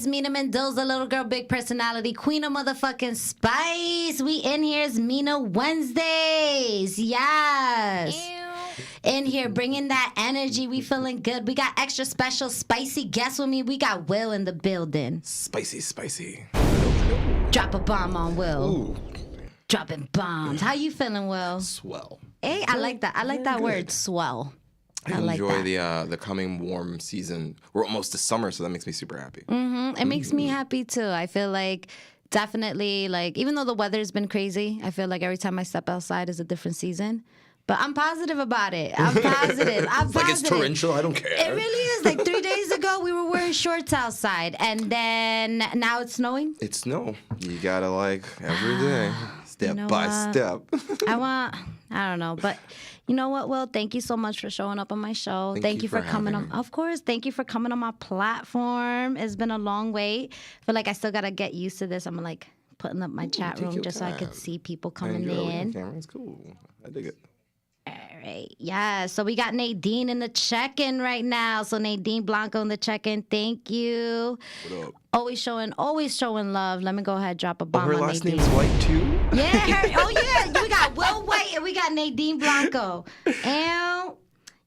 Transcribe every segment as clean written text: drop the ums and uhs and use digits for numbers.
it's Mina Mendoza, little girl, big personality, queen of motherfucking spice. We in here is Mina Wednesdays. Yes. Ew. In here, bringing that energy. We feeling good. We got extra special spicy guests with me. We got Will in the building. Spicy. Drop a bomb on Will. Ooh. Dropping bombs. How you feeling, Will? Swell. Hey, I like that. I like that word, swell. I like enjoy that. the coming warm season. We're almost to summer, so that makes me super happy. It makes me happy too. I feel like definitely, like, even though the weather's been crazy, I feel like every time I step outside is a different season. But I'm positive about it. I'm positive. Like it's torrential. I don't care. It really is. Like 3 days ago, we were wearing shorts outside, and then now it's snowing. It's snow. You gotta like every day, step by step. I don't know, but you know what, Will? Thank you so much for showing up on my show. Thank you for coming on. Of course, thank you for coming on my platform. It's been a long wait. I feel like I still gotta get used to this. I'm like putting up my chat room just so I could see people coming in. Camera's cool. I dig it. All right. Yeah. So we got Nadine in the check-in right now. So Nadine Blanco in the check-in. Thank you. What up? Always showing love. Let me go ahead and drop a bomb her on last Nadine. name's White too? Yeah. We got Will White and we got Nadine Blanco. And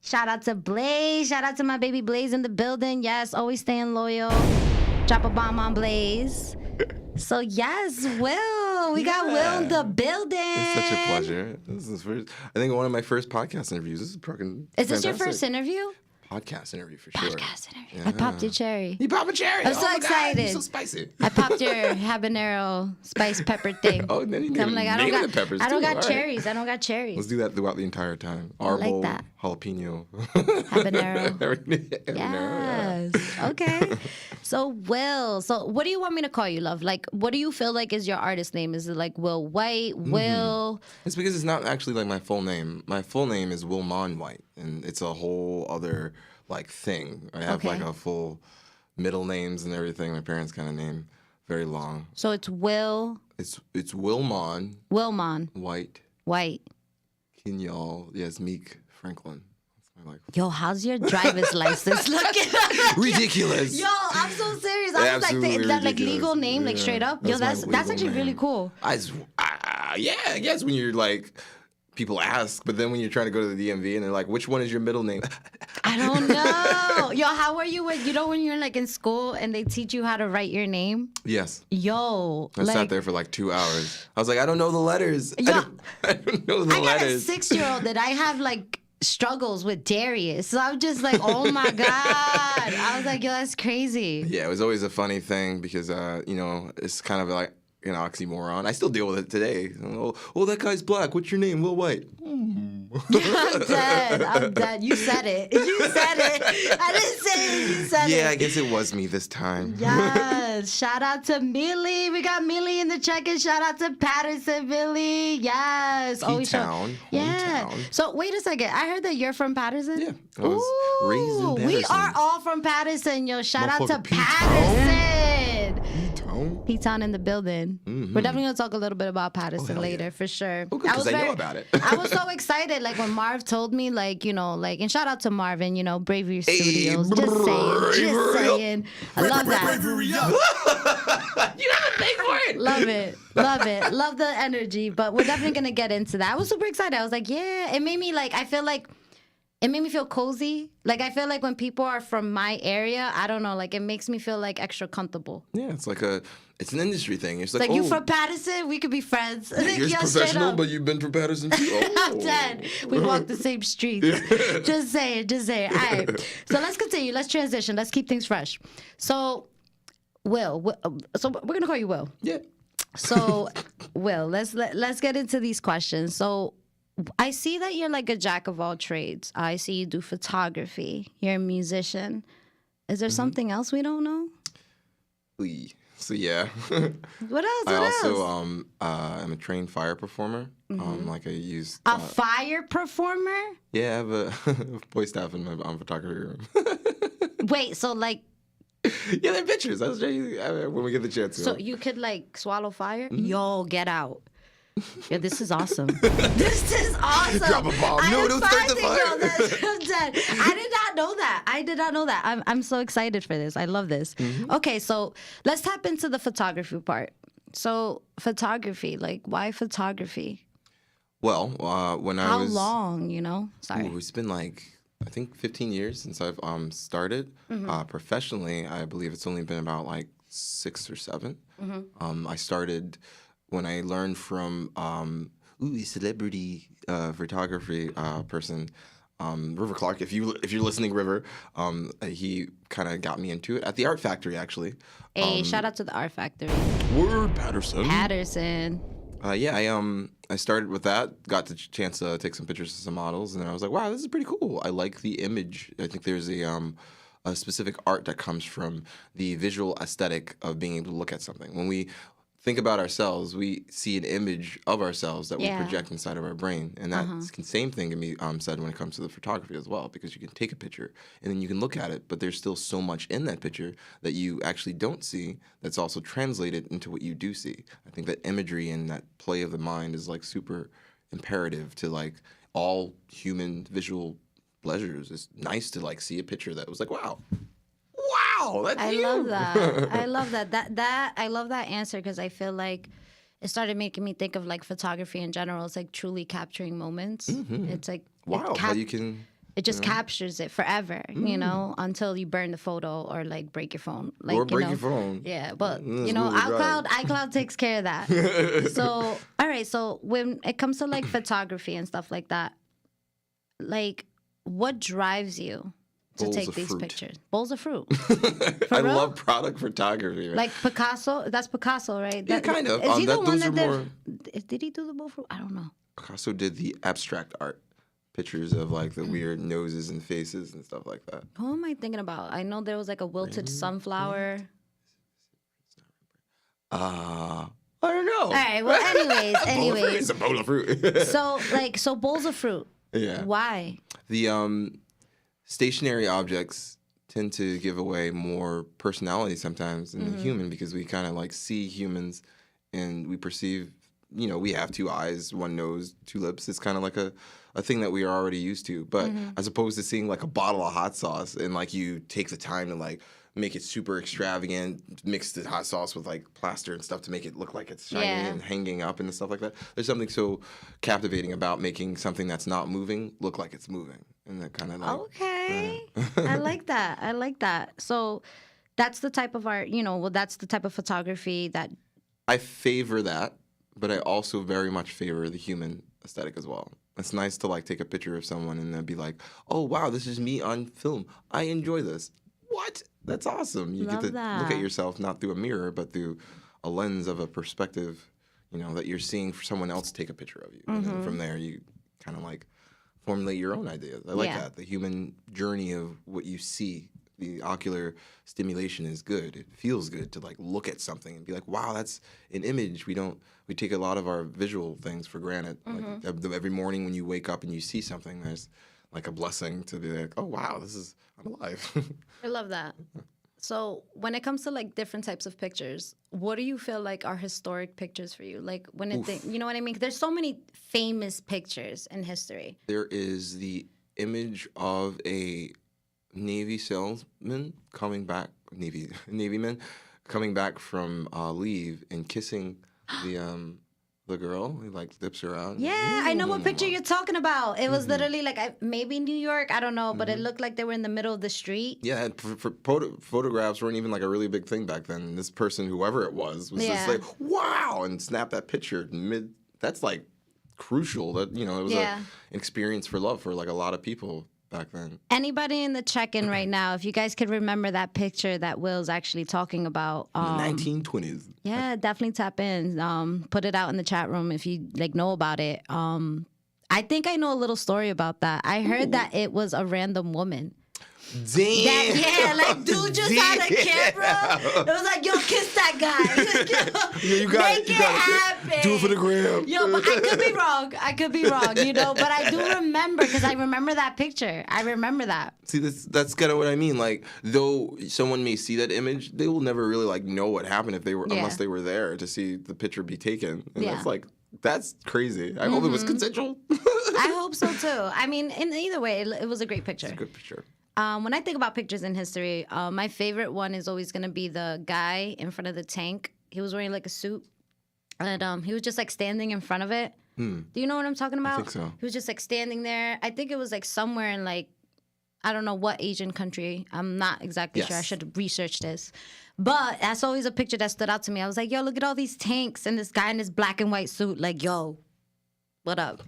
shout out to Blaze. Shout out to my baby Blaze in the building. Yes. Always staying loyal. Drop a bomb on Blaze. So yes, Will. We got Will in the building. It's such a pleasure. This is I think one of my first podcast interviews. This is fucking Is this your first interview? Podcast interview for sure. Podcast interview. Yeah. I popped your cherry. You popped a cherry. I'm so excited. God, you're so spicy. I popped your habanero spice pepper thing. Oh, then you I'm like, I don't got the peppers I don't too. got All cherries. Right. I don't got cherries. Let's do that throughout the entire time. Like that. Jalapeno. Habanero. Yes. Yeah. Okay. So Will. So what do you want me to call you, love? Like, what do you feel like is your artist name? Is it like Will White? Will? It's because it's not actually like my full name. My full name is Wilmon White, and it's a whole other like thing. I have like a full middle names and everything. My parents kind of name very long. So it's Will. It's Wilmon. Wilmon. White. Kinyal. Yes, Meek Franklin. That's my like. Yo, how's your driver's license looking? Ridiculous. Yo, I'm so serious. I was like, that like legal name, like straight up. Yo, that's actually really cool. Yeah, I guess when you're like. People ask, but then when you're trying to go to the DMV and they're like, which one is your middle name? I don't know. Yo, how are you with, when you're like in school and they teach you how to write your name? Yes. Yo. I sat there for like 2 hours. I was like, I don't know the letters. Yo, I don't know the letters. I got a 6-year-old that I have like struggles with Darius. So I'm just like, oh my God. I was like, yo, that's crazy. Yeah, it was always a funny thing because, it's kind of like, an oxymoron. I still deal with it today. Oh, that guy's black. What's your name? Will White. I'm dead. You said it. I didn't say it. You said it. Yeah, I guess it was me this time. Yes. Shout out to Millie. We got Millie in the check-in. Shout out to Patterson, Millie. Yes. Hometown. Yeah. So wait a second. I heard that you're from Patterson. Yeah. I was raised in Patterson. We are all from Patterson. Yo, shout out to Patterson. P-Town in the building. Mm-hmm. We're definitely going to talk a little bit about Patterson later, for sure. Oh, because I know about it. I was so excited, like, when Marv told me, like, and shout out to Marvin, Bravery Studios. Just saying. I love that. You have a thing for it. Love it. Love the energy, but we're definitely going to get into that. I was super excited. I was like, yeah. It made me, it made me feel cozy. Like, I feel like when people are from my area, I don't know, like, it makes me feel, like, extra comfortable. Yeah, it's like it's an industry thing. It's like, you from Patterson? We could be friends. You're professional, but you've been from Patterson too? Oh. I'm dead. We walk the same streets. Just saying. All right. So let's continue. Let's transition. Let's keep things fresh. So, Will. So we're going to call you Will. Yeah. So, Will, let's get into these questions. So, I see that you're like a jack of all trades. I see you do photography. You're a musician. Is there something else we don't know? So yeah. What else? I also am a trained fire performer. Like I use a fire performer. Yeah, I have a voice staff in my photography room. Wait, so like. Yeah, they're pictures. I'll show you when we get the chance. So you could like swallow fire? Yo, get out. Yeah, this is awesome. This is awesome. Drop a bomb. No, don't start the fire. I'm dead. I did not know that. I did not know that. I'm so excited for this. I love this. Okay, so let's tap into the photography part. So photography, like why photography? Well, when I How was... long, you know? Sorry. Ooh, it's been like, I think 15 years since I've started. Professionally, I believe it's only been about like 6 or 7. I started when I learned from a celebrity photography person, River Clark. If you're listening, River, he kind of got me into it at the Art Factory, actually. Hey, shout out to the Art Factory. Word, Patterson. I started with that, got the chance to take some pictures of some models, and then I was like, wow, this is pretty cool. I like the image. I think there's a specific art that comes from the visual aesthetic of being able to look at something. When we think about ourselves, we see an image of ourselves that we project inside of our brain. And that same thing can be said when it comes to the photography as well, because you can take a picture and then you can look at it, but there's still so much in that picture that you actually don't see that's also translated into what you do see. I think that imagery and that play of the mind is like super imperative to like all human visual pleasures. It's nice to like see a picture that was like, wow, that's you. Love that. I love that. I love that answer because I feel like it started making me think of like photography in general. It's like truly capturing moments. It's like how you can. It just captures it forever, you know, until you burn the photo or like break your phone. Like, or break your phone. Yeah, but you know, iCloud takes care of that. So, all right. So when it comes to like photography and stuff like that, like what drives you to take these pictures? Bowls of fruit. I love product photography. Like Picasso. That's Picasso, right? Yeah, kind of. Is he the one that did he do the bowl of fruit? I don't know. Picasso did the abstract art. Pictures of like the weird noses and faces and stuff like that. Who am I thinking about? I know there was like a wilted sunflower. I don't know. All right. Well, anyways. It's a bowl of fruit. so bowls of fruit. Yeah. Why? The stationary objects tend to give away more personality sometimes than the human, because we kind of like see humans and we perceive, you know, we have 2 eyes, 1 nose, 2 lips. It's kind of like a thing that we are already used to. But as opposed to seeing like a bottle of hot sauce and like you take the time to like make it super extravagant, mix the hot sauce with like plaster and stuff to make it look like it's shiny and hanging up and stuff like that. There's something so captivating about making something that's not moving look like it's moving. And that kind of like... Okay. I like that. So that's the type of art, you know, well, that's the type of photography that... I favor that, but I also very much favor the human aesthetic as well. It's nice to like take a picture of someone and then be like, oh, wow, this is me on film. I enjoy this. What? That's awesome. You get to look at yourself not through a mirror, but through a lens of a perspective, you know, that you're seeing for someone else take a picture of you. And then from there, you kind of like formulate your own ideas. I like that. The human journey of what you see. The ocular stimulation is good. It feels good to like look at something and be like, wow, that's an image. We take a lot of our visual things for granted. Like every morning when you wake up and you see something, there's like a blessing to be like, oh wow, I'm alive. I love that. So when it comes to like different types of pictures, what do you feel like are historic pictures for you? Like when you know what I mean? There's so many famous pictures in history. There is the image of a Navy salesman coming back, Navyman coming back from leave and kissing the girl. He like dips her out. Yeah, I know what picture you're talking about. It was literally like maybe New York, I don't know, but it looked like they were in the middle of the street. Yeah, photographs weren't even like a really big thing back then. And this person, whoever it was just like, wow, and snap that picture That's like crucial. That it was an experience for love for like a lot of people back then. Anybody in the check-in right now, if you guys could remember that picture that Will's actually talking about. The 1920s. Yeah, definitely tap in. Put it out in the chat room if you like know about it. I think I know a little story about that. I heard that it was a random woman. Damn. Like dude just had a camera. It was like, yo, kiss that guy. You got it happen. Do it for the gram. Yo, but I could be wrong, you know. But I do remember, because I remember that picture. I remember that. See, that's kind of what I mean. Like, though someone may see that image, they will never really like know what happened if they were unless they were there to see the picture be taken. And that's like That's crazy. I hope it was consensual. I hope so too. I mean, in either way, it was a great picture. It's a good picture. When I think about pictures in history, my favorite one is always gonna be the guy in front of the tank. He was wearing like a suit, and he was just like standing in front of it. Do you know what I'm talking about? I think so. He was just like standing there. I think it was like somewhere in like, I don't know what Asian country. I'm not exactly sure. I should research this. But that's always a picture that stood out to me. I was like, yo, look at all these tanks and this guy in this black and white suit. Like, yo, what up?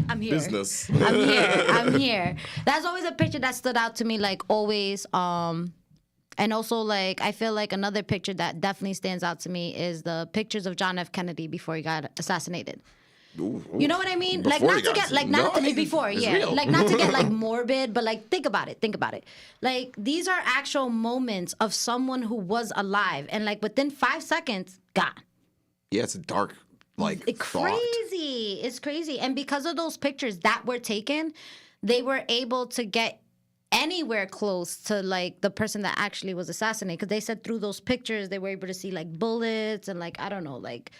I'm here. Business. I'm here. That's always a picture that stood out to me, like always. And also, like, I feel like another picture that definitely stands out to me is the pictures of John F. Kennedy before he got assassinated. Ooh. You know what I mean? Before like not to get like not to, before, yeah. Real. Like not to get like morbid, but like think about it. Like these are actual moments of someone who was alive and like within 5 seconds gone. Yeah, it's a dark It's crazy. It's crazy. And because of those pictures that were taken, they were able to get anywhere close to like the person that actually was assassinated, because they said through those pictures they were able to see like bullets and like I don't know, like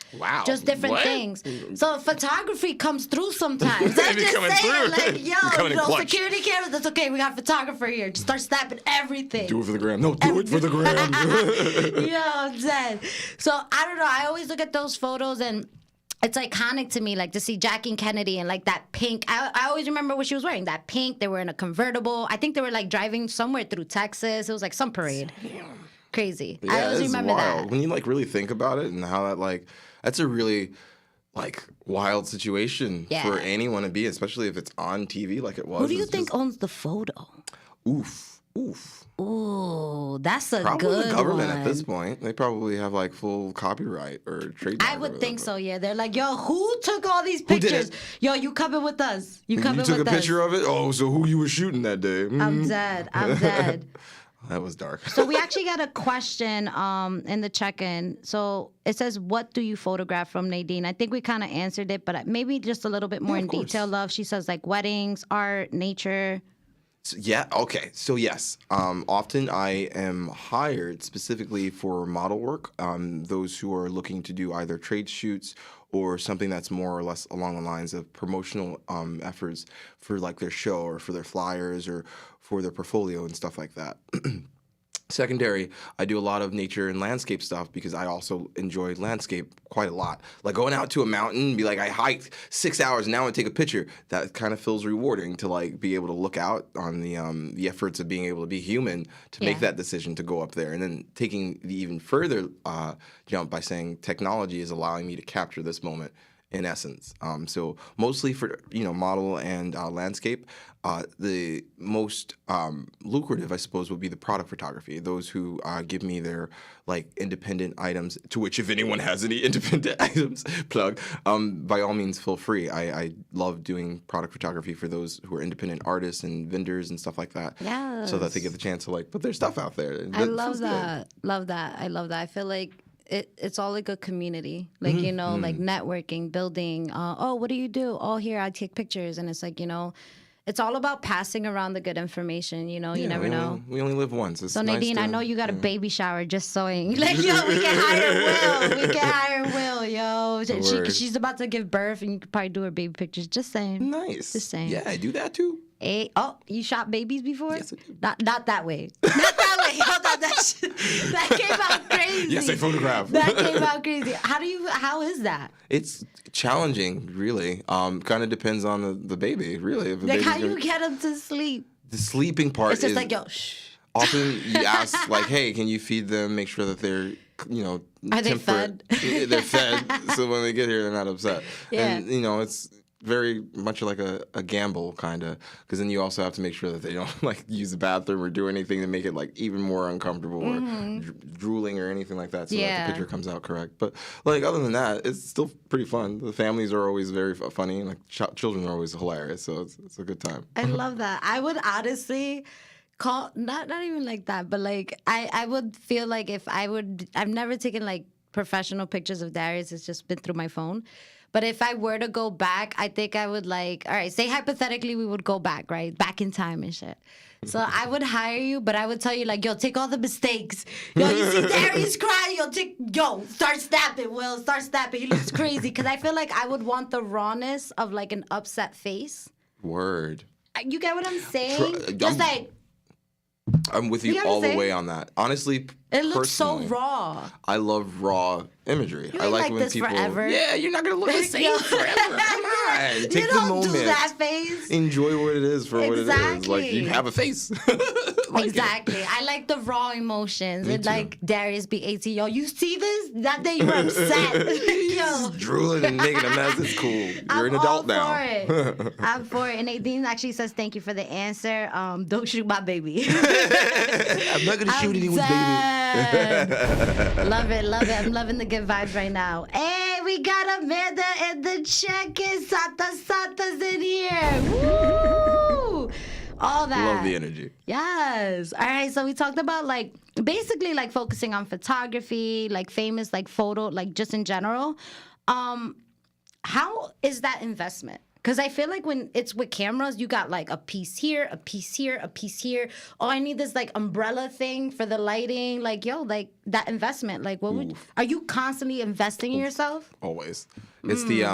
just different things. So photography comes through sometimes. I'm just saying, like, yo, no security cameras, that's okay, we got a photographer here, just start snapping everything. Do it for the gram. No, do it for the gram. Yo, I'm dead. So I don't know, I always look at those photos and it's iconic to me, like, to see Jackie Kennedy and, like, that pink. I always remember what she was wearing, that pink. They were in a convertible. I think they were, like, driving somewhere through Texas. It was, like, some parade. Damn. Crazy. Yeah, I always remember wild. that. When you, like, really think about it and how that, like, that's a really, like, wild situation for anyone to be, especially if it's on TV like it was. Who do you think owns the photo? Oof. Ooh, that's a probably good the government one. At this point. They probably have like full copyright or trademark. I would think so, yeah. They're like, yo, who took all these pictures? Yo, you coming with us. You took a picture of it? Oh, so who you were shooting that day? I'm dead. That was dark. So we actually got a question in the check-in. So it says, what do you photograph from Nadine? I think we kind of answered it, but maybe just a little bit more in detail, love. She says like weddings, art, nature. Yeah, okay. So yes, often I am hired specifically for model work, those who are looking to do either trade shoots or something that's more or less along the lines of promotional efforts for like their show or for their flyers or for their portfolio and stuff like that. Secondary, I do a lot of nature and landscape stuff because I also enjoy landscape quite a lot. Like going out to a mountain and be like, I hiked 6 hours and now I take a picture. That kind of feels rewarding to like be able to look out on the efforts of being able to be human to make that decision to go up there. And then taking the even further jump by saying technology is allowing me to capture this moment in essence. So mostly for, model and landscape. The most lucrative, I suppose, would be the product photography. Those who give me their like independent items, to which if anyone has any independent items, plug, by all means feel free. I love doing product photography for those who are independent artists and vendors and stuff like that. Yes. So that they get the chance to like put their stuff out there. I love that. Love that. I love that. I feel like it's all like a community, like, like networking, building. What do you do? Oh, here, I take pictures. And it's like, it's all about passing around the good information, you never know. We only live once. It's so Nadine, nice I know you got a baby shower just sewing. Like, yo, we can hire Will. Yo. She's about to give birth and you could probably do her baby pictures. Just saying. Nice. Just saying. Yeah, I do that too. Hey, you shot babies before? Yes, I do. Not that way. Not that way. Hold on, that came out crazy. Yes, I photograph. That came out crazy. How is that? It's challenging, really. Kind of depends on the baby, really. If like how you get them to sleep. The sleeping part it's just is like, yo, shh. Often you ask, like, hey, can you feed them? Make sure that they're, Are they fed? They're fed, so when they get here, they're not upset. Yeah. And, it's very much like a gamble, kind of, because then you also have to make sure that they don't, like, use the bathroom or do anything to make it, like, even more uncomfortable or drooling or anything like that so that the picture comes out correct. But, like, other than that, it's still pretty fun. The families are always very funny. Like, children are always hilarious, so it's a good time. I love that. I would honestly call, not even like that, but, like, I would feel like I've never taken, like, professional pictures of Darius. It's just been through my phone. But if I were to go back, I think I would like, all right, say hypothetically we would go back, right? Back in time and shit. So I would hire you, but I would tell you like, yo, take all the mistakes. Yo, you see Darius crying, start snapping, Will, start snapping. He looks crazy. Because I feel like I would want the rawness of like an upset face. Word. You get what I'm saying? Just like... I'm with you all the way on that. Honestly, it looks so raw. I love raw imagery. You I like when this people. Forever. Yeah, you're not gonna look the same forever. Come on, take the moment. Do that face. Enjoy what it is for what it is. Like you have a face. Exactly. I like the raw emotions. And like Darius be 18. Yo, you see this? That day you were upset. Yo. Drooling and making a mess. It's cool. You're an adult now. I'm for it. And Nadine actually says thank you for the answer. Don't shoot my baby. I'm not gonna shoot anyone's baby. Love it, love it. I'm loving the good vibes right now. Hey, we got Amanda in the check-in. Sata's in here. Woo! All that. Love the energy. Yes. All right. So we talked about like basically like focusing on photography, like famous, like photo, like just in general. How is that investment? Because I feel like when it's with cameras, you got like a piece here, a piece here, a piece here. Oh, I need this like umbrella thing for the lighting. Like, yo, like that investment. Like, are you constantly investing in yourself? Always. It's the,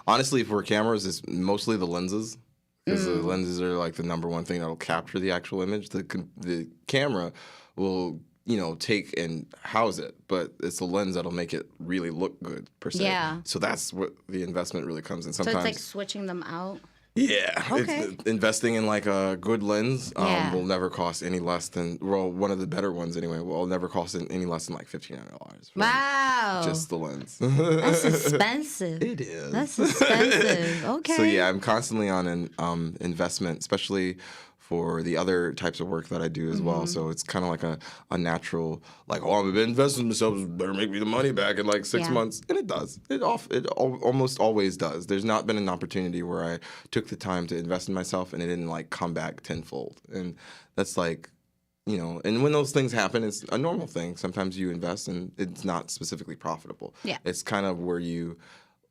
honestly, for cameras, it's mostly the lenses. Because the lenses are like the number one thing that'll capture the actual image. The camera will, take and house it, but it's the lens that'll make it really look good per se. Yeah. So that's what the investment really comes in. Sometimes. So it's like switching them out. Yeah. Okay. Investing in like a good lens will never cost any less than, one of the better ones anyway, will never cost any less than like $1,500. Wow. Just the lens. That's expensive. It is. That's expensive. Okay. So yeah, I'm constantly on an investment, especially for the other types of work that I do as well. So it's kind of like a natural, like, I'm investing in myself, better make me the money back in like 6 months. And it does. It almost always does. There's not been an opportunity where I took the time to invest in myself and it didn't like come back tenfold. And that's like, and when those things happen, it's a normal thing. Sometimes you invest and it's not specifically profitable. Yeah. It's kind of where you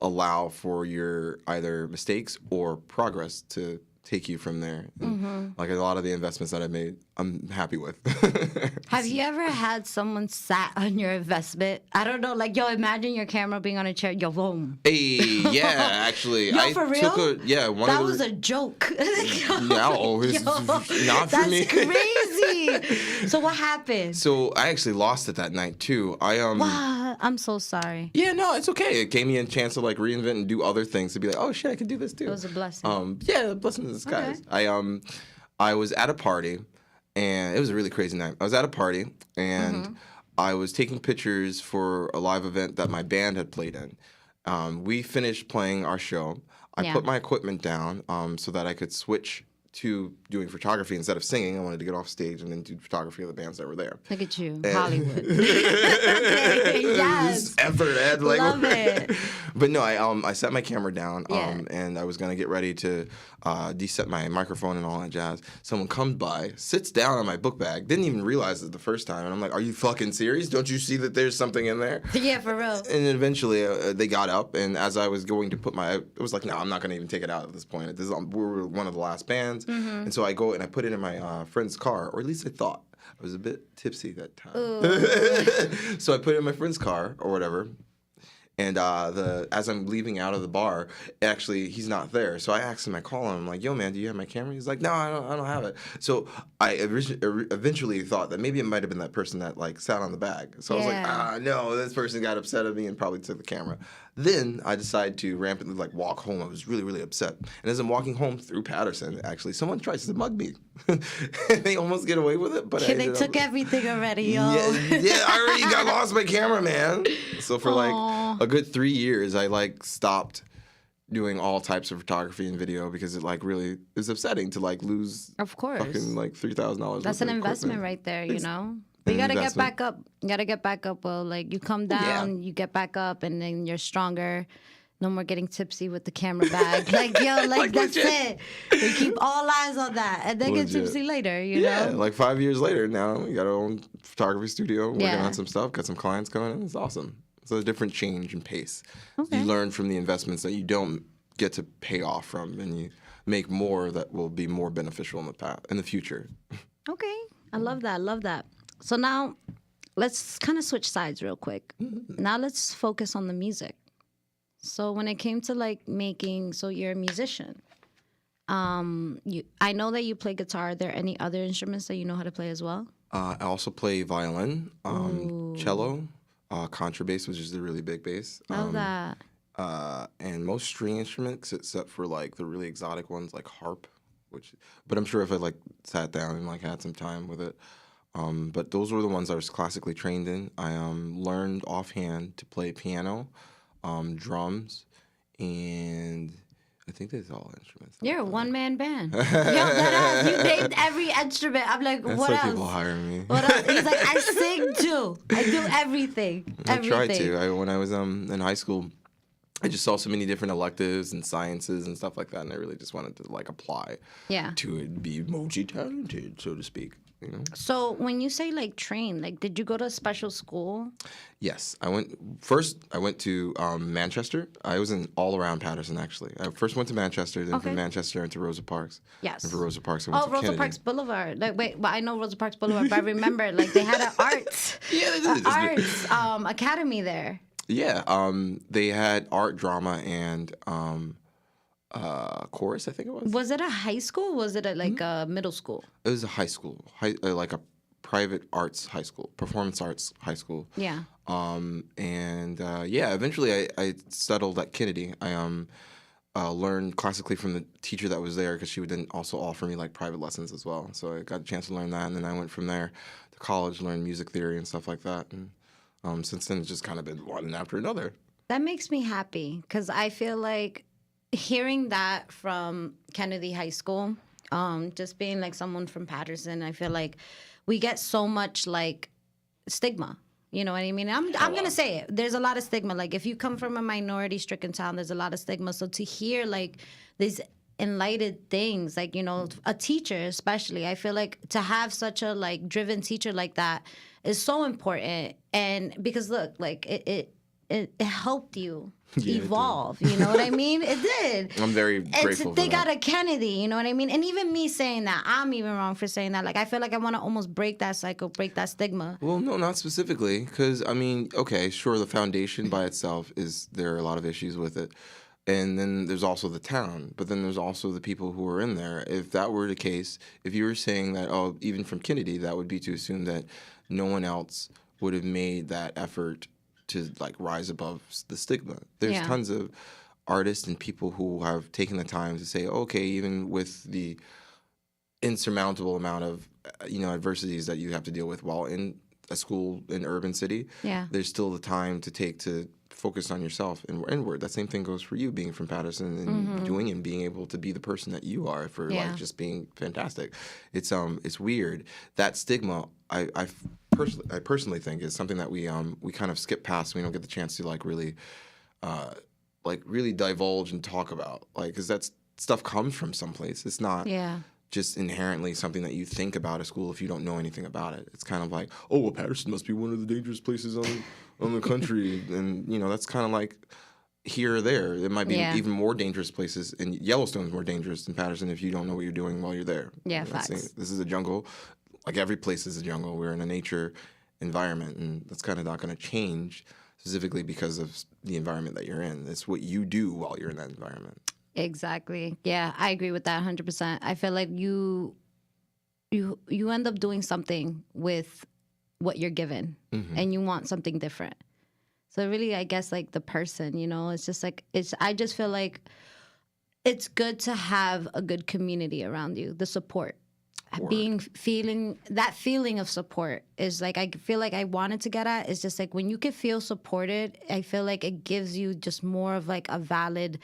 allow for your either mistakes or progress to take you from there. And like a lot of the investments that I made, I'm happy with. Have you ever had someone sat on your investment? I don't know, like, yo, imagine your camera being on a chair. Yo, boom. Hey, yeah, actually. Yo, for real? That was a joke. No, it's not for me. That's crazy. So what happened? So I actually lost it that night too. Wow, I'm so sorry. Yeah, no, it's okay. It gave me a chance to like reinvent and do other things to be like, oh shit, I can do this too. It was a blessing. Yeah, a blessing in disguise. Okay. I was at a party, and it was a really crazy night. I was at a party, and I was taking pictures for a live event that my band had played in. We finished playing our show. I put my equipment down so that I could switch to doing photography instead of singing. I wanted to get off stage and then do photography of the bands that were there. Look at you, Hollywood. Yes. Effort, Ed. Like, love it. But no, I set my camera down and I was gonna get ready to deset my microphone and all that jazz. Someone comes by, sits down on my book bag, didn't even realize it the first time, and I'm like, "Are you fucking serious? Don't you see that there's something in there?" Yeah, for real. And eventually they got up, and as I was going to put it was like, "No, I'm not gonna even take it out at this point. We were one of the last bands." And so I go and I put it in my friend's car, or at least I thought. I was a bit tipsy that time. So I put it in my friend's car or whatever. And as I'm leaving out of the bar, actually, he's not there. So I asked him, I call him, I'm like, yo, man, do you have my camera? He's like, no, I don't have it. So I eventually thought that maybe it might have been that person that, like, sat on the bag. So I was like, no, this person got upset at me and probably took the camera. Then I decided to rampantly, like, walk home. I was really, really upset. And as I'm walking home through Patterson, actually, someone tries to mug me. And they almost get away with it. But they took everything already, yo. Yeah, I already got lost my camera, man. So for, like, a good 3 years, I, like, stopped doing all types of photography and video because it, like, really is upsetting to, like, lose fucking, like, $3,000. That's an investment right there, you know? But you gotta get back up. You gotta get back up. Well, like, you come down, you get back up, and then you're stronger. No more getting tipsy with the camera bag. Like, yo, like that's it. We keep all eyes on that. And then get tipsy later, you know? Yeah, like 5 years later now, we got our own photography studio, working on some stuff, got some clients coming in. It's awesome. So a different change in pace. Okay. You learn from the investments that you don't get to pay off from, and you make more that will be more beneficial in the future. Okay. I love that. Love that. So now let's kind of switch sides real quick. Now let's focus on the music. So when it came to like making, so you're a musician. I know that you play guitar. Are there any other instruments that you know how to play as well? I also play violin, cello, contrabass, which is the really big bass. Love that. And most string instruments, except for like the really exotic ones like harp, but I'm sure if I like sat down and like had some time with it. But those were the ones I was classically trained in. I learned offhand to play piano, drums, and I think that's all instruments. You're a one-man band. Yo, that you named every instrument. I'm like, That's what why else? people hire me. What else? He's like, I sing too. I do everything. I tried to. When I was in high school, I just saw so many different electives and sciences and stuff like that, and I really just wanted to like apply to it, be multi-talented, so to speak. You know? So when you say like train, like did you go to a special school? Yes, I went to Manchester. I was in all around Patterson actually. I first went to Manchester, then from Manchester I went to Rosa Parks. Yes. And from Rosa Parks I went to Rosa Kennedy. Parks Boulevard. Like wait, well, I know Rosa Parks Boulevard, but I remember like they had an arts academy there. Yeah, they had art, drama, and chorus, I think it was. Was it a high school? Was it a middle school? It was a high school, like a private arts high school, performance arts high school. Yeah. Eventually I settled at Kennedy. I learned classically from the teacher that was there because she would then also offer me like private lessons as well. So I got a chance to learn that, and then I went from there to college, learned music theory and stuff like that. And since then, it's just kind of been one after another. That makes me happy because I feel like hearing that from Kennedy High School, just being like someone from Patterson, I feel like we get so much like stigma. You know what I mean? I'm gonna say it. There's a lot of stigma. Like if you come from a minority-stricken town, there's a lot of stigma. So to hear like these enlightened things, like a teacher especially, I feel like to have such a like driven teacher like that is so important. And because look, like it helped you evolve. You know what I mean? It did. I'm very grateful for they that. got a Kennedy, you know what I mean? And even me saying that, I'm even wrong for saying that. Like, I feel like I want to almost break that cycle, break that stigma. Well, no, not specifically. Because, I mean, okay, sure, the foundation by itself there are a lot of issues with it. And then there's also the town. But then there's also the people who are in there. If that were the case, if you were saying that, oh, even from Kennedy, that would be to assume that no one else would have made that effort to like rise above the stigma. There's tons of artists and people who have taken the time to say, okay, even with the insurmountable amount of adversities that you have to deal with while in a school in urban city, there's still the time to take to focus on yourself and inward. That same thing goes for you being from Patterson and doing and being able to be the person that you are for like just being fantastic. It's weird. That stigma I personally think is something that we kind of skip past. We don't get the chance to like really divulge and talk about, like, because that stuff comes from someplace. It's not just inherently something that you think about a school if you don't know anything about it. It's kind of like, oh, well, Patterson must be one of the dangerous places on the country, and that's kind of like here or there. It might be even more dangerous places, and Yellowstone's more dangerous than Patterson if you don't know what you're doing while you're there. Yeah, facts. This is a jungle. Like every place is a jungle. We're in a nature environment, and that's kind of not going to change specifically because of the environment that you're in. It's what you do while you're in that environment. Exactly. Yeah, I agree with that 100%. I feel like you end up doing something with what you're given, and you want something different. So really, I guess like the person, it's just like I just feel like it's good to have a good community around you, the support. Feeling of support is like, I feel like I wanted to get at is just like when you can feel supported, I feel like it gives you just more of like a valid,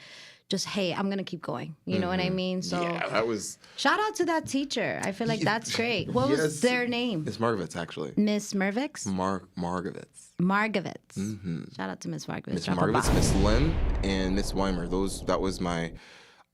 just, hey, I'm going to keep going. You know what I mean? So that was... Shout out to that teacher. I feel like that's great. What was their name? Miss Margovitz, actually. Miss Mervix? Margovitz. Margovitz. Mm-hmm. Shout out to Miss Margovitz. Miss Margovitz, Miss Lim, and Miss Weimer. That was my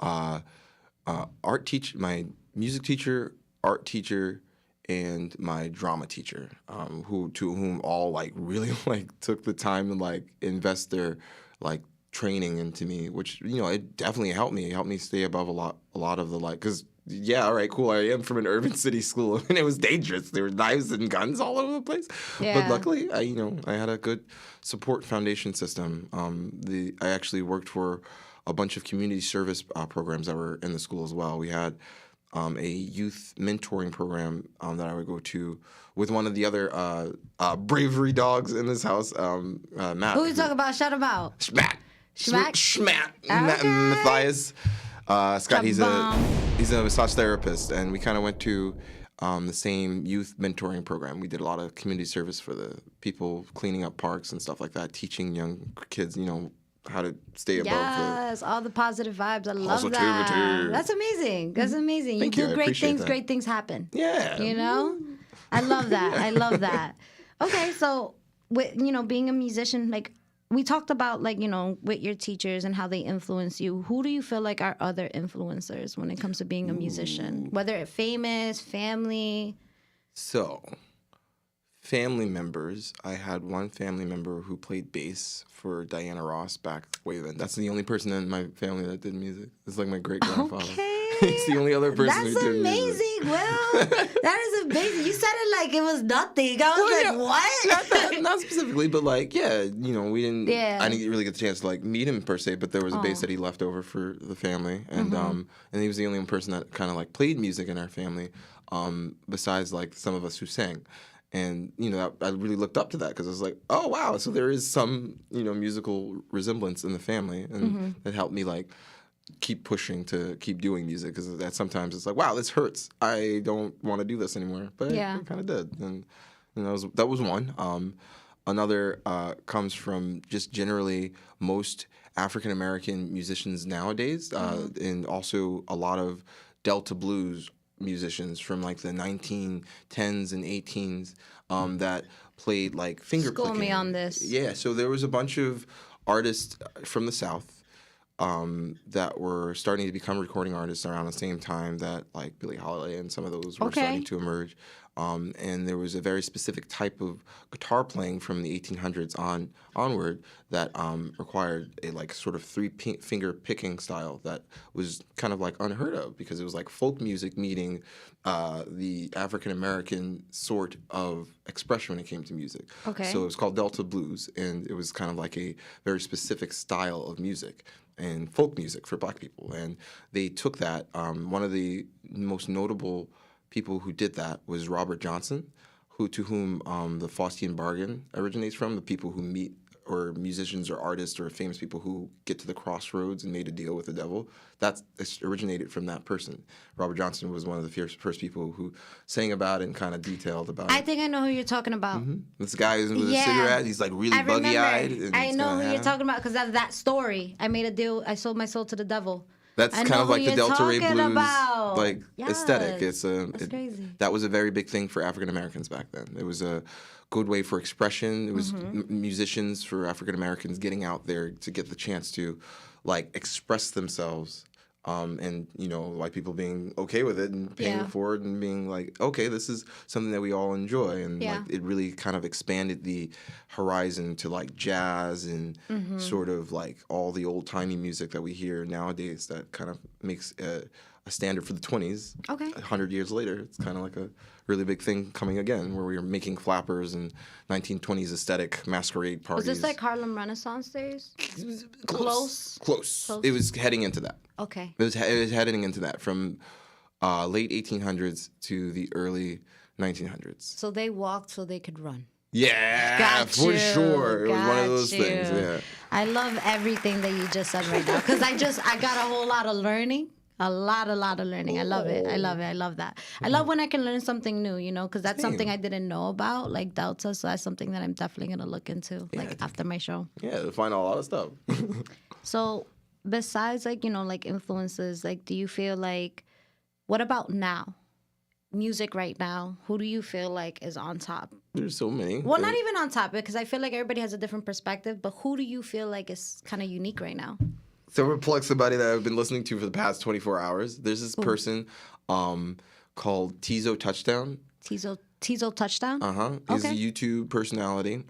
art teacher, my music teacher, art teacher, and my drama teacher, to whom all like really like took the time to like invest their like training into me, which it definitely helped me. It helped me stay above a lot of the like, because all right, cool. I am from an urban city school, and it was dangerous. There were knives and guns all over the place. Yeah. But luckily, I had a good support foundation system. I actually worked for a bunch of community service programs that were in the school as well. We had a youth mentoring program that I would go to with one of the other bravery dogs in this house, Matt. Who you talking about? Shout about. Schmatt. Schmack? Schmatt. Okay. Matthias. Scott, he's Ka-bomb. a massage therapist, and we kind of went to the same youth mentoring program. We did a lot of community service for the people cleaning up parks and stuff like that, teaching young kids, how to stay above Yes, all the positive vibes. I love that. Positivity. That's amazing. That's amazing. Thank you you. do I great appreciate things. that. Great things happen. Yeah. I love that. I love that. Okay, so with being a musician, like we talked about, like with your teachers and how they influence you. Who do you feel like are other influencers when it comes to being a musician? Whether it's famous, family. So, family members. I had one family member who played bass for Diana Ross back way then. That's the only person in my family that did music. It's like my great grandfather. Okay. He's the only other person That's who did music. amazing, Will. That is amazing. You said it like it was nothing. I was what? Not specifically, but like, we didn't. Yeah. I didn't really get the chance to like meet him per se, but there was a bass that he left over for the family, and he was the only person that kind of like played music in our family, besides like some of us who sang. And, I really looked up to that because I was like, oh, wow. So there is some, musical resemblance in the family. And that helped me, like, keep pushing to keep doing music because that sometimes it's like, wow, this hurts. I don't want to do this anymore. But I kind of did. And that was one. Another comes from just generally most African-American musicians nowadays and also a lot of Delta blues musicians from like the 1910s and 18s that played like finger School picking. me on this. Yeah, so there was a bunch of artists from the South that were starting to become recording artists around the same time that like Billie Holiday and some of those were starting to emerge. And there was a very specific type of guitar playing from the 1800s onward that required a like sort of finger picking style that was kind of like unheard of because it was like folk music meeting the African American sort of expression when it came to music. Okay. So it was called Delta blues, and it was kind of like a very specific style of music and folk music for Black people. And they took that. One of the most notable people who did that was Robert Johnson, to whom the Faustian bargain originates from, the people who meet, or musicians or artists or famous people who get to the crossroads and made a deal with the devil. That originated from that person. Robert Johnson was one of the first people who sang about it and kind of detailed about it. I think I know who you're talking about. This guy is with a cigarette. He's like really buggy-eyed. I know who you're talking about because of that story. I made a deal. I sold my soul to the devil. That's kind of like the Delta Ray blues like aesthetic. That's crazy. That was a very big thing for African Americans back then. It was a good way for expression. It was musicians for African Americans getting out there to get the chance to like express themselves. And white people being okay with it and paying it forward and being like, okay, this is something that we all enjoy, and like it really kind of expanded the horizon to like jazz and sort of like all the old timey music that we hear nowadays. That kind of makes a standard for the 20s. Okay, 100 years later, it's kind of like a really big thing coming again, where we were making flappers and 1920s aesthetic masquerade parties. Was this like Harlem Renaissance days? Close. It was heading into that. Okay. It was heading into that from late 1800s to the early 1900s. So they walked so they could run. Yeah, for sure. It was one of those things. Yeah. I love everything that you just said right now because I got a whole lot of learning. A lot of learning. I love it. I love that. I love when I can learn something new, because that's something I didn't know about, like Delta. So that's something that I'm definitely going to look into, after my show. Yeah, to find out a lot of stuff. So besides, like influences, like, do you feel like, what about now? Music right now, who do you feel like is on top? There's so many. Well, not even on top, because I feel like everybody has a different perspective, but who do you feel like is kind of unique right now? So I'm going to plug somebody that I've been listening to for the past 24 hours. There's this person called Tizo Touchdown, Tizo Touchdown? He's Okay. a YouTube personality.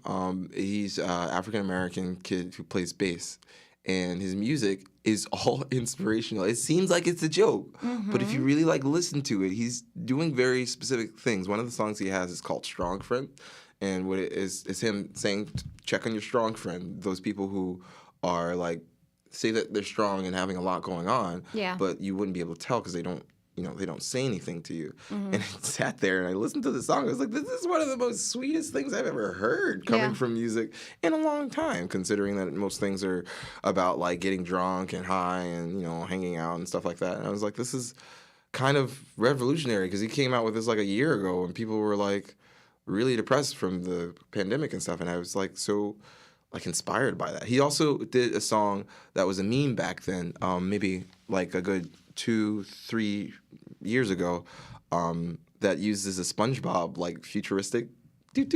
He's African American kid who plays bass, and his music is all inspirational. It seems like it's a joke, but if you really like listen to it, he's doing very specific things. One of the songs he has is called "Strong Friend," and what it is him saying, "Check on your strong friend." Those people who are like say that they're strong and having a lot going on, but you wouldn't be able to tell because they don't. They don't say anything to you. And I sat there and I listened to the song. I was like, this is one of the most sweetest things I've ever heard coming from music in a long time, considering that most things are about like getting drunk and high and, hanging out and stuff like that. And I was like, this is kind of revolutionary because he came out with this like a year ago and people were like really depressed from the pandemic and stuff. And I was like so like inspired by that. He also did a song that was a meme back then, maybe like a good 2-3 years ago, that uses a SpongeBob like futuristic. I know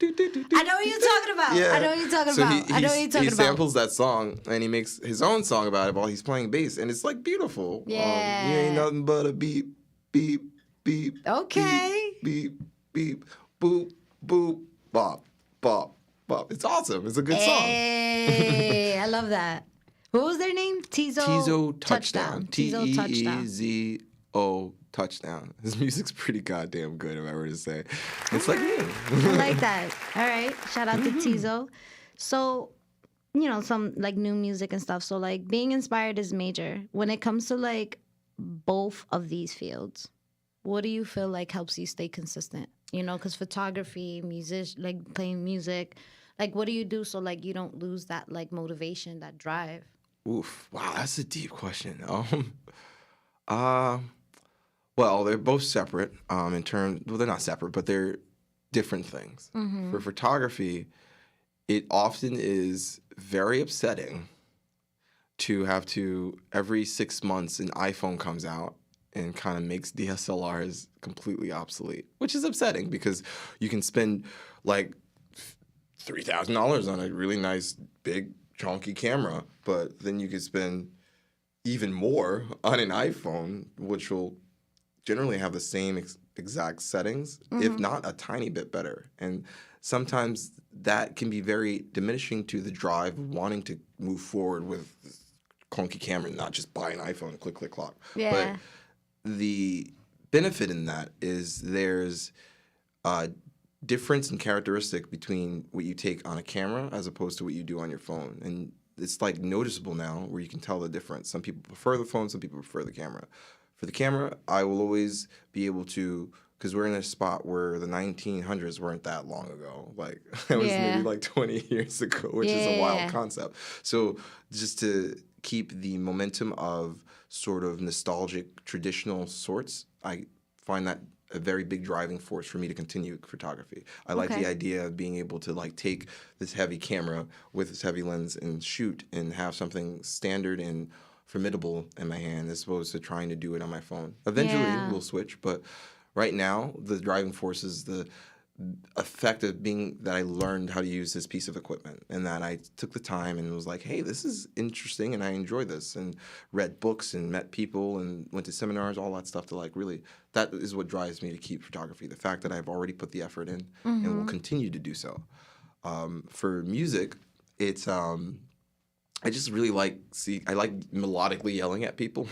what you're talking about. Yeah. I know what you're talking So about. I know what you're talking he about. samples that song and he makes his own song about it while he's playing bass, and it's like beautiful. Yeah. You ain't nothing but a beep, beep, beep. Okay. Beep, beep, beep, boop, boop, bop, bop, bop. It's awesome. It's a good song. Hey, I love that. What was their name? Tizo Touchdown. Tizo Touchdown. Teezo Touchdown. His music's pretty goddamn good, if I were to say. It's like me. I like that. All right. Shout out to Tizo. So, some like new music and stuff. So like being inspired is major. When it comes to like both of these fields, what do you feel like helps you stay consistent? Because photography, like playing music, like what do you do so like you don't lose that like motivation, that drive? Oof. Wow, that's a deep question. Well, they're both separate in terms. Well, they're not separate, but they're different things. For photography, it often is very upsetting to have to every 6 months an iPhone comes out and kind of makes DSLRs completely obsolete, which is upsetting because you can spend like $3,000 on a really nice big chunky camera, but then you could spend even more on an iPhone, which will generally have the same exact settings, if not a tiny bit better. And sometimes that can be very diminishing to the drive of wanting to move forward with clunky camera, not just buy an iPhone and click, click, clock. Yeah. But the benefit in that is there's difference in characteristic between what you take on a camera as opposed to what you do on your phone. And it's like noticeable now where you can tell the difference. Some people prefer the phone, some people prefer the camera. For the camera, I will always be able to, because we're in a spot where the 1900s weren't that long ago. Like, it was maybe like 20 years ago, which is a wild concept. So just to keep the momentum of sort of nostalgic, traditional sorts, I find that a very big driving force for me to continue photography. I like the idea of being able to like take this heavy camera with this heavy lens and shoot and have something standard and formidable in my hand as opposed to trying to do it on my phone. Eventually we'll switch, but right now the driving force is the effect of being that I learned how to use this piece of equipment and that I took the time and was like, hey, this is interesting and I enjoy this, and read books and met people and went to seminars, all that stuff to like really, that is what drives me to keep photography. The fact that I've already put the effort in and will continue to do so. For music, it's, I just really like, I like melodically yelling at people.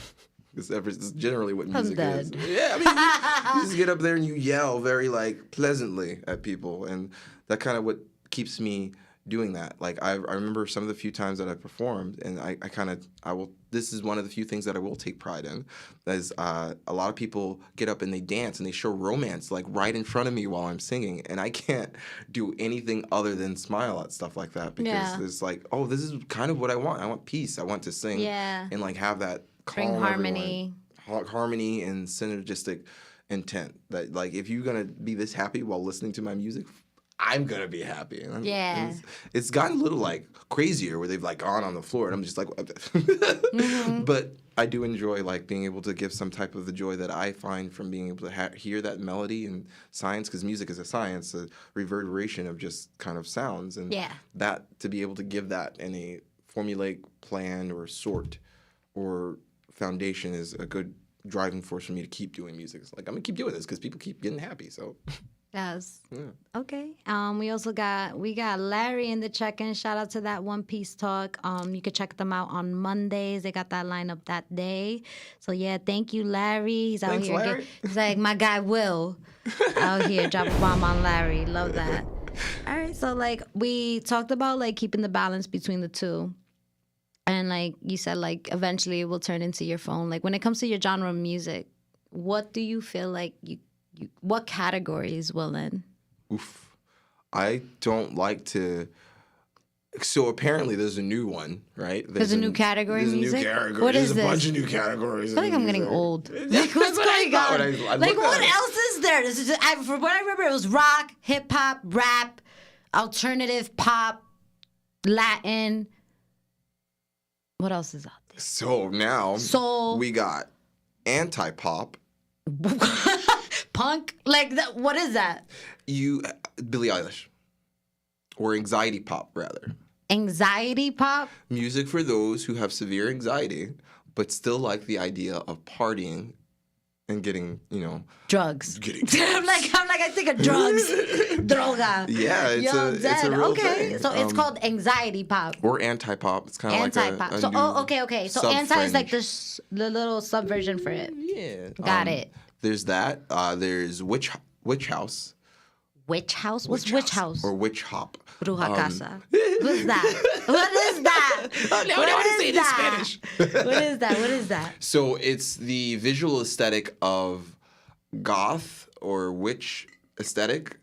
It's generally what music is. Yeah, I mean, you just get up there and you yell very like pleasantly at people, and that kind of what keeps me doing that. Like I remember some of the few times that I've performed, and I will. This is one of the few things that I will take pride in. Is a lot of people get up and they dance and they show romance like right in front of me while I'm singing, and I can't do anything other than smile at stuff like that because it's like, oh, this is kind of what I want. I want peace. I want to sing and like have that. Bring harmony. Harmony and synergistic intent. That like if you're gonna be this happy while listening to my music, I'm gonna be happy. And it's gotten a little like crazier where they've like gone on the floor and I'm just like, but I do enjoy like being able to give some type of the joy that I find from being able to hear that melody and science, because music is a science, a reverberation of just kind of sounds, and that to be able to give that in a formulaic plan or sort or foundation is a good driving force for me to keep doing music. It's like, I'm gonna keep doing this because people keep getting happy. So Yes. yeah. Okay. We got Larry in the check-in. Shout out to that One Piece Talk. You can check them out on Mondays. They got that lineup that day. So yeah, thank you, Larry. He's out Thanks, here. Larry. He's like my guy Will out here. Drop a bomb on Larry. Love that. All right. So like we talked about like keeping the balance between the two. And like you said, like eventually it will turn into your phone. Like when it comes to your genre of music, what do you feel like what categories will in? Oof. I don't like to. So apparently there's a new one, right? There's a new category There's of music? a new category. What There's is a this? bunch of new categories. I feel like I'm getting old. Like, what's going on? Like, what else is there? This is from what I remember, it was rock, hip hop, rap, alternative pop, Latin. What else is out there? So now Soul. we got anti-pop. Punk? Like, what is that? Billie Eilish. Or anxiety pop, rather. Anxiety pop? Music for those who have severe anxiety, but still like the idea of partying and getting, Drugs. Getting I'm like, I think of drugs. Droga. Yeah, it's a real thing. So it's called anxiety pop. Or anti-pop. It's kind of like Anti-pop. So, okay. So anti is like the little subversion for it. Yeah. Got it. There's that. There's Witch House. Witch House? What's Witch House? Or Witch Hop. Bruja Casa. What's that? What is that? I want to say it in Spanish. What is that? So it's the visual aesthetic of goth or witch aesthetic,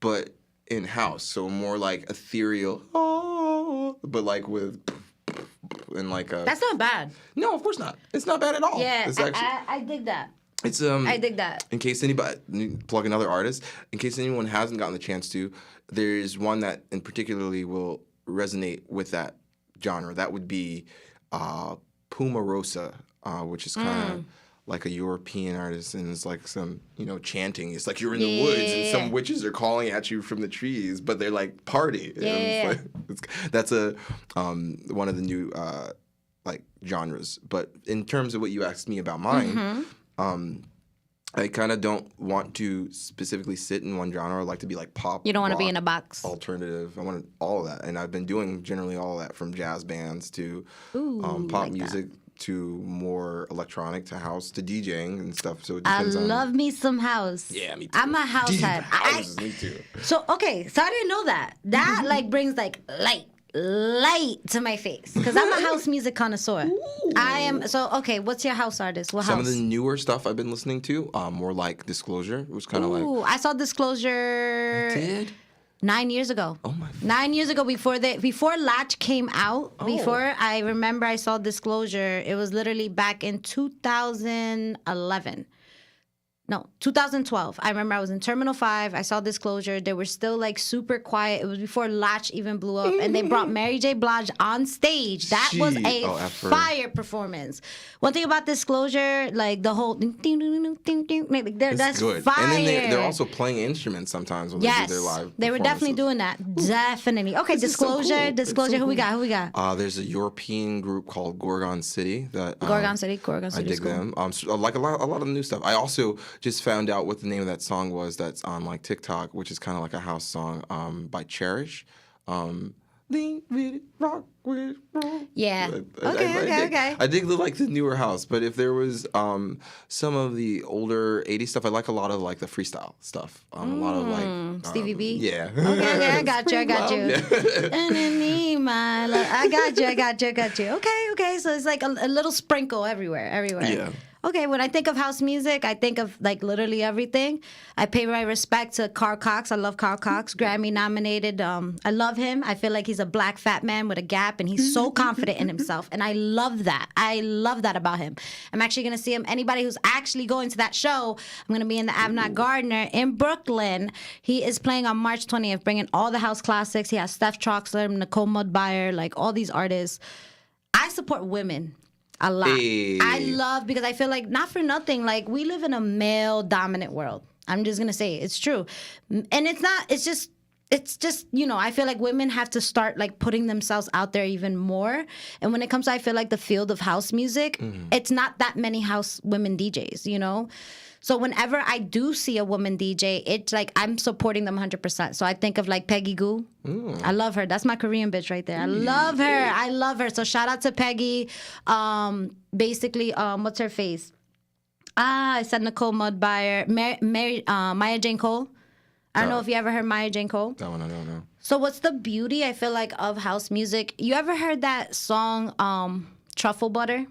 but in house. So more like ethereal, but like with and like a. That's not bad. No, of course not. It's not bad at all. Yeah, it's actually, I dig that. It's I dig that. In case anybody plug another artist, in case anyone hasn't gotten the chance to, there's one that in particularly will resonate with that genre. That would be Pumarosa, which is kind of like a European artist, and it's like some chanting. It's like you're in the woods and some witches are calling at you from the trees, but they're like party. Yeah. That's one of the new like genres. But in terms of what you asked me about mine. I kind of don't want to specifically sit in one genre. I like to be like pop. You don't want to rock, be in a box. Alternative. I want all of that. And I've been doing generally all of that, from jazz bands to pop like music to more electronic to house to DJing and stuff. So it I depends on... love me some house. Yeah, me too. I'm a house head. Me too. So I didn't know that. That like brings like light to my face because I'm a house music connoisseur. Ooh. I am. So okay, what's your house artist? What Some house? of the newer stuff I've been listening to, more like Disclosure. It was kind of like. I saw Disclosure. You did? 9 years ago. Oh my. 9 years ago, before Latch came out. Oh. Before I remember, I saw Disclosure. It was literally back in 2011. No, 2012. I remember I was in Terminal 5. I saw Disclosure. They were still like super quiet. It was before Latch even blew up. And they brought Mary J. Blige on stage. That was a fire performance. One thing about Disclosure, like the whole that's good. fire. And then they're also playing instruments sometimes when they do their live. They were definitely doing that. Definitely. Okay, Disclosure. So cool. Disclosure. So who we got? There's a European group called Gorgon City that Gorgon City. I dig them. So, like a lot of the new stuff. I also just found out what the name of that song was that's on like TikTok, which is kind of like a house song by Cherish. Lean with it, rock with it, roll. Yeah. Okay. I dig the newer house, but if there was some of the older 80s stuff, I like a lot of like the freestyle stuff. A lot of like Stevie B. Yeah. Okay, I got you. Enemy, my love. I got you. Okay. So it's like a little sprinkle everywhere. Yeah. Okay, when I think of house music, I think of like literally everything. I pay my respect to Carl Cox. I love Carl Cox, Grammy nominated. I love him. I feel like he's a black fat man with a gap, and he's so confident in himself. And I love that. I love that about him. I'm actually going to see him. Anybody who's actually going to that show, I'm going to be in the Avnot Gardner in Brooklyn. He is playing on March 20th, bringing all the house classics. He has Steph Troxler, Nicole Mudbuyer, like all these artists. I support women a lot. Hey. I love, because I feel like, not for nothing, like we live in a male dominant world. I'm just gonna say it's true. And it's not, it's just it's just, I feel like women have to start like putting themselves out there even more. And when it comes to, I feel like the field of house music, it's not that many house women DJs, So whenever I do see a woman DJ, it's like I'm supporting them 100%. So I think of like Peggy Goo. I love her. That's my Korean bitch right there. I love her. I love her. So shout out to Peggy. Basically, what's her face? I said Nicole Mudbuyer. Maya Jane Cole. I don't know if you ever heard Maya Jane Cole. That one I don't know. So what's the beauty, I feel like, of house music? You ever heard that song, Truffle Butter?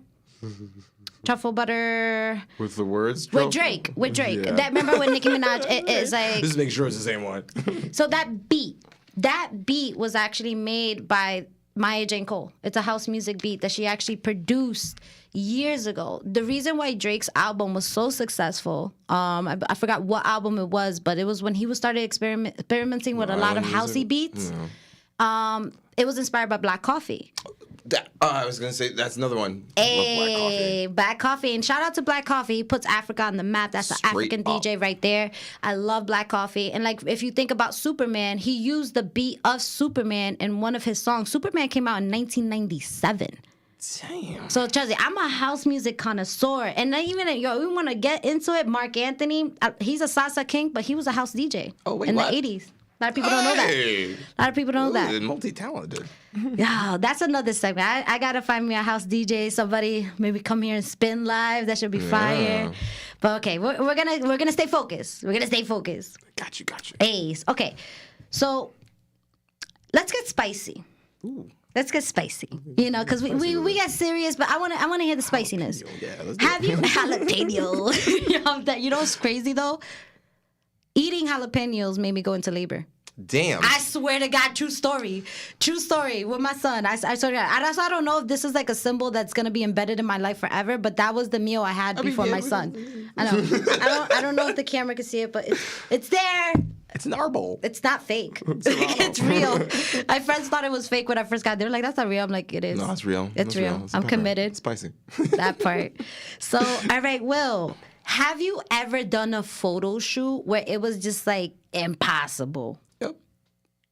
Truffle Butter. With the words? With Drake. Yeah. That, remember when Nicki Minaj is like... Just make sure it's the same one. So that beat was actually made by Maya Jane Cole. It's a house music beat that she actually produced years ago. The reason why Drake's album was so successful, I forgot what album it was, but it was when he started experimenting with a lot of housey beats. It was inspired by Black Coffee. I was going to say, that's another one. Hey, Black Coffee. And shout out to Black Coffee. He puts Africa on the map. That's an African DJ right there. I love Black Coffee. And like, if you think about Superman, he used the beat of Superman in one of his songs. Superman came out in 1997. Damn. So, Chelsea, I'm a house music connoisseur. And then even, we want to get into it. Mark Anthony, he's a salsa king, but he was a house DJ in the 80s. A lot of people don't know that. A lot of people don't know that. Multi-talented. Yeah, that's another segment. I gotta find me a house DJ. Somebody maybe come here and spin live. That should be fire. But okay, we're gonna stay focused. We're gonna stay focused. Got you. Ace. Okay, so let's get spicy. Ooh. Let's get spicy. Because we got serious, but I wanna hear the spiciness. Yeah, let's Have you jalapeno? You know what's crazy though? Eating jalapenos made me go into labor. Damn. I swear to God, true story with my son. I swear to God. I don't know if this is like a symbol that's gonna be embedded in my life forever, but that was the meal I had before my son. I know. I don't know if the camera can see it, but it's there. It's an arbol. It's not fake. It's real. My friends thought it was fake when I first got there. They were like, "That's not real." I'm like, "It is. No, it's real. It's real. I'm committed." It's spicy. That part. So, all right, Will. Have you ever done a photo shoot where it was just like impossible?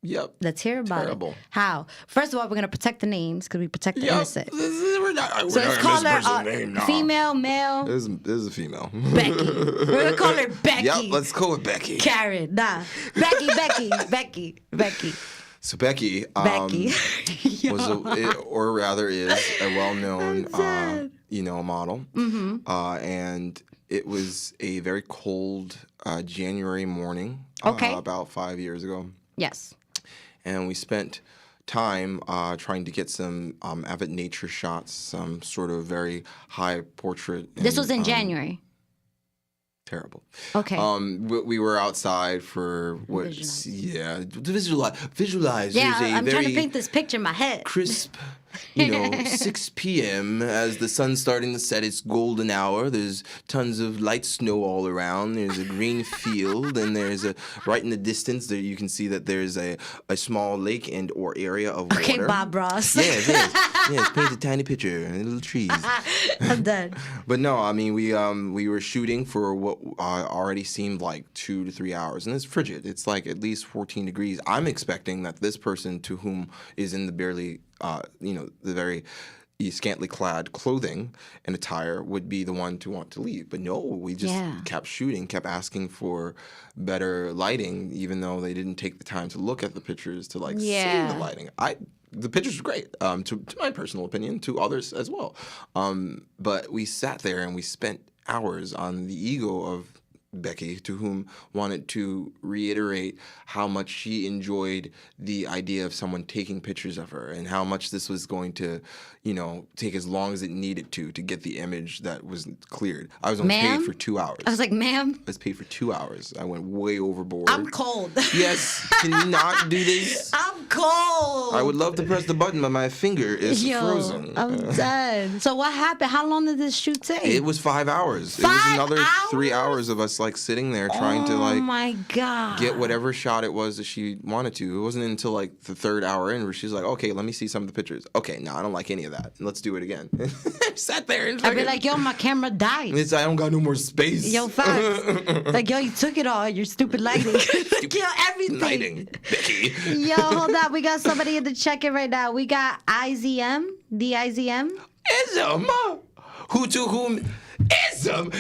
Yep. Let's hear about Terrible. it. How? First of all, we're going to protect the names because we protect the innocent. We're not So let's call her name, female, male. This is a female. Becky. We're going to call her Becky. Yep, let's go with Becky. Karen. Nah. Becky. So Becky, was or rather is a well-known, model. Mm-hmm. And it was a very cold January morning. About 5 years ago. Yes. And we spent time trying to get some avid nature shots, some sort of very high portrait. This was in January. Terrible. Okay. We were outside for what? Visualize. Yeah, I'm trying to paint this picture in my head. Crisp, 6 p.m. as the sun's starting to set its golden hour. There's tons of light snow all around. There's a green field, and there's right in the distance there you can see that there's a small lake or area of water. Okay, Bob Ross. Yeah, it is. Yeah, paint a tiny picture and little trees. I'm done. But no, I mean we were shooting for what already seemed like 2 to 3 hours, and it's frigid. It's like at least 14 degrees. I'm expecting that this person to whom is in the barely, the very scantily clad clothing and attire would be the one to want to leave. But no, we just kept shooting, kept asking for better lighting, even though they didn't take the time to look at the pictures to see the lighting. The pictures were great, to my personal opinion, to others as well. But we sat there and we spent hours on the ego of Becky, to whom wanted to reiterate how much she enjoyed the idea of someone taking pictures of her and how much this was going to, take as long as it needed to get the image that was cleared. I was only paid for 2 hours. I was like, ma'am? I was paid for 2 hours. I went way overboard. I'm cold. Yes. Can you not do this? I'm cold. I would love to press the button, but my finger is frozen. I'm done. So what happened? How long did this shoot take? It was 5 hours. It was another 3 hours of us like sitting there trying to Oh like my God. get whatever shot it was that she wanted to. It wasn't until like the third hour in where she's like, okay, let me see some of the pictures. Okay, no, I don't like any of that. Let's do it again. Sat there and I'd be like, yo, my camera died. I don't got no more space. Yo, facts. Like, yo, you took it all. Your stupid lighting. Like, yo, everything. Lighting, Becky. Yo, hold up. We got somebody in the check-in right now. We got IZM. DIZM. Ism. Who to whom? Ism.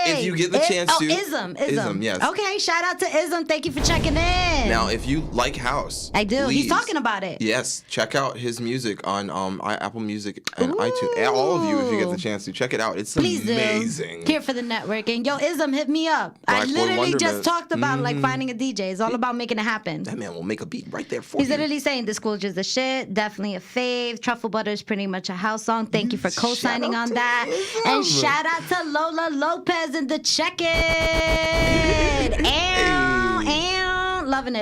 If you get the chance to. Ism. Yes. Okay, shout out to Ism. Thank you for checking in. Now, if you like house, I do. please, He's talking about it. Yes, check out his music on Apple Music and iTunes. And all of you, if you get the chance to check it out, it's Please amazing. Do. Here for the networking. Yo, Ism, hit me up. I literally just talked about like finding a DJ. It's all about making it happen. That man will make a beat right there for He's you. literally saying Disclosure's the shit. Definitely a fave. Truffle Butter is pretty much a house song. Thank you for co-signing on that. And shout out to Lola Lopez in the check-in. Loving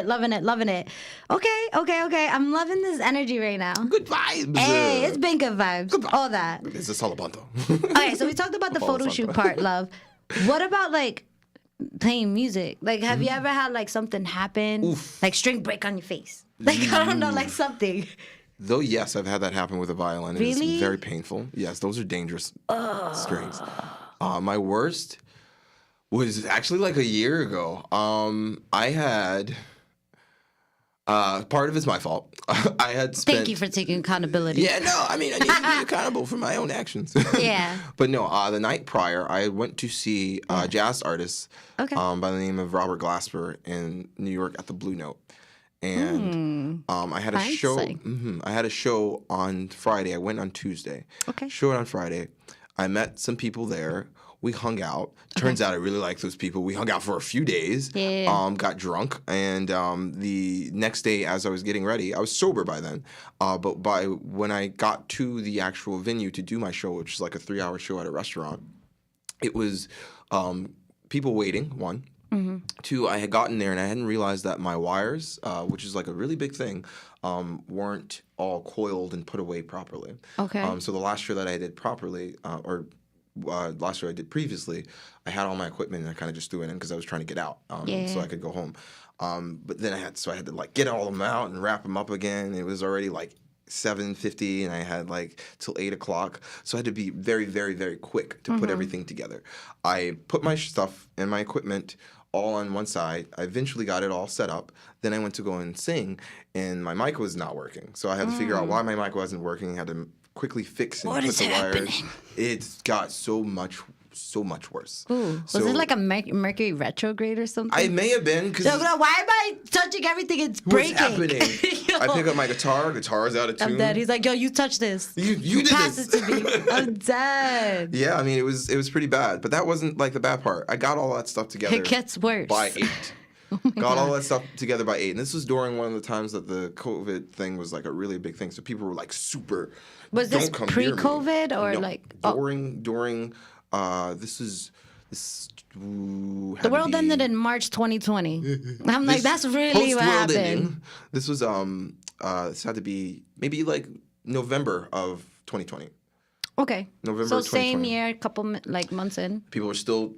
it. Okay. I'm loving this energy right now. Good vibes. Hey, it's been good vibes. Good vibes. All that. It's a salabanto. Okay, so we talked about the photo shoot part, love. What about like playing music? Like, have you ever had like something happen, like string break on your face? Like, I don't know, like something. Though, yes, I've had that happen with a violin. Really? It's very painful. Yes, those are dangerous strings. My worst was actually like a year ago. I had part of it's my fault. I had spent. Thank you for taking accountability. Yeah, no, I mean I need to be accountable for my own actions. Yeah. But no, the night prior, I went to see a jazz artist by the name of Robert Glasper in New York at the Blue Note. And I had a show. I had a show on Friday. I went on Tuesday. Okay. Showed on Friday. I met some people there. We hung out. Turns out I really like those people. We hung out for a few days. Yeah. Got drunk, and the next day, as I was getting ready, I was sober by then. But by when I got to the actual venue to do my show, which is like a 3-hour show at a restaurant, it was people waiting. One. Two, I had gotten there and I hadn't realized that my wires, which is like a really big thing, weren't all coiled and put away properly. Okay. So the last show that I did properly, last show I did previously, I had all my equipment and I kind of just threw it in because I was trying to get out so I could go home. But then I had to like get all of them out and wrap them up again. It was already like 7:50 and I had like till 8 o'clock. So I had to be very, very, very quick to put everything together. I put my stuff and my equipment all on one side. I eventually got it all set up. Then I went to go and sing, and my mic was not working. So I had to figure out why my mic wasn't working. I had to quickly fix and put the wires. It got so much worse. Ooh. Was it like a Mercury retrograde or something? I may have been because. No, why am I touching everything? It's breaking. What's happening? I pick up my guitar's out of tune. I'm dead. He's like, yo, you touch this. You did pass this. it to me. I'm dead. Yeah, I mean it was pretty bad, but that wasn't like the bad part. I got all that stuff together. It gets worse. By 8. Got all that stuff together by 8, and this was during one of the times that the COVID thing was like a really big thing. So people were like super. Was this pre-COVID or like during? This. The world ended in March 2020. I'm like, that's really what happened. Ending, this was this had to be maybe like November of 2020. Okay. November. So 2020. Same year, couple like months in. People were still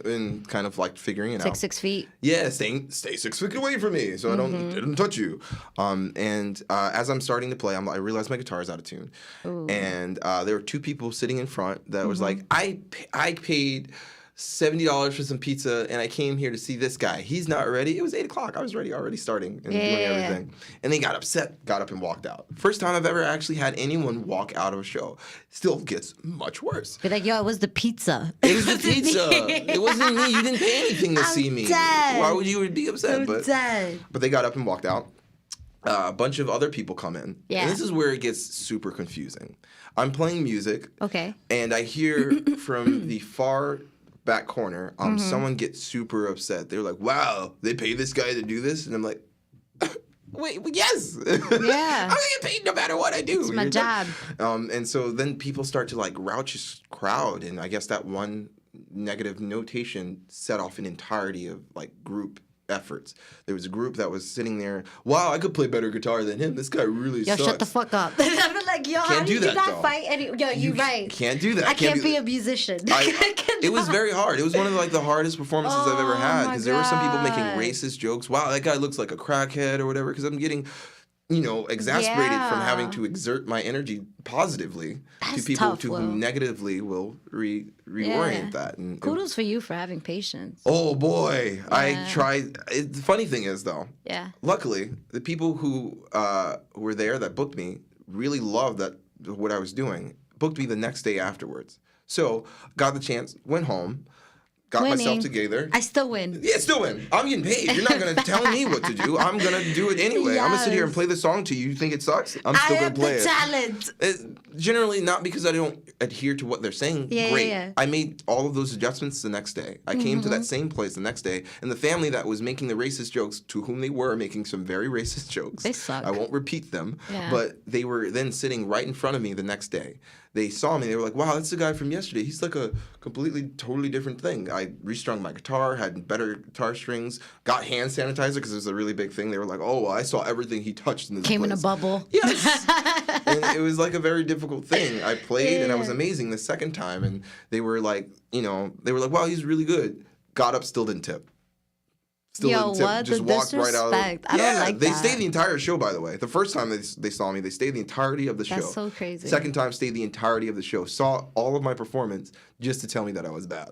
in kind of like figuring it out. 6 feet. Yeah, stay 6 feet away from me, so I don't touch you. And as I'm starting to play, I realized my guitar is out of tune. Ooh. And there were 2 people sitting in front that was like, I paid $70 for some pizza, and I came here to see this guy. He's not ready. It was 8 o'clock. I was ready, already starting and doing everything. And they got upset, got up and walked out. First time I've ever actually had anyone walk out of a show. Still gets much worse. Be like, yo, it was the pizza. It was the pizza. It wasn't me. You didn't pay anything to see me. Dead. Why would you be upset? I'm dead. But they got up and walked out. A bunch of other people come in. Yeah. And this is where it gets super confusing. I'm playing music. Okay. And I hear from the far back corner, someone gets super upset. They're like, wow, they pay this guy to do this? And I'm like, wait, yes. Yeah. I'm going to get paid no matter what I do. It's my job. And so then people start to like rouch his crowd. And I guess that one negative notation set off an entirety of like group efforts. There was a group that was sitting there. Wow, I could play better guitar than him. This guy really Yo, sucks. shut the fuck up. I'm like, yo, how do you that, not though. fight any? Yo, you're right. Can't do that. I can't be a musician. It was very hard. It was one of the hardest performances I've ever had because there were some people making racist jokes. Wow, that guy looks like a crackhead or whatever. Because I'm getting, exasperated from having to exert my energy positively to people who negatively will reorient that. And kudos for you for having patience. Oh boy, I tried. The funny thing is though, luckily the people who were there that booked me really loved what I was doing. Booked me the next day afterwards. So got the chance, went home. Got myself together. I still win. Yeah, still win. I'm getting paid. You're not going to tell me what to do. I'm going to do it anyway. I'm going to sit here and play the song to you. You think it sucks? I'm still going to play it. I have the talent. Generally, not because I don't adhere to what they're saying. Great. Yeah. I made all of those adjustments the next day. I came to that same place the next day, and the family that was making the racist jokes, to whom they were making some very racist jokes. They suck. I won't repeat them, but they were then sitting right in front of me the next day. They saw me. They were like, wow, that's the guy from yesterday. He's like a totally different thing. I restrung my guitar, had better guitar strings, got hand sanitizer because it was a really big thing. They were like, oh, well, I saw everything he touched in this Came place. in a bubble. Yes. And it was like a very difficult thing. I played and I was amazing the second time. And they were like, wow, he's really good. Got up, still didn't tip. Still didn't tip. What? Just walked right out of it. I don't like they that. stayed the entire show, by the way. The first time they saw me, they stayed the entirety of the show. That's so crazy. Second time, stayed the entirety of the show. Saw all of my performance just to tell me that I was bad.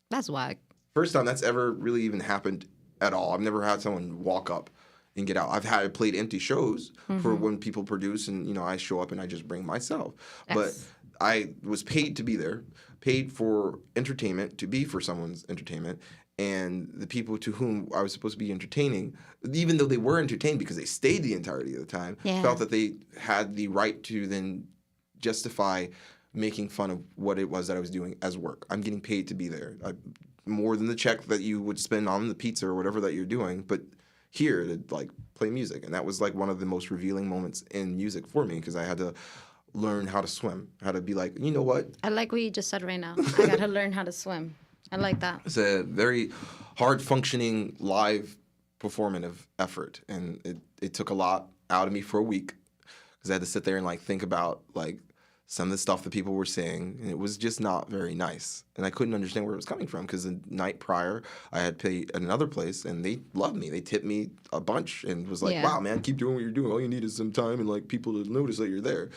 That's whack. First time that's ever really even happened at all. I've never had someone walk up and get out. I've played empty shows for when people produce and, I show up and I just bring myself. Yes. But I was paid to be there, paid for entertainment, to be for someone's entertainment. And the people to whom I was supposed to be entertaining, even though they were entertained because they stayed the entirety of the time, felt that they had the right to then justify making fun of what it was that I was doing as work. I'm getting paid to be there. More than the check that you would spend on the pizza or whatever that you're doing, but here to play music. And that was one of the most revealing moments in music for me because I had to learn how to swim, how to be like, you know what? I like what you just said right now. I got to learn how to swim. I like that. It's a very hard-functioning live performative effort, and it took a lot out of me for a week because I had to sit there and think about some of the stuff that people were saying, and it was just not very nice. And I couldn't understand where it was coming from because the night prior, I had paid at another place, and they loved me. They tipped me a bunch and was like, wow, man, keep doing what you're doing. All you need is some time and people to notice that you're there.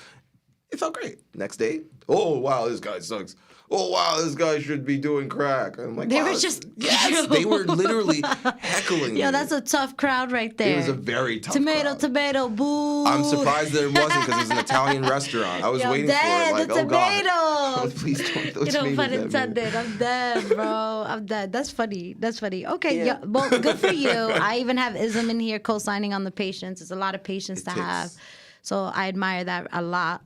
It felt great. Next day, oh, wow, this guy sucks. Oh, wow, this guy should be doing crack. I'm like, they were just... Yes, they were literally heckling me. Yo, that's a tough crowd right there. It was a very tough crowd. Tomato, boo. I'm surprised there wasn't because it was an Italian restaurant. I was waiting for it. The tomato. God. Please don't those tomatoes pun intended. I'm dead, bro. I'm dead. That's funny. Okay, yeah. Well, good for you. I even have Ism in here co-signing on the patience. It's a lot of patience to have. So I admire that a lot.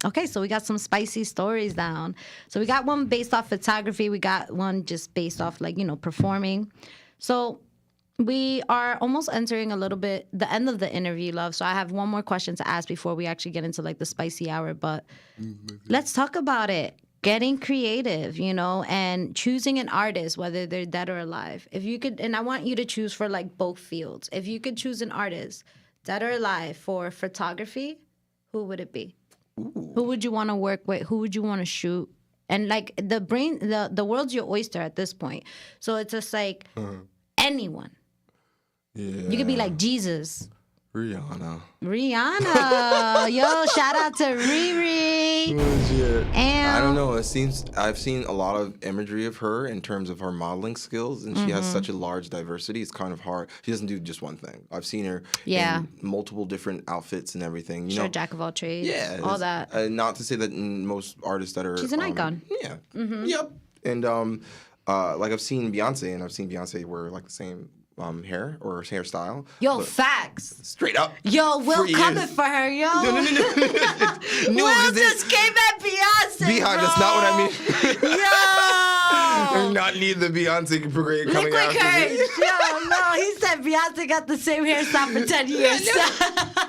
Okay, so we got some spicy stories down. So we got one based off photography. We got one just based off performing. So we are almost entering a little bit the end of the interview, love. So I have one more question to ask before we actually get into the spicy hour. But let's talk about it. Getting creative, and choosing an artist, whether they're dead or alive. If you could, and I want you to choose for both fields. If you could choose an artist, dead or alive, for photography, who would it be? Ooh. Who would you want to work with? Who would you want to shoot? And the world's your oyster at this point. So it's just anyone. Yeah. You could be like Jesus. Rihanna. Yo, shout out to Riri. Legit. I don't know. I've seen a lot of imagery of her in terms of her modeling skills, and she has such a large diversity. It's kind of hard. She doesn't do just one thing. I've seen her in multiple different outfits and everything. Jack of all trades. Yeah, all that. Not to say that most artists that are she's an icon. Yeah. Mm-hmm. Yep. And I've seen Beyonce, and I've seen Beyonce wear the same hair or hairstyle. Yo, facts. Straight up. Yo, Will coming for her, yo. No. Will just came at Beyonce, Beehive, bro. that's not what I mean. Yo. Do not need the Beyonce parade coming Liquid after courage. me. Yo, no, he said Beyonce got the same hairstyle for 10 years. Yeah,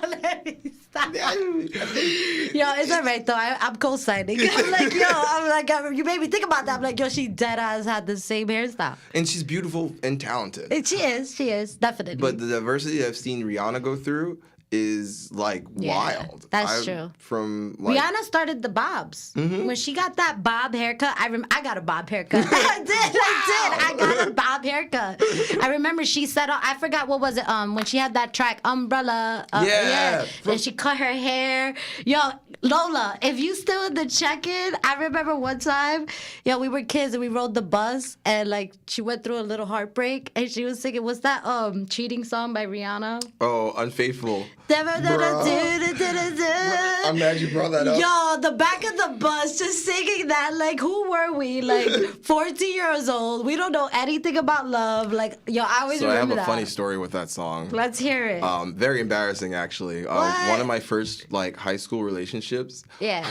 Let me Stop. Yo, it's all right though. I'm co-signing. I'm like, you made me think about that. I'm like, yo, she dead ass had the same hairstyle. And she's beautiful and talented. And she is, definitely. But the diversity I've seen Rihanna go through is like wild. That's true. From like, Rihanna started the bobs. When she got that bob haircut, I got a bob haircut. I got a bob haircut. I remember she said, I forgot what was it, when she had that track, Umbrella. And she cut her hair. Yo, Lola, if you still in the check-in, I remember one time, we were kids and we rode the bus and like she went through a little heartbreak and she was singing, what's that cheating song by Rihanna? Oh, Unfaithful. I'm mad you brought that up. Yo, the back of the bus just singing that. Like, who were we? Like, 14 years old. We don't know anything about love. Like, yo, I always remember that. So I have a funny story with that song. Let's hear it. Very embarrassing, actually. One of my first, like, high school relationships. Yeah.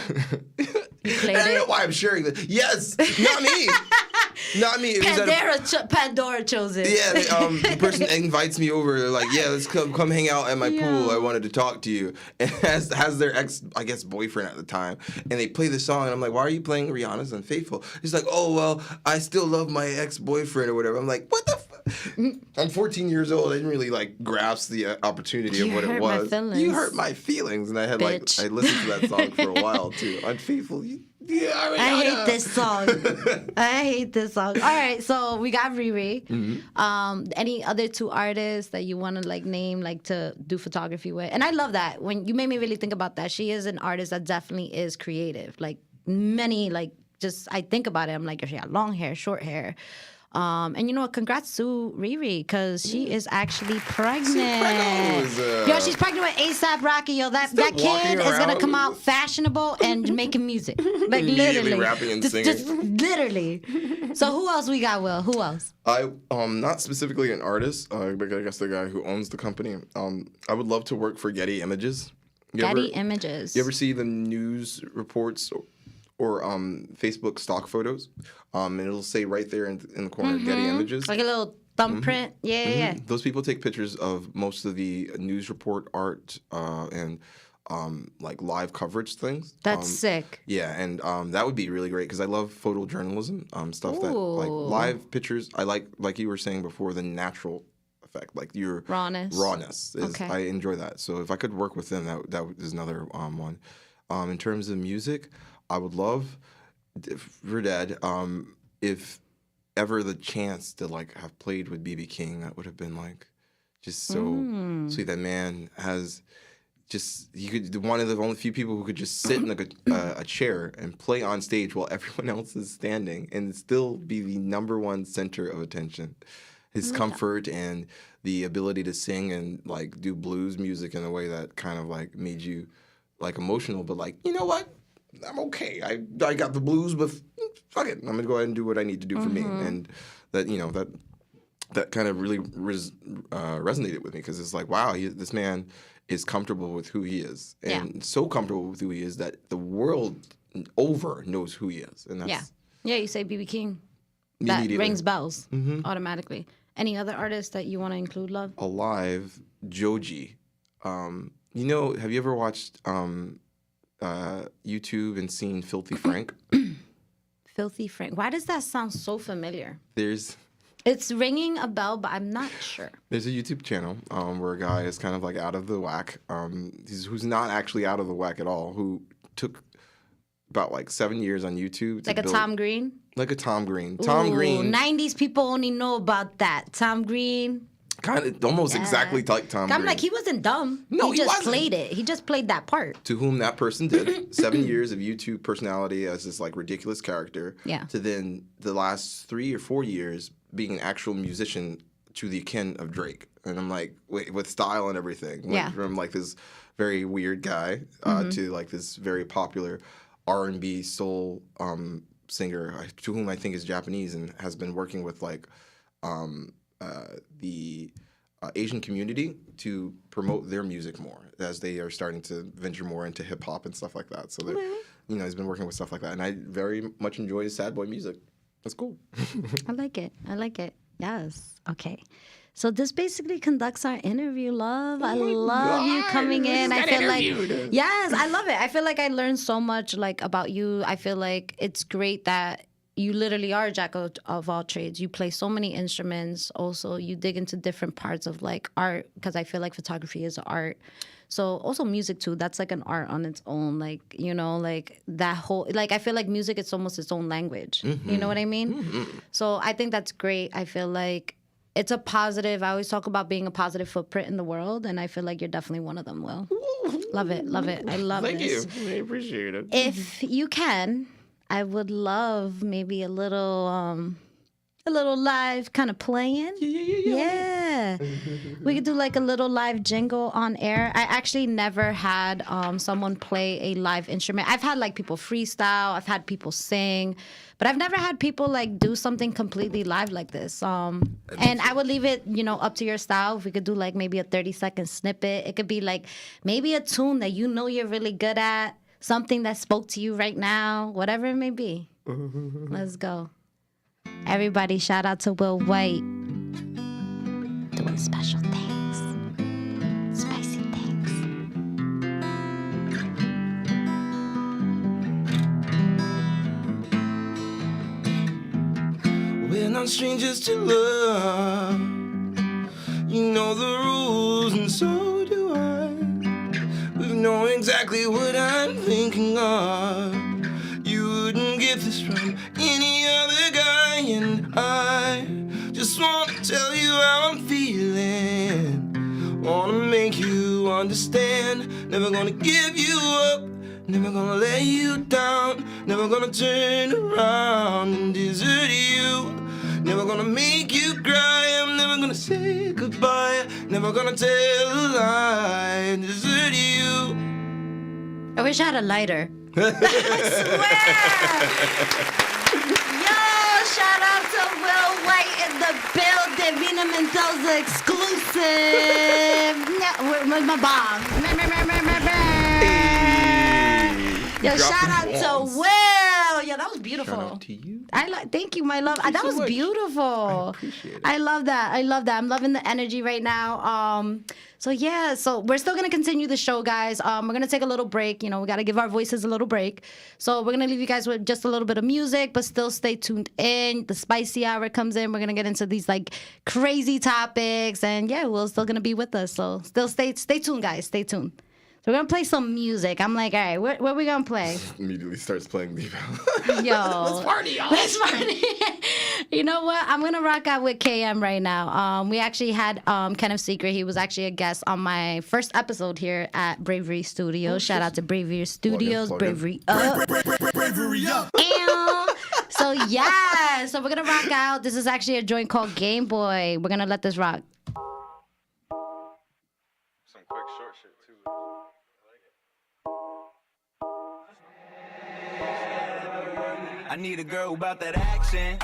You played I don't know why I'm sharing this. Yes, not me. Not me. It Pandora chose it. Yeah, the person invites me over. They're like, yeah, let's come hang out at my pool. I wanted to talk to you. And has their ex, I guess, boyfriend at the time. And they play the song, and I'm like, why are you playing Rihanna's Unfaithful? He's like, oh, well, I still love my ex-boyfriend or whatever. I'm like, what the fuck? I'm 14 years old. I didn't really, like, grasp the opportunity of what it was. You hurt my feelings. And I had, I listened to that song for a while, too. Unfaithful. I hate this song. All right, so we got Riri. Any other two artists that you want to like name, like to do photography with? And I love that. When you made me really think about that. She is an artist that definitely is creative. Like many, like just I think about it. I'm like, she got long hair, short hair. And you know what? Congrats to Riri because she is actually pregnant. Yo, she's pregnant with A$AP Rocky. Yo, that kid is gonna come out fashionable and making music, like literally rapping and singing. Just literally. So who else we got? Will who else? I not specifically an artist, but I guess the guy who owns the company. I would love to work for Getty Images. Images. You ever see the news reports or Facebook stock photos? And it'll say right there in the corner, Getty Images. Like a little thumbprint. Yeah. Those people take pictures of most of the news report art and like live coverage things. That's sick. Yeah, and that would be really great because I love photojournalism, stuff that like live pictures. I like you were saying before, the natural effect, like your rawness is, Okay. I enjoy that. So if I could work with them, that is another one. In terms of music, I would love for Dad, if ever the chance to like have played with BB King, that would have been like just so sweet. That man has just, he could one of the only few people who could just sit in a chair and play on stage while everyone else is standing and still be the number one center of attention. His comfort and the ability to sing and like do blues music in a way that kind of like made you like emotional, but like, you know what? I'm okay. I got the blues, but fuck it. I'm gonna go ahead and do what I need to do for me, and that that kind of really resonated with me because it's like, wow, this man is comfortable with who he is, and so comfortable with who he is that the world over knows who he is, and that's You say BB King, that rings bells automatically. Any other artists that you want to include, love? Alive, Joji. Have you ever watched YouTube and seen Filthy Frank? Filthy Frank. Why does that sound so familiar? It's ringing a bell, but I'm not sure. There's a YouTube channel where a guy is kind of like out of the whack, who's not actually out of the whack at all, who took about like 7 years on YouTube. Like a Tom Green? Like a Tom Green. Tom Green. 90s people only know about that. Tom Green. Kind of almost exactly like Tom Green. I'm like, he wasn't dumb. No, he just played it. He just played that part. To whom that person did. 7 years of YouTube personality as this like ridiculous character. Yeah. To then the last 3 or 4 years being an actual musician to the kin of Drake. And I'm like, wait, with style and everything. Went from like this very weird guy to like this very popular R&B soul singer to whom I think is Japanese and has been working with like the Asian community to promote their music more as they are starting to venture more into hip hop and stuff like that. So he's been working with stuff like that, and I very much enjoy his sad boy music. That's cool. I like it. Yes. Okay. So this basically conducts our interview, love. I love you coming in. I feel like, yes, I love it. I feel like I learned so much like about you. I feel like it's great that you literally are a jack of all trades. You play so many instruments. Also, you dig into different parts of like art, because I feel like photography is art. So also music too. That's like an art on its own. Like, you know, like that whole, like I feel like music is almost its own language. Mm-hmm. You know what I mean? Mm-hmm. So I think that's great. I feel like it's a positive. I always talk about being a positive footprint in the world, and I feel like you're definitely one of them, Will. Love it. Love it. I love this. Thank you. I appreciate it. If you can, I would love maybe a little live kind of playing. Yeah. We could do like a little live jingle on air. I actually never had someone play a live instrument. I've had like people freestyle. I've had people sing. But I've never had people like do something completely live like this. And I would leave it, you know, up to your style. If we could do like maybe a 30-second snippet. It could be like maybe a tune that you know you're really good at. Something that spoke to you right now. Whatever it may be. Let's go. Everybody, shout out to Will White. Doing special things. Spicy things. We're not strangers to love. You know the rules and so do I. We know exactly what I'm thinking of. You wouldn't get this from any other guy, and I just wanna tell you how I'm feeling. Wanna make you understand. Never gonna give you up. Never gonna let you down. Never gonna turn around and desert you. Never gonna make you cry. I'm never gonna say goodbye. Never gonna tell a lie and desert you. I wish I had a lighter. I swear. Yo, shout out to Will White in the building. Mina Mendoza exclusive. With my bomb. Yo, shout out to Will. Yo, that was beautiful. Shout out to you. Thank you, my love. That was beautiful. I appreciate it. I love that. I'm loving the energy right now. So yeah, so we're still gonna continue the show, guys. We're gonna take a little break. You know, we gotta give our voices a little break. So we're gonna leave you guys with just a little bit of music, but still stay tuned in. The spicy hour comes in. We're gonna get into these like crazy topics, and yeah, Will's still gonna be with us. So still stay tuned, guys. Stay tuned. So we're gonna play some music. I'm like, all right, what are we gonna play? Immediately starts playing Leave Yo, let's party, y'all. Let's party. You know what? I'm gonna rock out with KM right now. We actually had Kenneth Secret. He was actually a guest on my first episode here at Bravery Studios. Shout out to Bravery Studios. Bravery up. Bravery up. So yeah, so we're gonna rock out. This is actually a joint called Game Boy. We're gonna let this rock. Some quick short shit too. I need a girl about that action.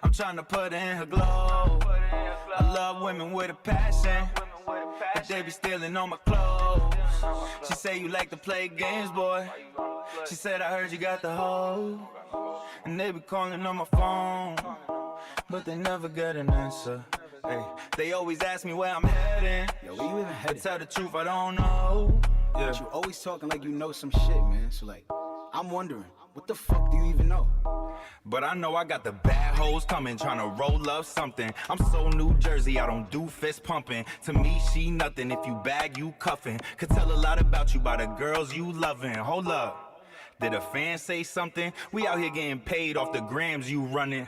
I'm trying to put her in her glow. I love women with a passion, but they be stealing all my clothes. She say you like to play games, boy. She said I heard you got the hoe, and they be calling on my phone, but they never get an answer. Hey, they always ask me where I'm heading. Yo, where you even headed? To tell the truth, I don't know. Yeah. But you always talking like you know some shit, man. So like, I'm wondering, what the fuck do you even know? But I know I got the bad hoes coming, trying to roll up something. I'm so New Jersey, I don't do fist pumping. To me, she nothing. If you bag, you cuffing. Could tell a lot about you by the girls you loving. Hold up. Did a fan say something? We out here getting paid off the grams you running.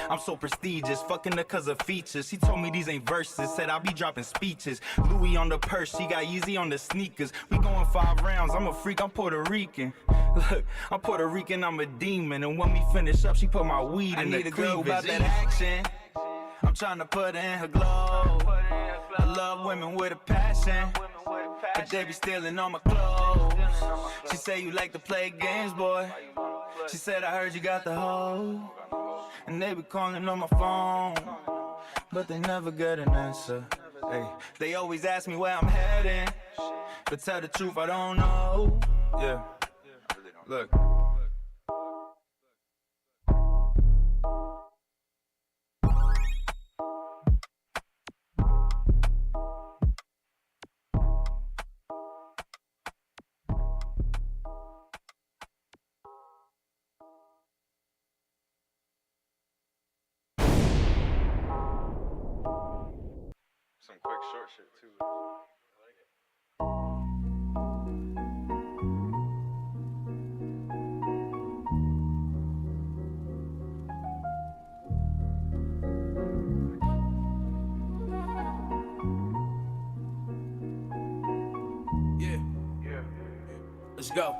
I'm so prestigious, fucking her cause of features. She told me these ain't verses, said I'll be dropping speeches. Louis on the purse, she got Yeezy on the sneakers. We going 5 rounds, I'm a freak, I'm Puerto Rican. Look, I'm Puerto Rican, I'm a demon. And when we finish up, she put my weed in the cleavage. I need a girl about that action. I'm trying to put her in her glow. I love women with a passion, but they be stealing all my clothes. She say you like to play games, boy. She said I heard you got the hoe, and they be calling on my phone, but they never get an answer. Hey, they always ask me where I'm heading, but tell the truth, I don't know. Yeah, look. quick short shit too. Let's go.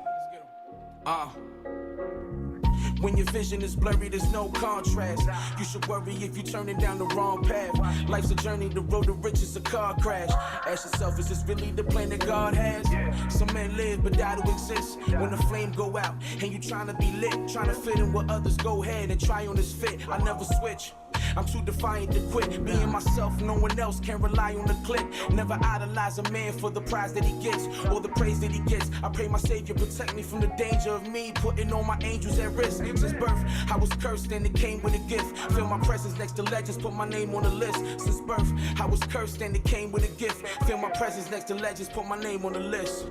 When your vision is blurry, there's no contrast. You should worry if you're turning down the wrong path. Life's a journey, the road to riches, a car crash. Ask yourself, is this really the plan that God has? Some men live but die to exist. When the flame go out and you trying to be lit, trying to fit in with others, go ahead and try on this fit. I never switch. I'm too defiant to quit being myself. No one else can rely on the click. Never idolize a man for the prize that he gets or the praise that he gets. I pray my Savior protect me from the danger of me putting all my angels at risk. Since birth, I was cursed and it came with a gift. Feel my presence next to legends, put my name on the list. Since birth, I was cursed and it came with a gift. Feel my presence next to legends, put my name on the list.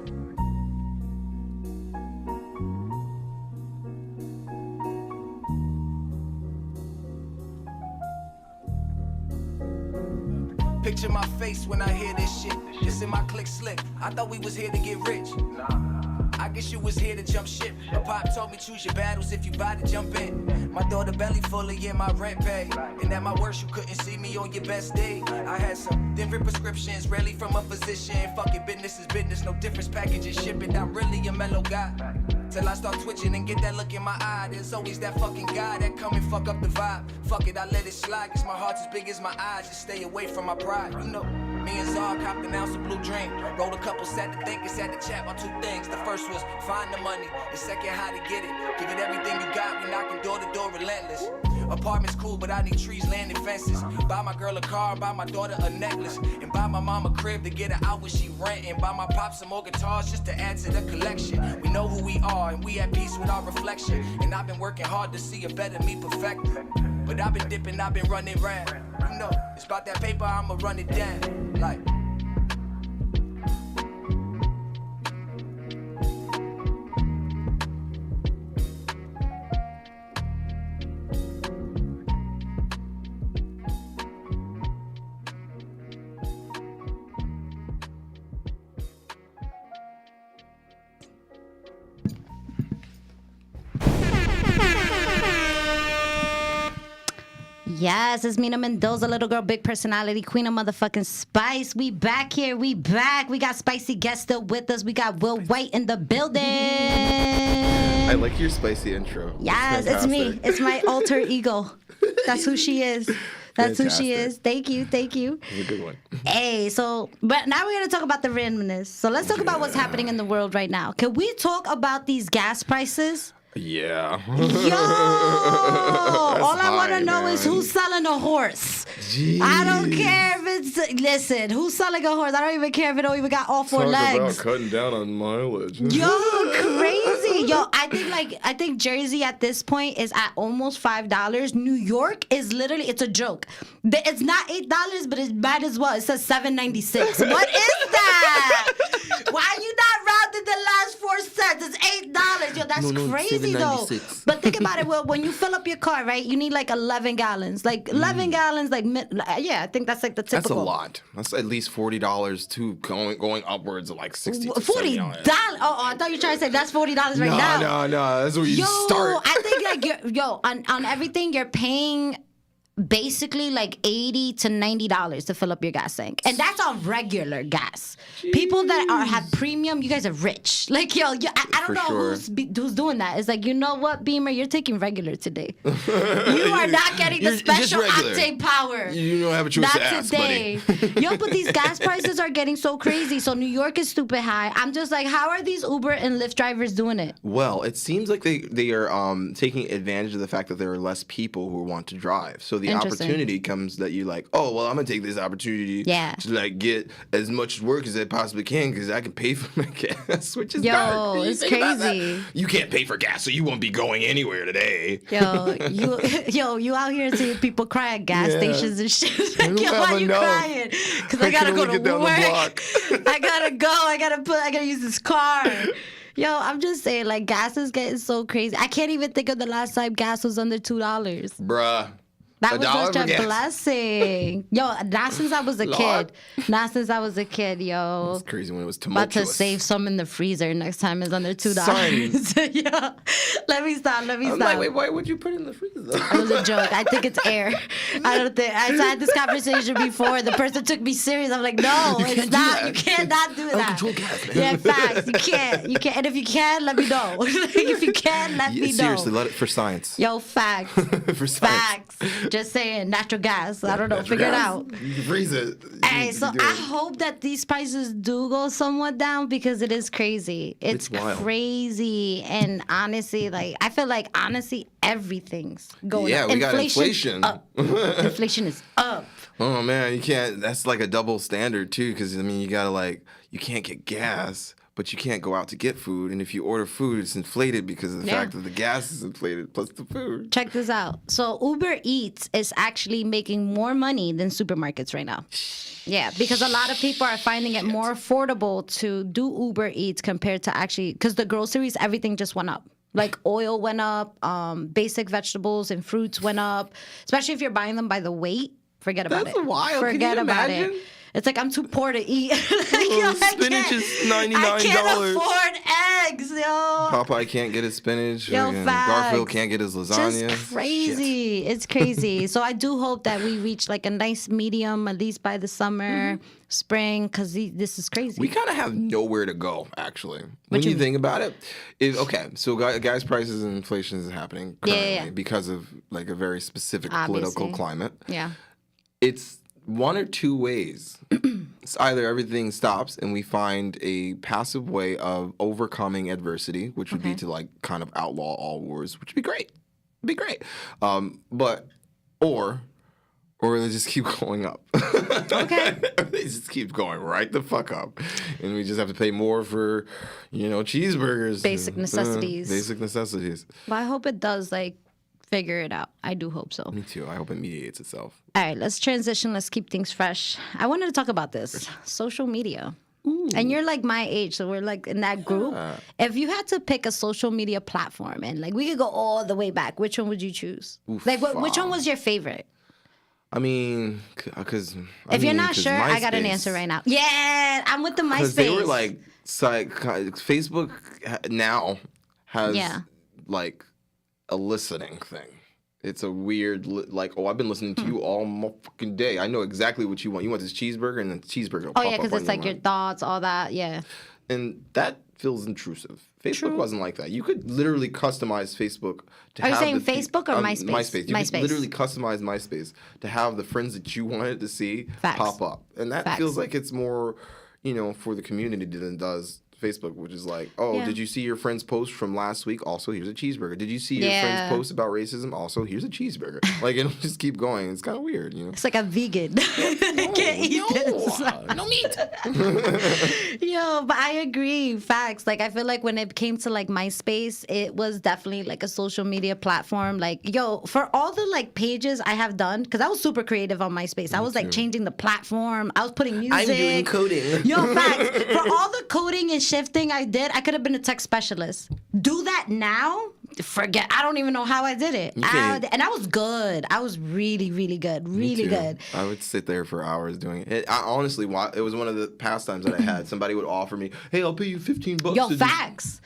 Picture my face when I hear this shit. This in my click slick. I thought we was here to get rich. I guess you was here to jump ship. My pop told me choose your battles if you bout to jump in. My daughter belly full of my rent pay. And at my worst you couldn't see me on your best day. I had some different prescriptions, rarely from a physician. Fucking business is business, no difference packaging shipping. I'm really a mellow guy. Till I start twitching and get that look in my eye. There's always that fucking guy that come and fuck up the vibe. Fuck it, I let it slide, cause my heart's as big as my eyes. Just stay away from my pride, you know. Me and Zar copped an ounce of blue dream. Wrote a couple, sat to think and sat to chat about two things. The first was find the money, the second how to get it. Give it everything you got, we knocking door to door relentless. Apartment's cool, but I need trees, land, and fences. Buy my girl a car, buy my daughter a necklace. And buy my mom a crib to get her out when she rentin'. Buy my pop some more guitars just to add to the collection. We know who we are and we at peace with our reflection. And I've been working hard to see a better me perfected. But I've been dipping, I've been running round. You know, it's about that paper, I'ma run it down. Like Yes, it's Mina Mendoza, little girl, big personality, queen of motherfucking spice. We back here. We back. We got spicy guests still with us. We got Will White in the building. I like your spicy intro. Yes, it's me. It's my alter ego. That's who she is. That's who she is. Thank you. Thank you. It's a good one. Hey, so, but now we're going to talk about the randomness. So let's talk about what's happening in the world right now. Can we talk about these gas prices? Yeah. Yo! All I want to know is who's selling a horse. Jeez. I don't care if it's... Listen, who's selling a horse? I don't even care if it don't even got all four Talk legs. about cutting down on mileage. Yo, crazy. Yo, I think Jersey at this point is at almost $5. New York is literally, it's a joke. It's not $8, but it might as well. It says $7.96. What is that? Why you not rounding the last 4 cents? It's $8. Yo, that's crazy though. But think about it. Well, when you fill up your car, right, you need like 11 gallons. Like 11 gallons, like yeah, I think that's like the typical. That's a lot. That's at least $40 too, going upwards of like $60. $40. Oh, I thought you were trying to say that's $40 right now. No. That's where you start. I think like on everything you're paying basically like $80 to $90 to fill up your gas tank, and that's on regular gas. Jeez. People that have premium, you guys are rich. Like I don't know who's doing that. It's like, you know what, Beamer, you're taking regular today. You are not getting the special octane power. You don't have a choice to ask, today. Buddy. Yo, but these gas prices are getting so crazy. So New York is stupid high. I'm just like, how are these Uber and Lyft drivers doing it? Well, it seems like they are taking advantage of the fact that there are less people who want to drive. So the opportunity comes that you like, oh, well, I'm going to take this opportunity to like get as much work as I possibly can because I can pay for my gas, which is it's crazy. You can't pay for gas, so you won't be going anywhere today. You out here seeing people cry at gas stations and shit. Like, yo, why you crying? Because I got to go to work. I got to go. I got to use this car. Yo, I'm just saying, like, gas is getting so crazy. I can't even think of the last time gas was under $2. Bruh. That was $1 such for a gas. blessing. Yo, not since I was a Lord. kid. Not since I was a kid, yo. It's crazy when it was About to tumultuous. save some in the freezer next time it's under $2. Son. Yeah. Let me stop. I'm like, wait, why would you put it in the freezer? It was a joke. I think it's air. I don't think. I had this conversation before. The person took me serious. I'm like, no, You it's can't do not. that. You cannot do that. Uncontrolled gas, man. Yeah, facts. You can't. You can't. And if you can, let me know. If you can, let me know. Seriously, let it for science. Yo, facts. For science. Facts. Just saying, natural gas. I don't know. Natural Figure it gas. out. You can freeze it. Hey, You so can do I it. hope that these prices do go somewhat down because it is crazy. It's wild. crazy. And honestly, like, I feel like, honestly, everything's going Yeah, up. we got inflation. Up. Inflation is up. Oh man, you can't. That's like a double standard too, because I mean, you gotta like, you can't get gas, but you can't go out to get food, and if you order food, it's inflated because of the Yeah. fact that the gas is inflated plus the food. Check this out. So Uber Eats is actually making more money than supermarkets right now. Yeah, because a lot of people are finding it more affordable to do Uber Eats compared to actually, because the groceries, everything just went up. Like oil went up, basic vegetables and fruits went up, especially if you're buying them by the weight. Forget about That's it. wild. Can you Forget about imagine? it. It's like I'm too poor to eat. Like, yo, I Spinach can't- is $99. I can't afford eggs, yo. Popeye can't get his spinach. Yo, fucking facts. Garfield can't get his lasagna. Just crazy. Shit. It's crazy. So I do hope that we reach like a nice medium, at least by the summer, spring, because this is crazy. We kind of have nowhere to go, actually. When you you think about it, okay, so gas prices and inflation is happening currently Yeah. because of like a very specific political Obviously. climate. Yeah. It's one or two ways. It's either everything stops and we find a passive way of overcoming adversity, which would be to like kind of outlaw all wars, which would be great. It'd be great. Or they just keep going up. Okay. They just keep going right the fuck up. And we just have to pay more for, cheeseburgers. Basic and, necessities. Basic necessities. Well, I hope it does like figure it out. I do hope so. Me too. I hope it mediates itself. All right, let's transition. Let's keep things fresh. I wanted to talk about this social media. And you're like my age, so we're like in that group. If you had to pick a social media platform and like we could go all the way back, which one would you choose? Like, which one was your favorite? I mean, because If you're not sure, I got an answer right now. Yeah, I'm with the MySpace. Because they were like, Facebook now has Yeah. like a listening thing. It's a weird, I've been listening to you all fucking day. I know exactly what you want. You want this cheeseburger, and then the cheeseburger will Oh pop yeah, up because on it's like your mind. thoughts, all that. Yeah. And that feels intrusive. Facebook wasn't like that. You could literally customize Facebook to Are you have saying the Facebook or MySpace? MySpace. You MySpace. could literally customize MySpace to have the friends that you wanted to see Facts. pop up. And that Facts. feels like it's more, for the community than it does Facebook, which is like, Yeah. did you see your friend's post from last week? Also, here's a cheeseburger. Did you see your Yeah. friend's post about racism? Also, here's a cheeseburger. Like, it'll just keep going. It's kind of weird, It's like a vegan. I can't eat this. No meat. Yo, but I agree. Facts. Like, I feel like when it came to like MySpace, it was definitely like a social media platform. Like, yo, for all the like pages I have done, because I was super creative on MySpace. I was like changing the platform. I was putting music. I'm doing coding. Yo, facts. For all the coding and shifting I did, I could have been a tech specialist. Do that now? Forget. I don't even know how I did it. can't. And I was good. I was really, really good. Really too. good. I would sit there for hours doing it. I honestly, it was one of the pastimes that I had. Somebody would offer me, "Hey, I'll pay you $15." Yo, to do-" facts.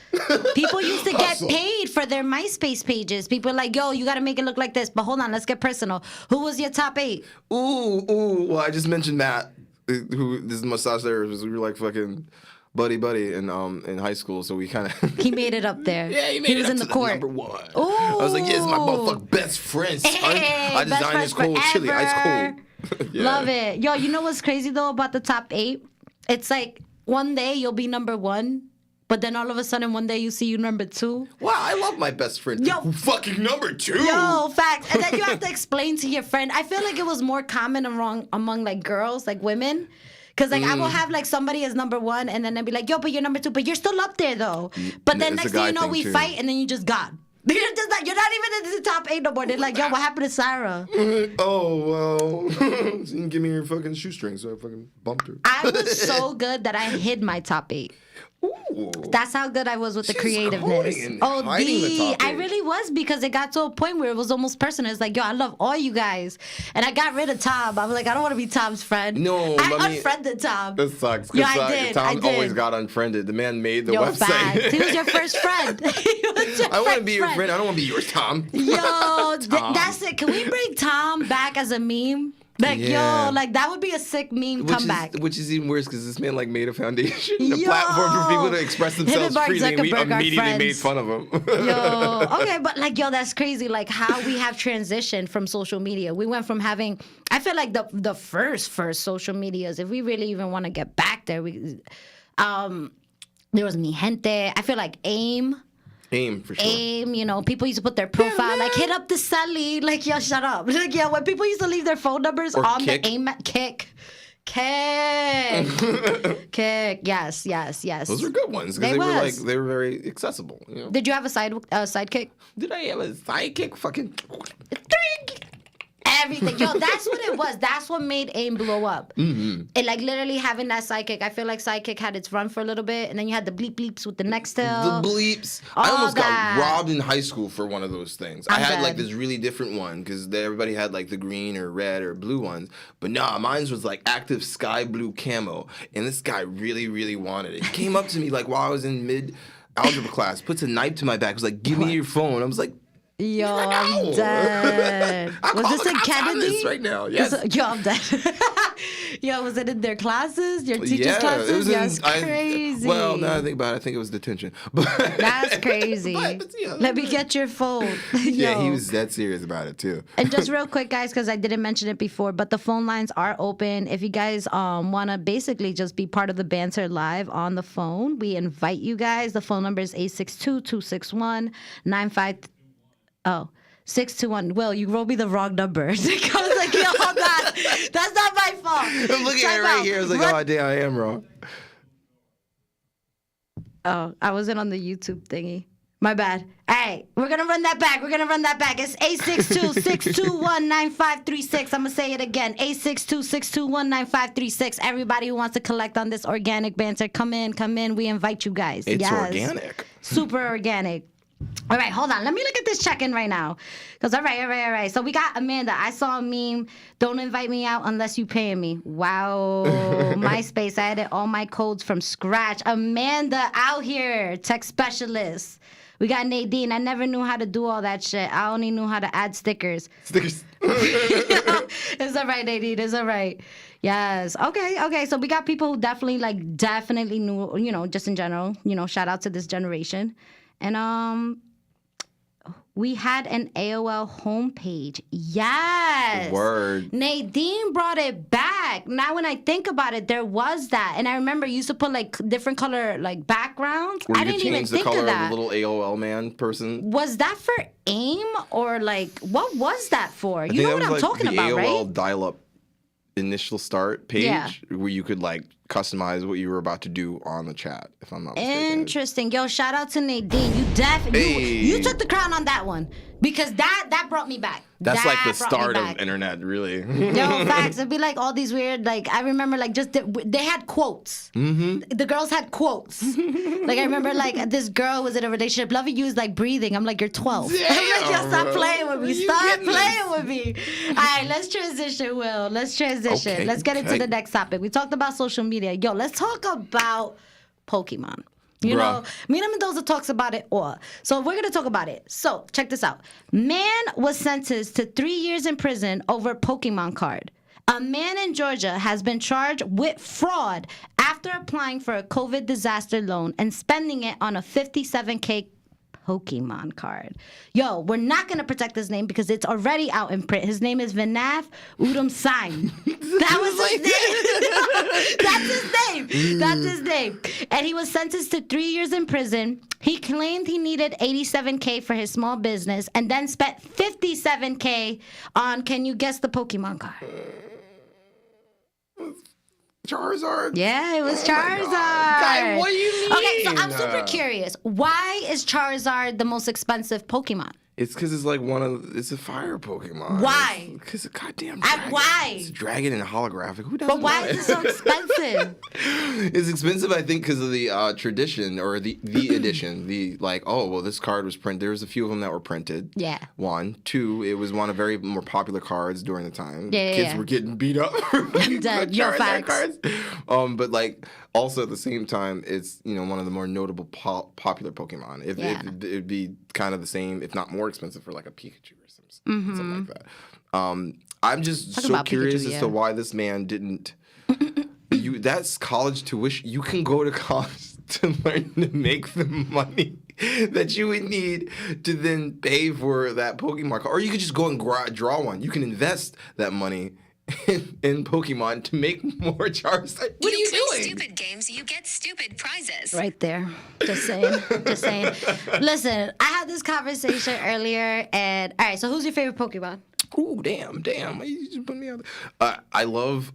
People used to get Hustle. paid for their MySpace pages. People are like, yo, you got to make it look like this. But hold on, let's get personal. Who was your top 8? Ooh. Well, I just mentioned Matt, who this massage therapist. We were like fucking buddy in high school, so we kind of. He made it up there. Yeah, he made was it up in to the court. number 1. I was like, yeah, it's my motherfucking best friend, son. Hey, I best designed this friends cold chili, ice forever. cold. Yeah. Love it. Yo, you know what's crazy though about the top 8? It's like one day you'll be number 1, but then all of a sudden one day you see you number 2. Wow, I love my best friend. Yo. Fucking number 2. Yo, facts. And then you have to explain to your friend. I feel like it was more common among like girls, like women. Because like I will have like somebody as number 1 and then they'll be like, yo, but you're number 2, but you're still up there though. But then It's a next thing guy you know, thing, we too. fight and then you just gone. You're not even in the top 8 no more. They're like, yo, what happened to Sarah? Oh, well. You didn't give me your fucking shoestring, so I fucking bumped her. I was so good that I hid my top 8. Ooh. That's how good I was with the She's creativeness. coding and hiding the topic. I really was, because it got to a point where it was almost personal. It's like, yo, I love all you guys. And I got rid of Tom. I was like, I don't want to be Tom's friend. No, I unfriended Tom. That sucks. Yeah, I Tom did. always got unfriended. The man made the website. Facts. He was your first friend. I want to be your friend. I don't want to be yours, Tom. Yo, that's it. Can we bring Tom back as a meme? Like, Yeah. yo, like that would be a sick meme comeback. Which is even worse because this man like made a foundation, a platform for people to express themselves Mark freely, and we Zuckerberg are immediately made friends. fun of him. Yo, okay, but like, yo, that's crazy. Like how we have transitioned from social media. We went from having, I feel like the first social medias, if we really even want to get back there, there was Mi Gente. I feel like AIM, for sure. AIM, you know, people used to put their profile, like, hit up the celly. Like, yo, shut up. Like, yo, when people used to leave their phone numbers Or on Kick. the AIM, Kick. Yes. Those were good ones because they were very accessible. You know? Did you have a sidekick? Did I have a sidekick? Fucking. Everything. Yo, that's what it was. That's what made AIM blow up. Mm-hmm. And like literally having that sidekick, I feel like sidekick had its run for a little bit, and then you had the bleep bleeps with the Nextel. The bleeps. I All almost that. got robbed in high school for one of those things. I I'm had like dead. this really different one because everybody had like the green or red or blue ones. But nah, mine was like active sky blue camo. And this guy really, really wanted it. He came up to me like while I was in mid algebra class, puts a knife to my back, was like, give me your phone. I was like, Yo, no. I'm dead. I'll Was call this the in cops on Kennedy? this right now. Yes. Yo, I'm dead. Yo, was it in their classes? Your teachers' classes? It was That's crazy. Well, now that I think about it, I think it was detention. But That's crazy. but, yeah. Let me get your phone. Yeah, Yo. he was that serious about it too. And just real quick, guys, because I didn't mention it before, but the phone lines are open. If you guys want to basically just be part of the banter live on the phone, we invite you guys. The phone number is 862-261-95... Oh, 621. Will, you wrote me the wrong number. I was like, yo, hold on. That's not my fault. I'm looking at it right here. I was like, oh, damn, I am wrong. Oh, I wasn't on the YouTube thingy. My bad. All right, we're going to run that back. It's 862-621-9536. I'm going to say it again. 862-621-9536. Everybody who wants to collect on this organic banter, come in. We invite you guys. It's Yes. organic. Super organic. All right, hold on. Let me look at this check-in right now. Because, all right. So we got Amanda. I saw a meme. Don't invite me out unless you paying me. Wow. MySpace. I added all my codes from scratch. Amanda out here. Tech specialist. We got Nadine. I never knew how to do all that shit. I only knew how to add stickers. It's all right, Nadine. It's all right. Yes. Okay. So we got people who definitely knew, you know, just in general, you know, shout out to this generation. And we had an AOL homepage. Yes. Word. Nadine brought it back. Now when I think about it, there was that. And I remember you used to put like different color like backgrounds. Where I you didn't could even change the think color of that. the little AOL man person. Was that for AIM or like what was that for? I You think know that what was I'm like talking the about, AOL right? dial-up initial start page Yeah. where you could like customize what you were about to do on the chat, if I'm not mistaken. Interesting. Yo, shout out to Nadine. You you took the crown on that one because that brought me back. That's That like the brought me start of back. internet, really. Yo, facts. It'd be like all these weird, like, I remember, like, just, they had quotes. Mm-hmm. The girls had quotes. Like, I remember, like, this girl was in a relationship. Loving you is like breathing. I'm like, you're 12. Damn, I'm like, yo, stop bro. playing with me. You Stop getting playing with me. All right, let's transition, Will. Let's transition. Okay, Let's get into okay. the next topic. We talked about social media. Yo, let's talk about Pokemon. You know, Mina Mendoza talks about it all. So we're going to talk about it. So check this out. Man was sentenced to 3 years in prison over Pokemon card. A man in Georgia has been charged with fraud after applying for a COVID disaster loan and spending it on a $57K Pokemon card. Yo, we're not going to protect his name because it's already out in print. His name is Vinav Udom Sign. That was his name. That's his name. And he was sentenced to 3 years in prison. He claimed he needed $87K for his small business and then spent $57K on, can you guess the Pokemon card? Charizard? Yeah, it was Charizard. God, what do you mean? Okay, so I'm super curious. Why is Charizard the most expensive Pokemon? It's because it's like it's a fire Pokemon. Why? Because a goddamn dragon. Why? It's a dragon and a holographic. Who doesn't But why want is it so expensive? It's expensive, I think, because of the tradition or the edition. This card was printed. There was a few of them that were printed. Yeah. 1, 2. It was one of very more popular cards during the time. Yeah, Kids were getting beat up. Your facts. Cards. But like also at the same time, it's one of the more notable popular Pokemon. It'd be kind of the same, if not more expensive for like a Pikachu or something like that. I'm just so curious as to why this man didn't. That's college tuition. You can go to college to learn to make the money that you would need to then pay for that Pokemon card. Or you could just go and draw one. You can invest that money in Pokemon to make more Charizard. What are you play doing? Stupid games, you get stupid prizes. Right there. Just saying. Just saying. Listen, I had this conversation earlier, and all right. So, who's your favorite Pokemon? Ooh, damn. You just put me out there. I love.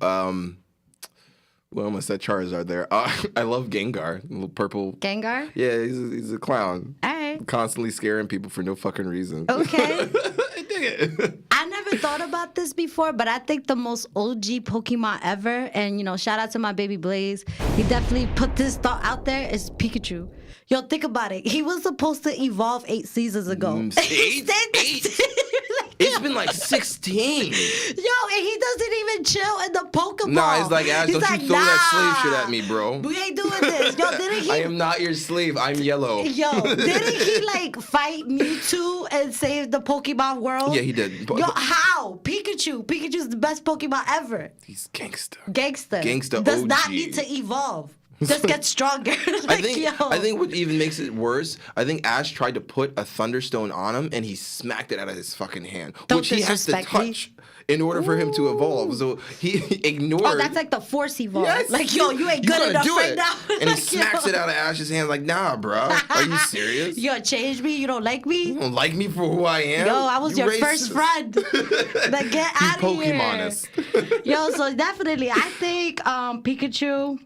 Well, I almost said Charizard there. I love Gengar, the little purple. Gengar? Yeah, he's a clown. All right. Constantly scaring people for no fucking reason. Okay. I dig it. I never thought about this before, but I think the most OG Pokemon ever, and shout out to my baby Blaze, he definitely put this thought out there, is Pikachu. Yo, think about it. He was supposed to evolve 8 seasons ago. 8? It's been like 16. Yo, and he doesn't even chill in the Pokeball. Nah, he's like, Ash, don't you throw that slave shit at me, bro. We ain't doing this. Yo, didn't he? I am not your slave. I'm yellow. Yo, didn't he fight Mewtwo and save the Pokemon world? Yeah, he did. Yo, how? Pikachu's the best Pokemon ever. He's gangster. Gangsta does OG. not need to evolve. Just get stronger. I think what even makes it worse, I think Ash tried to put a Thunderstone on him and he smacked it out of his fucking hand, which he has to touch in order for him to evolve. So he ignored. Oh, that's like the Force evolve. Yes. Like, yo, you ain't good enough right now. And he smacks it out of Ash's hands like, nah, bro. Are you serious? You gonna change me? You don't like me? You don't like me for who I am? Yo, I was your racist. first friend. Like, get out of here. Pokemon-ist. Yo, so definitely, I think Pikachu.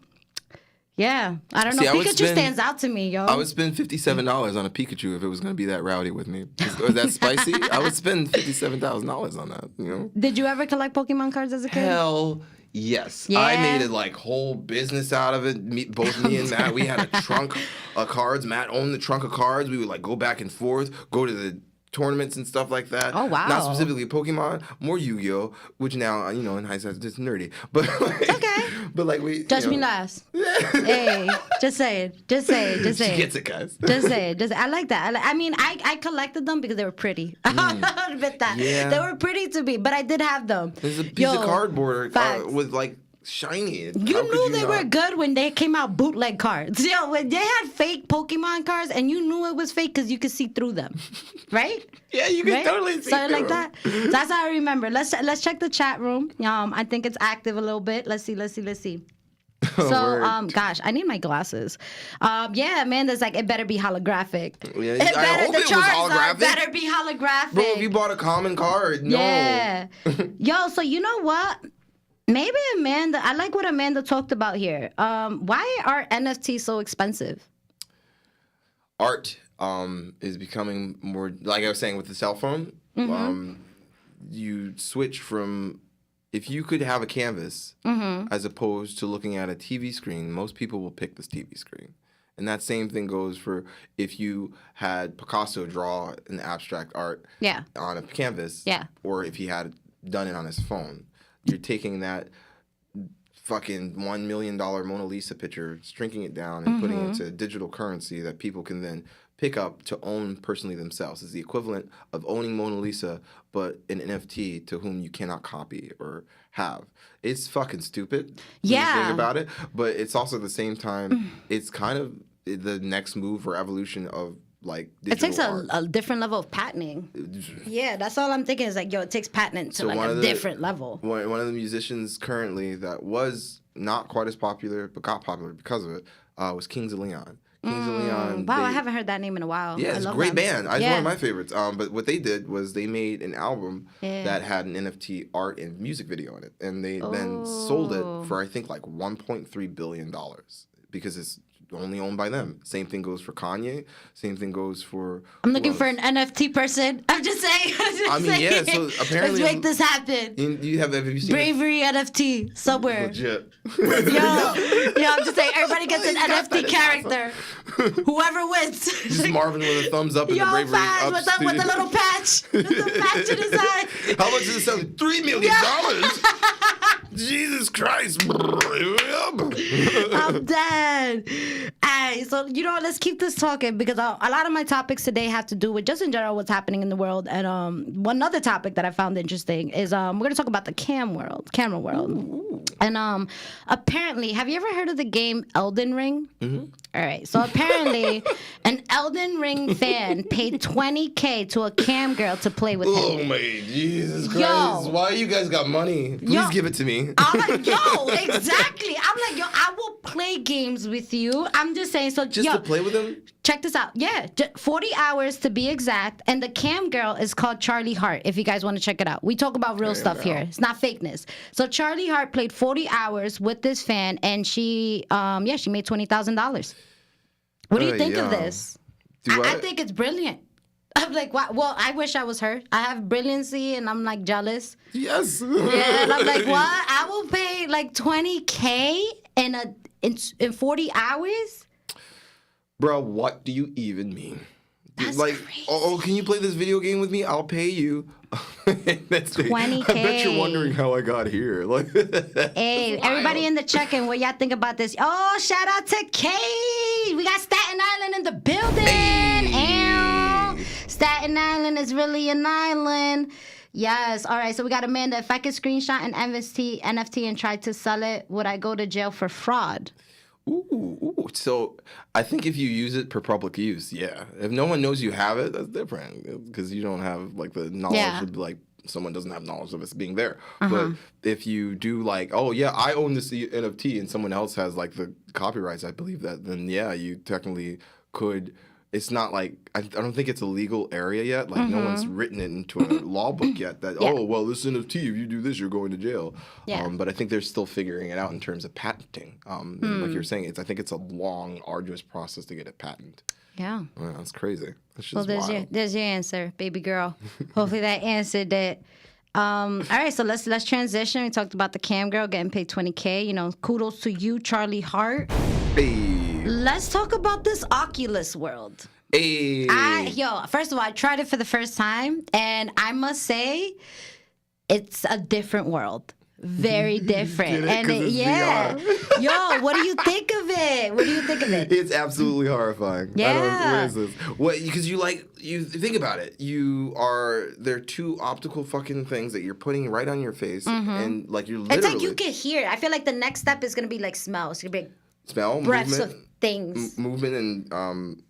Yeah, I don't know. Pikachu stands out to me, yo. I would spend $57 on a Pikachu if it was going to be that rowdy with me. Was that spicy? I would spend $57,000 on that, Did you ever collect Pokemon cards as a kid? Hell yes. Yeah. I made a whole business out of it. Both me and Matt, we had a trunk of cards. Matt owned the trunk of cards. We would go back and forth, go to the tournaments and stuff like that. Oh, wow. Not specifically Pokemon, more Yu-Gi-Oh, which now, in hindsight, is just nerdy. But okay. But we Judge me last. Hey, just say it. She gets it, guys. Just say it. I like that. I collected them because they were pretty. I'll admit that. Yeah. They were pretty to me, but I did have them. There's a piece of cardboard with shiny. You knew they were good when they came out bootleg cards. Yo, when they had fake Pokemon cards and you knew it was fake because you could see through them, right? Yeah, you can totally see something through like that. That's how I remember. Let's check the chat room. I think it's active a little bit. Let's see. So, gosh, I need my glasses. Yeah, man, there's it better be holographic. Yeah, I hope it was holographic. Better be holographic. Bro, if you bought a common card, no. Yeah. Yo, so you know what? Maybe Amanda, I like what Amanda talked about here. Why are NFTs so expensive? Art is becoming more, like I was saying with the cell phone, you switch from, if you could have a canvas as opposed to looking at a TV screen, most people will pick this TV screen. And that same thing goes for if you had Picasso draw an abstract art on a canvas, or if he had done it on his phone. You're taking that fucking $1 million Mona Lisa picture, shrinking it down, and putting it into digital currency that people can then pick up to own personally themselves. It's the equivalent of owning Mona Lisa, but an NFT to whom you cannot copy or have. It's fucking stupid when you think about it, but it's also at the same time, it's kind of the next move or evolution of it takes a different level of patenting. Yeah, that's all I'm thinking is it takes patenting to a different level. One of the musicians currently that was not quite as popular but got popular because of it was Kings of Leon. Kings of Leon. Wow, I haven't heard that name in a while. Yeah, it's a great band. It's one of my favorites. But what they did was they made an album that had an NFT art and music video in it, and they then sold it for I think $1.3 billion because it's only owned by them. Same thing goes for Kanye. Same thing goes for. I'm looking for an NFT person. I'm just saying. I mean, yeah. So apparently, let's make this happen. Have you seen Bravery NFT somewhere. Legit. Yo, I'm just saying. Everybody gets an NFT character. Whoever wins. Just Marvin with a thumbs up in the Bravery fans, with the little patch. With the patch in his eye. How much is it selling? $3 million. Jesus Christ. I'm dead. Alright, so let's keep this talking because a lot of my topics today have to do with just in general what's happening in the world. And one other topic that I found interesting is we're gonna talk about the camera world. Ooh. And apparently, have you ever heard of the game Elden Ring? Mm-hmm. All right, so apparently, an Elden Ring fan paid $20K to a cam girl to play with him. Oh my Jesus Christ! Why you guys got money? Please give it to me. I'm like, exactly. I'm like, I will play games with you. I'm just saying, so just to play with him. Check this out. Yeah, 40 hours to be exact. And the cam girl is called Charlie Hart, if you guys want to check it out. We talk about real stuff here. It's not fakeness. So Charlie Hart played 40 hours with this fan, and she made $20,000. What do you think of this? I think it's brilliant. I'm like, wow. Well, I wish I was her. I have brilliancy, and I'm like jealous. Yes. Yeah, and I'm like, what? I will pay like $20K in 40 hours? Bro, what do you even mean? That's like, crazy. Can you play this video game with me? I'll pay you. That's $20K. I bet you're wondering how I got here. Like, hey, everybody in the check-in, what y'all think about this? Oh, shout out to Kate. We got Staten Island in the building. Hey. Staten Island is really an island. Yes. All right. So we got Amanda. If I could screenshot an NFT and try to sell it, would I go to jail for fraud? Ooh. So I think if you use it for public use, yeah. If no one knows you have it, that's different because you don't have like the knowledge of like someone doesn't have knowledge of it being there. But if you do like, oh yeah, I own this NFT and someone else has like the copyrights, I believe that, then yeah, you technically could. It's not like I don't think it's a legal area yet. Like no one's written it into a law book yet. That oh well, this NFT, if you do this, you're going to jail. Yeah. But I think they're still figuring it out in terms of patenting. Like you're saying, I think it's a long, arduous process to get it patented. Yeah. Well, that's crazy. That's just well, there's your answer, baby girl. Hopefully that answered it. All right, so let's transition. We talked about the cam girl getting paid $20K. Kudos to you, Charlie Hart. Hey. Let's talk about this Oculus world. Hey. First of all, I tried it for the first time, and I must say, it's a different world. Very different. VR. Yo, what do you think of it? It's absolutely horrifying. Yeah. What is this? Because you think about it. They're two optical fucking things that you're putting right on your face, and like you're literally. It's like you can hear it. I feel like the next step is gonna be like smell. It's gonna be like smell, breaths movement, of things. Movement and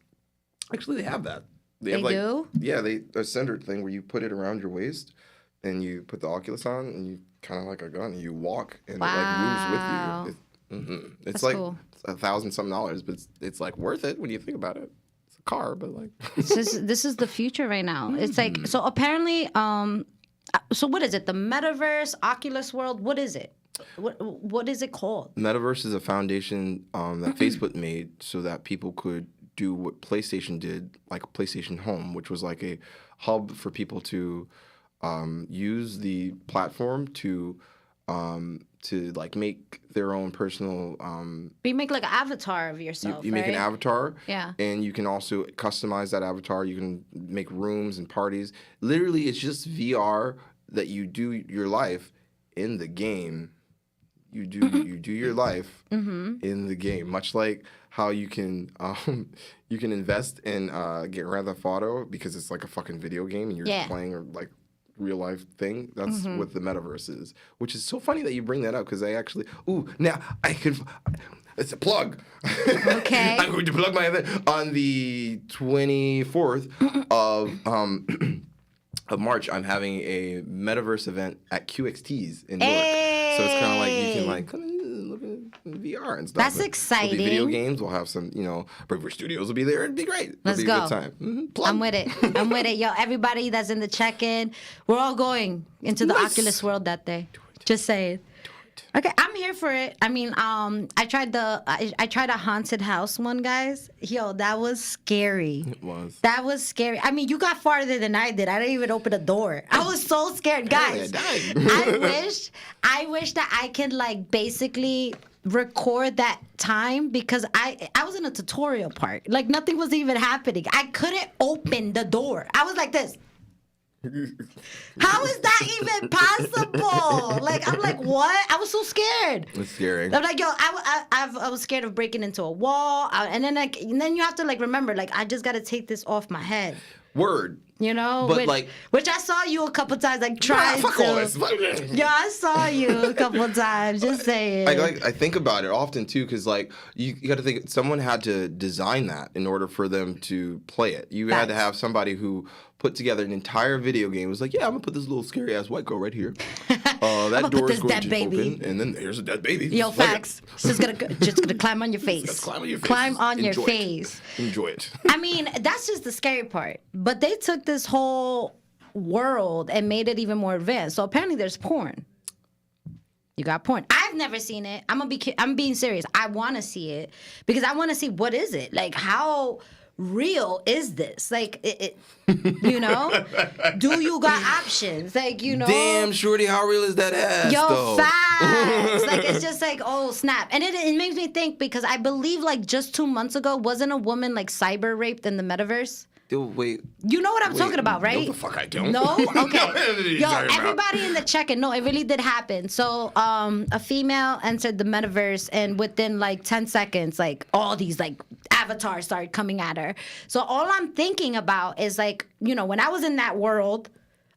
actually they have that. They have do? Yeah, a centered thing where you put it around your waist, and you put the Oculus on, and you kind of like a gun, and you walk, and it like moves with you. It's That's like cool. $1,000-something, but it's like worth it when you think about it. It's a car, but like this is the future right now. It's like so apparently. So what is it? The metaverse, Oculus world. What is it? What is it called? Metaverse is a foundation that Facebook made so that people could do what PlayStation did, like PlayStation Home, which was like a hub for people to use the platform to like make their own personal. You make like an avatar of yourself. You make an avatar. Yeah. And you can also customize that avatar. You can make rooms and parties. Literally, it's just VR that you do your life in the game. You do your life in the game, much like how you can invest in get Grand Theft Auto because it's like a fucking video game and you're playing a like real life thing. That's what the metaverse is, which is so funny that you bring that up because I actually now I could. It's a plug. Okay. I'm going to plug my event on the 24th of March. I'm having a metaverse event at QXT's in Newark. So it's kind of like you can like come and look at VR and stuff. That's exciting. There'll be video games. We'll have some, Bravery Studios will be there. It'd be great. Let's It'll be go. a good time. I'm with it. Yo, everybody that's in the check-in, we're all going into the Oculus world that day. Just saying. Okay, I'm here for it. I mean, I tried a haunted house one, guys. Yo, that was scary. It was. That was scary. I mean, you got farther than I did. I didn't even open the door. I was so scared, guys. I wish that I could like basically record that time because I was in a tutorial part. Like nothing was even happening. I couldn't open the door. I was like this. How is that even possible? Like I'm like, what? I was so scared. It's scary. I'm like, yo, I was scared of breaking into a wall, and then you have to like remember, like I just got to take this off my head. Word. You know, But which I saw you a couple times, like trying to. Yeah, I saw you a couple times. Just saying. I think about it often too, because like you got to think someone had to design that in order for them to play it. You had to have somebody who put together an entire video game. It was like, yeah, I'm gonna put this little scary ass white girl right here. That door is going to open, and then there's a dead baby. Yo, facts. Just gonna climb on your face. Just climb on your face. Climb on your Enjoy face. It. Enjoy it. I mean, that's just the scary part. But they took this whole world and made it even more advanced. So apparently, there's porn. You got porn. I've never seen it. I'm being serious. I want to see it because I want to see what is it like. How real is this? Like, you know, do you got options? Like, you know, damn, shorty, how real is that ass? Yo, though? facts. Like, it's just like, oh snap, and it makes me think because I believe like just 2 months ago, wasn't a woman like cyber raped in the metaverse? Dude, wait. You know what I'm talking about, right? No, the fuck I don't. No? Okay. Yo, talking about? everybody in the check-in. No, it really did happen. So, a female entered the metaverse, and within like 10 seconds, like all these like avatars started coming at her. So all I'm thinking about is like, you know, when I was in that world,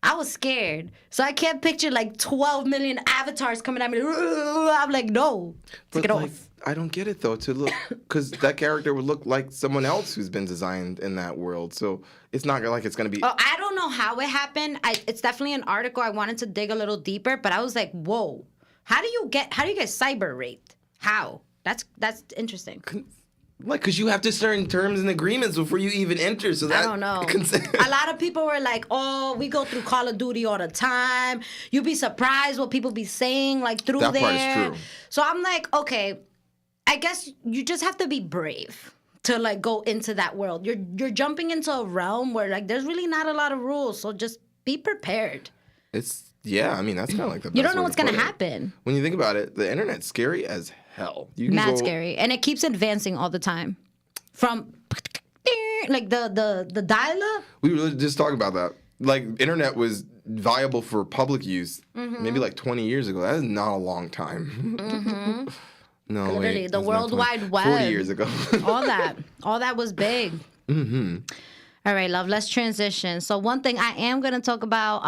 I was scared. So I can't picture like 12 million avatars coming at me. I'm like, no. Take it off. I don't get it though. To look, because that character would look like someone else who's been designed in that world. So it's not like it's gonna be. Oh, I don't know how it happened. It's definitely an article. I wanted to dig a little deeper, but I was like, whoa. How do you get cyber raped? How? That's interesting. Like, because you have to certain terms and agreements before you even enter. So that, I don't know. A lot of people were like, oh, we go through Call of Duty all the time. You'd be surprised what people be saying like through that there. Part is true. So I'm like, okay, I guess you just have to be brave to like go into that world. You're jumping into a realm where like there's really not a lot of rules. So just be prepared. Yeah, I mean, that's kind of like the best You don't know way what's to going to put it. happen. When you think about it, the internet's scary as hell. Mad scary. And it keeps advancing all the time. From like the dial-up. We were just talking about that. Like, internet was viable for public use maybe like 20 years ago. That is not a long time. Mm-hmm. No, literally, wait, the World Wide Web. 40 years ago. all that was big. Mm-hmm. All right, love, let's transition. So one thing I am going to talk about,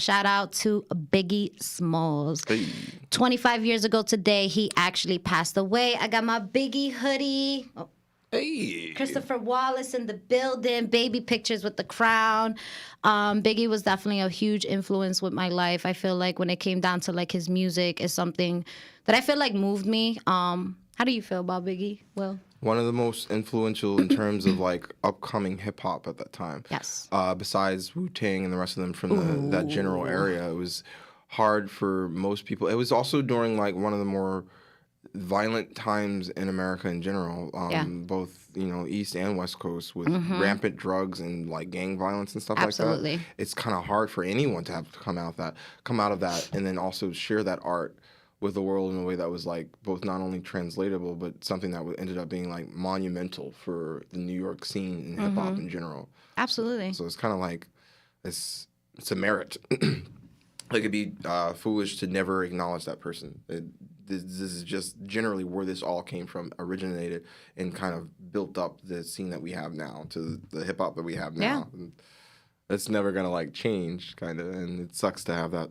shout out to Biggie Smalls. Hey. 25 years ago today, he actually passed away. I got my Biggie hoodie. Oh. Hey. Christopher Wallace in the building, baby pictures with the crown. Biggie was definitely a huge influence with my life. I feel like when it came down to like his music is something that I feel like moved me. How do you feel about Biggie, Will? One of the most influential in terms of like upcoming hip hop at that time. Yes. Besides Wu-Tang and the rest of them from that general area, it was hard for most people. It was also during like one of the more violent times in America in general, both, you know, East and West Coast with rampant drugs and like gang violence and stuff Absolutely. like that. It's kind of hard for anyone to have to come out of that and then also share that art with the world in a way that was like both not only translatable but something that ended up being like monumental for the New York scene and hip hop in general. Absolutely. So it's kind of like it's a merit. Like it'd be foolish to never acknowledge that person. This is just generally where this all came from, originated, and kind of built up the scene that we have now to the hip hop that we have now. Yeah. And it's never gonna like change, kind of, and it sucks to have that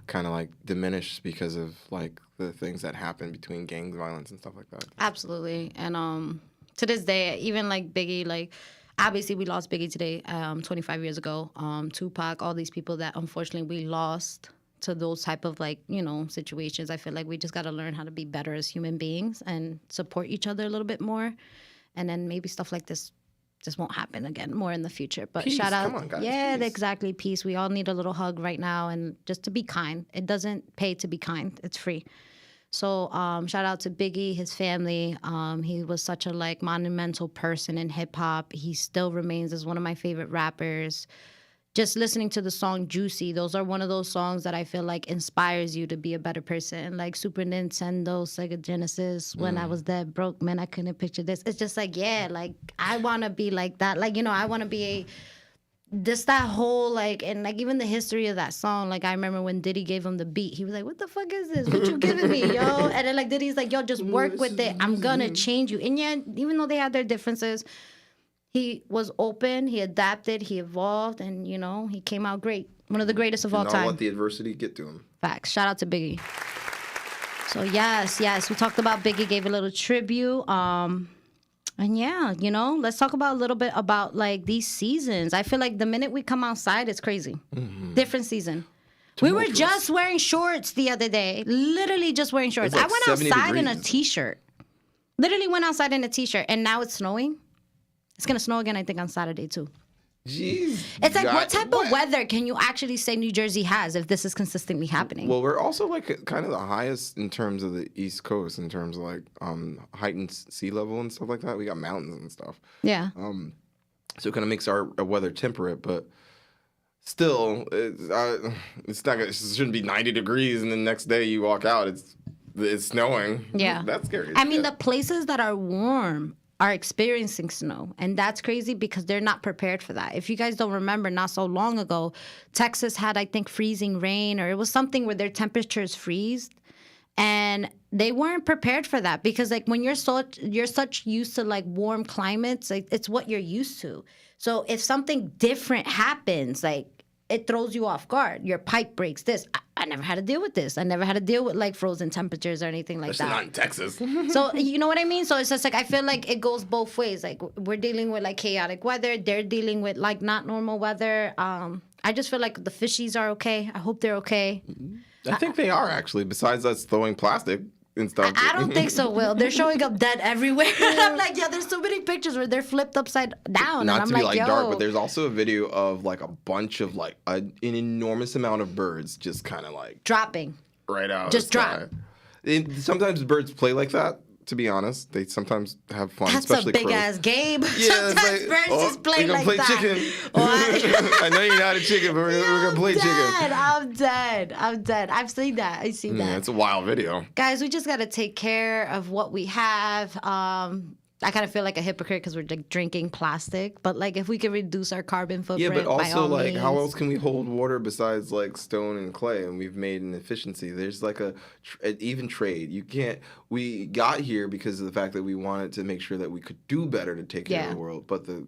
kind of like diminish because of like the things that happen between gang violence and stuff like that. Absolutely, and to this day, even like Biggie, like obviously we lost Biggie today, 25 years ago. Tupac, all these people that unfortunately we lost to those type of like, you know, situations. I feel like we just got to learn how to be better as human beings and support each other a little bit more, and then maybe stuff like this just won't happen again more in the future. But Peace. shout out. Come on, guys. Yeah, Peace. exactly. Peace. We all need a little hug right now, and just to be kind. It doesn't pay to be kind. It's free. So shout out to Biggie, his family. He was such a like monumental person in hip hop. He still remains as one of my favorite rappers. Just listening to the song Juicy, those are one of those songs that I feel like inspires you to be a better person. Like Super Nintendo, Sega Genesis, when I was that broke, man, I couldn't picture this. It's just like, yeah, like I want to be like that. Like, you know, I want to be just that whole like, and like even the history of that song. Like I remember when Diddy gave him the beat, he was like, what the fuck is this? What you giving me, yo? And then like Diddy's like, yo, just work with it. I'm gonna change you. And yeah, even though they had their differences, he was open, he adapted, he evolved, and, you know, he came out great. One of the greatest of all time. Not let the adversity get to him. Facts. Shout out to Biggie. So, yes, we talked about Biggie, gave a little tribute. And, yeah, you know, let's talk about a little bit about, like, these seasons. I feel like the minute we come outside, it's crazy. Different season. We were just wearing shorts the other day. Literally just wearing shorts. Like I went 70 outside in a degrees. T-shirt. Literally went outside in a T-shirt, and now it's snowing. It's going to snow again, I think, on Saturday, too. Jeez. It's like, what type of weather can you actually say New Jersey has if this is consistently happening? Well, we're also like kind of the highest in terms of the East Coast, in terms of like heightened sea level and stuff like that. We got mountains and stuff. Yeah. So it kind of makes our weather temperate, but still, it's not. It shouldn't be 90 degrees, and the next day you walk out, it's snowing. Yeah. That's scary. I mean, the places that are warm are experiencing snow, and that's crazy because they're not prepared for that. If you guys don't remember, not so long ago, Texas had, I think, freezing rain, or it was something where their temperatures freeze, and they weren't prepared for that because, like, when you're such used to like warm climates, like it's what you're used to. So if something different happens, like it throws you off guard. Your pipe breaks. I never had to deal with this. I never had to deal with like frozen temperatures or anything like Especially that. not in Texas. So you know what I mean? So it's just like I feel like it goes both ways. Like we're dealing with like chaotic weather. They're dealing with like not normal weather. I just feel like the fishies are okay. I hope they're okay. I think they are actually. Besides us throwing plastic and stuff. I don't think so, Will. They're showing up dead everywhere. And I'm like, yeah, there's so many pictures where they're flipped upside down. Not and to I'm be like yo. dark, but there's also a video of like a bunch of like an enormous amount of birds just kind of like dropping. right out. Just of the sky. drop. Sometimes birds play like that. To be honest, they sometimes have fun. That's especially a big crows. ass game. Yeah, Sometimes birds just play we're gonna like play that. chicken. What? I know you're not a chicken, but we're gonna play chicken. I'm dead. I've seen that. I've seen that. Yeah, it's a wild video. Guys, we just got to take care of what we have. I kind of feel like a hypocrite because we're like drinking plastic, but like if we could reduce our carbon footprint, Yeah, but by also all like means. how else can we hold water besides like stone and clay? And we've made an efficiency. There's like an even trade. You can't. We got here because of the fact that we wanted to make sure that we could do better to take care of the world. But the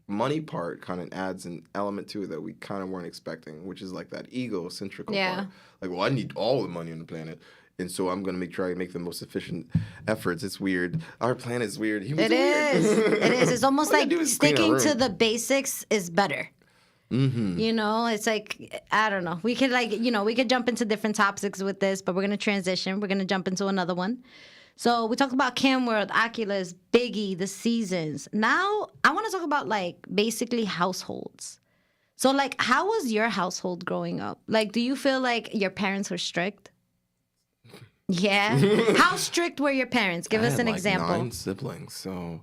money part kind of adds an element to it that we kind of weren't expecting, which is like that egocentric part. Like, well, I need all the money on the planet. And so I'm going to try to make the most efficient efforts. It's weird. Our planet's weird. It is. It is. It's almost All you like do is clean our sticking to room. the basics is better. Mm-hmm. You know, it's like, I don't know. We could like, you know, we could jump into different topics with this, but we're going to transition. We're going to jump into another one. So we talked about Cam World, Oculus, Biggie, the seasons. Now I want to talk about like basically households. So like, how was your household growing up? Like, do you feel like your parents were strict? Yeah. How strict were your parents? Give us an example. 9 siblings, so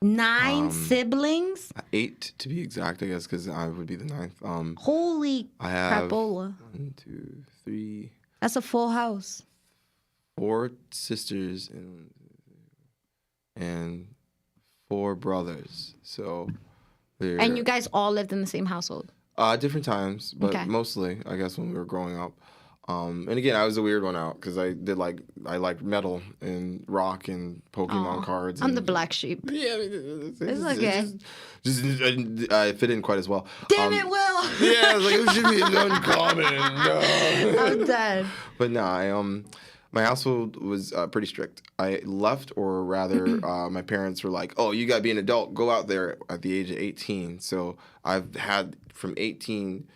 9 siblings? 8 to be exact, I guess, because I would be the 9th. Holy I have crapola. 1, 2, 3, That's a full house. 4 sisters and 4 brothers. So they're And you guys all lived in the same household? different times, but Okay. mostly, I guess, when we were growing up. And again, I was the weird one out because I liked metal and rock and Pokemon cards. I'm and, the black sheep. Yeah, it's okay. I fit in quite as well. Damn it, Will! Yeah, I was like, it should be uncommon. No. I'm dead. But no, my household was pretty strict. I left, or rather, my parents were like, "Oh, you gotta be an adult. Go out there at the age of 18." So I've had from 18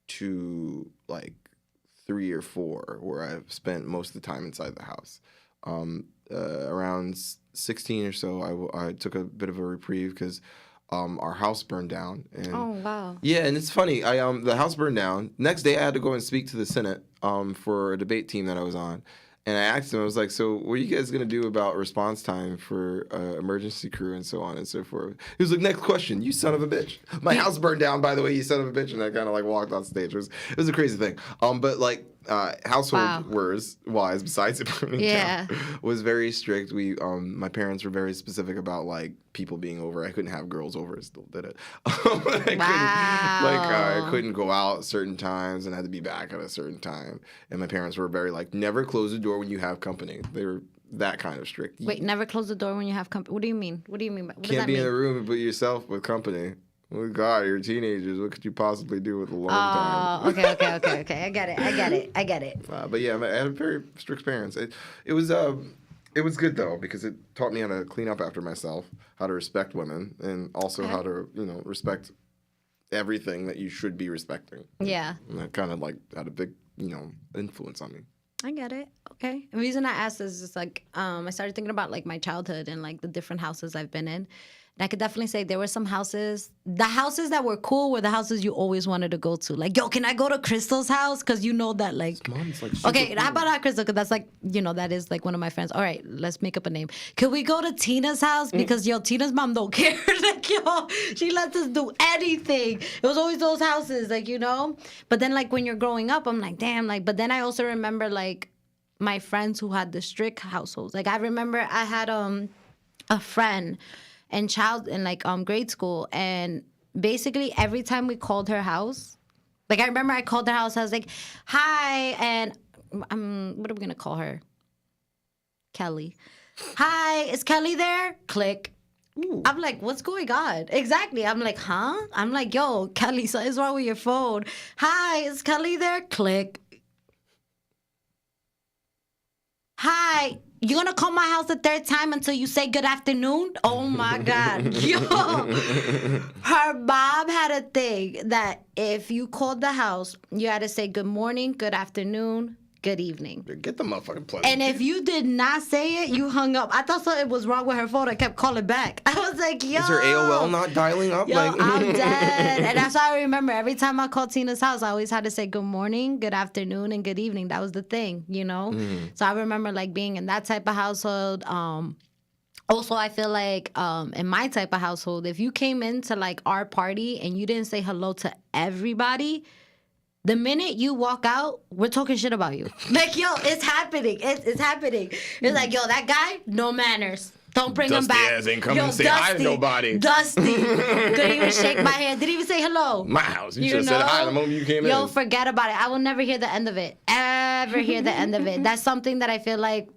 to like 3 or 4 where I've spent most of the time inside the house. Around 16 or so, I took a bit of a reprieve because our house burned down. And Oh, wow. yeah, and it's funny. The house burned down. Next day, I had to go and speak to the Senate for a debate team that I was on. And I asked him, I was like, so what are you guys going to do about response time for emergency crew and so on and so forth? He was like, next question, you son of a bitch. My house burned down, by the way, you son of a bitch. And I kind of like walked on stage. It was a crazy thing. But like household wise, besides it burning down, was very strict. We, my parents were very specific about like people being over. I couldn't have girls over. I still did it. I couldn't go out certain times and I had to be back at a certain time. And my parents were very like, never close the door when you have company. They were that kind of strict. Wait, never close the door when you have company. What do you mean? What Can't be in a room but yourself with company. Oh God, you're teenagers. What could you possibly do with a long time? Oh, okay. I get it. But yeah, I had very strict parents. It was good though because it taught me how to clean up after myself, how to respect women, and also how to respect everything that you should be respecting. Yeah. And that kind of like had a big influence on me. I get it. Okay. The reason I asked is just like I started thinking about like my childhood and like the different houses I've been in. And I could definitely say there were some houses. The houses that were cool were the houses you always wanted to go to. Like, yo, can I go to Crystal's house? Because you know that like. Mom's like okay, cool. how about not Crystal? Because that's like, that is like one of my friends. All right, let's make up a name. Could we go to Tina's house? Because Tina's mom don't care. Like, she lets us do anything. It was always those houses, like, But then like when you're growing up, I'm like, damn, like, but then I also remember like my friends who had the strict households. Like I remember I had a friend in grade school, and basically every time we called her house, like I remember I called her house, I was like, hi, and what are we gonna call her? Kelly. Hi, is Kelly there? Click. Ooh. I'm like, what's going on? Exactly. I'm like, huh? I'm like, yo, Kelly, something's wrong with your phone. Hi, is Kelly there? Click. Hi, you gonna call my house the third time until you say good afternoon? Oh my God. Yo. Her mom had a thing that if you called the house, you had to say good morning, good afternoon, good evening. Get the motherfucking plug. And if you did not say it, you hung up. I thought something was wrong with her phone. I kept calling back. I was like, yo. Is her AOL not dialing up? Yo, I'm dead. And that's why I remember every time I called Tina's house, I always had to say good morning, good afternoon, and good evening. That was the thing, So I remember like being in that type of household. Also, I feel like in my type of household, if you came into like our party and you didn't say hello to everybody, the minute you walk out, we're talking shit about you. Like, yo, it's happening. It's happening. It's like, yo, that guy, no manners. Don't bring him back. Dusty ass ain't coming to say hi to nobody. Dusty. Couldn't even shake my hand. Didn't even say hello. My house. You should have said hi the moment you came in. Yo, forget about it. I will never hear the end of it. Ever hear the end of it. That's something that I feel like,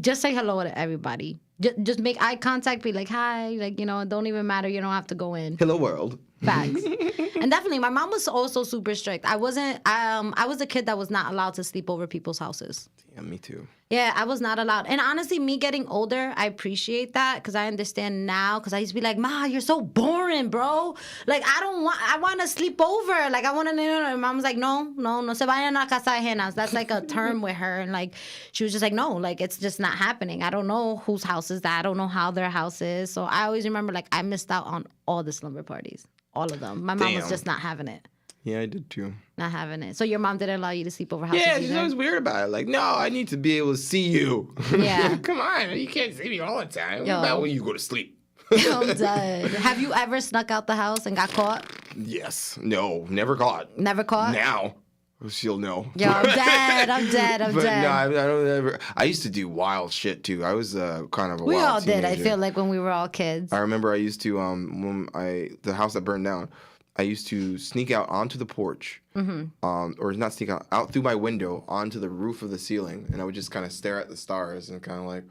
just say hello to everybody. Just make eye contact. Be like, hi. Like, it don't even matter. You don't have to go in. Hello, world. Facts. And definitely, my mom was also super strict. I was a kid that was not allowed to sleep over people's houses. Yeah, me too. Yeah, I was not allowed. And honestly, me getting older, I appreciate that because I understand now. Because I used to be like, Ma, you're so boring, bro. Like, I want to sleep over. Like, I want to, and Mom was like, no se vayan a casa ajenas. That's like a term with her. And like, she was just like, no, like, it's just not happening. I don't know whose house is that. I don't know how their house is. So I always remember, like, I missed out on all the slumber parties. All of them. My mom was just not having it. Yeah, I did too. Not having it. So your mom didn't allow you to sleep over houses? Yeah, she's always weird about it. Like, no, I need to be able to see you. Yeah. Come on, you can't see me all the time. Yo. What about when you go to sleep? I'm dead. Have you ever snuck out the house and got caught? Yes. No, never caught. Never caught? Now. She'll know. Yo, I'm dead. I'm dead. But no, I don't ever. I used to do wild shit too. I was kind of a we wild all did. I teenager. feel like when we were all kids. I remember I used to the house that burned down. I used to sneak out onto the porch, or not sneak out through my window onto the roof of the ceiling, and I would just kind of stare at the stars and kind of like.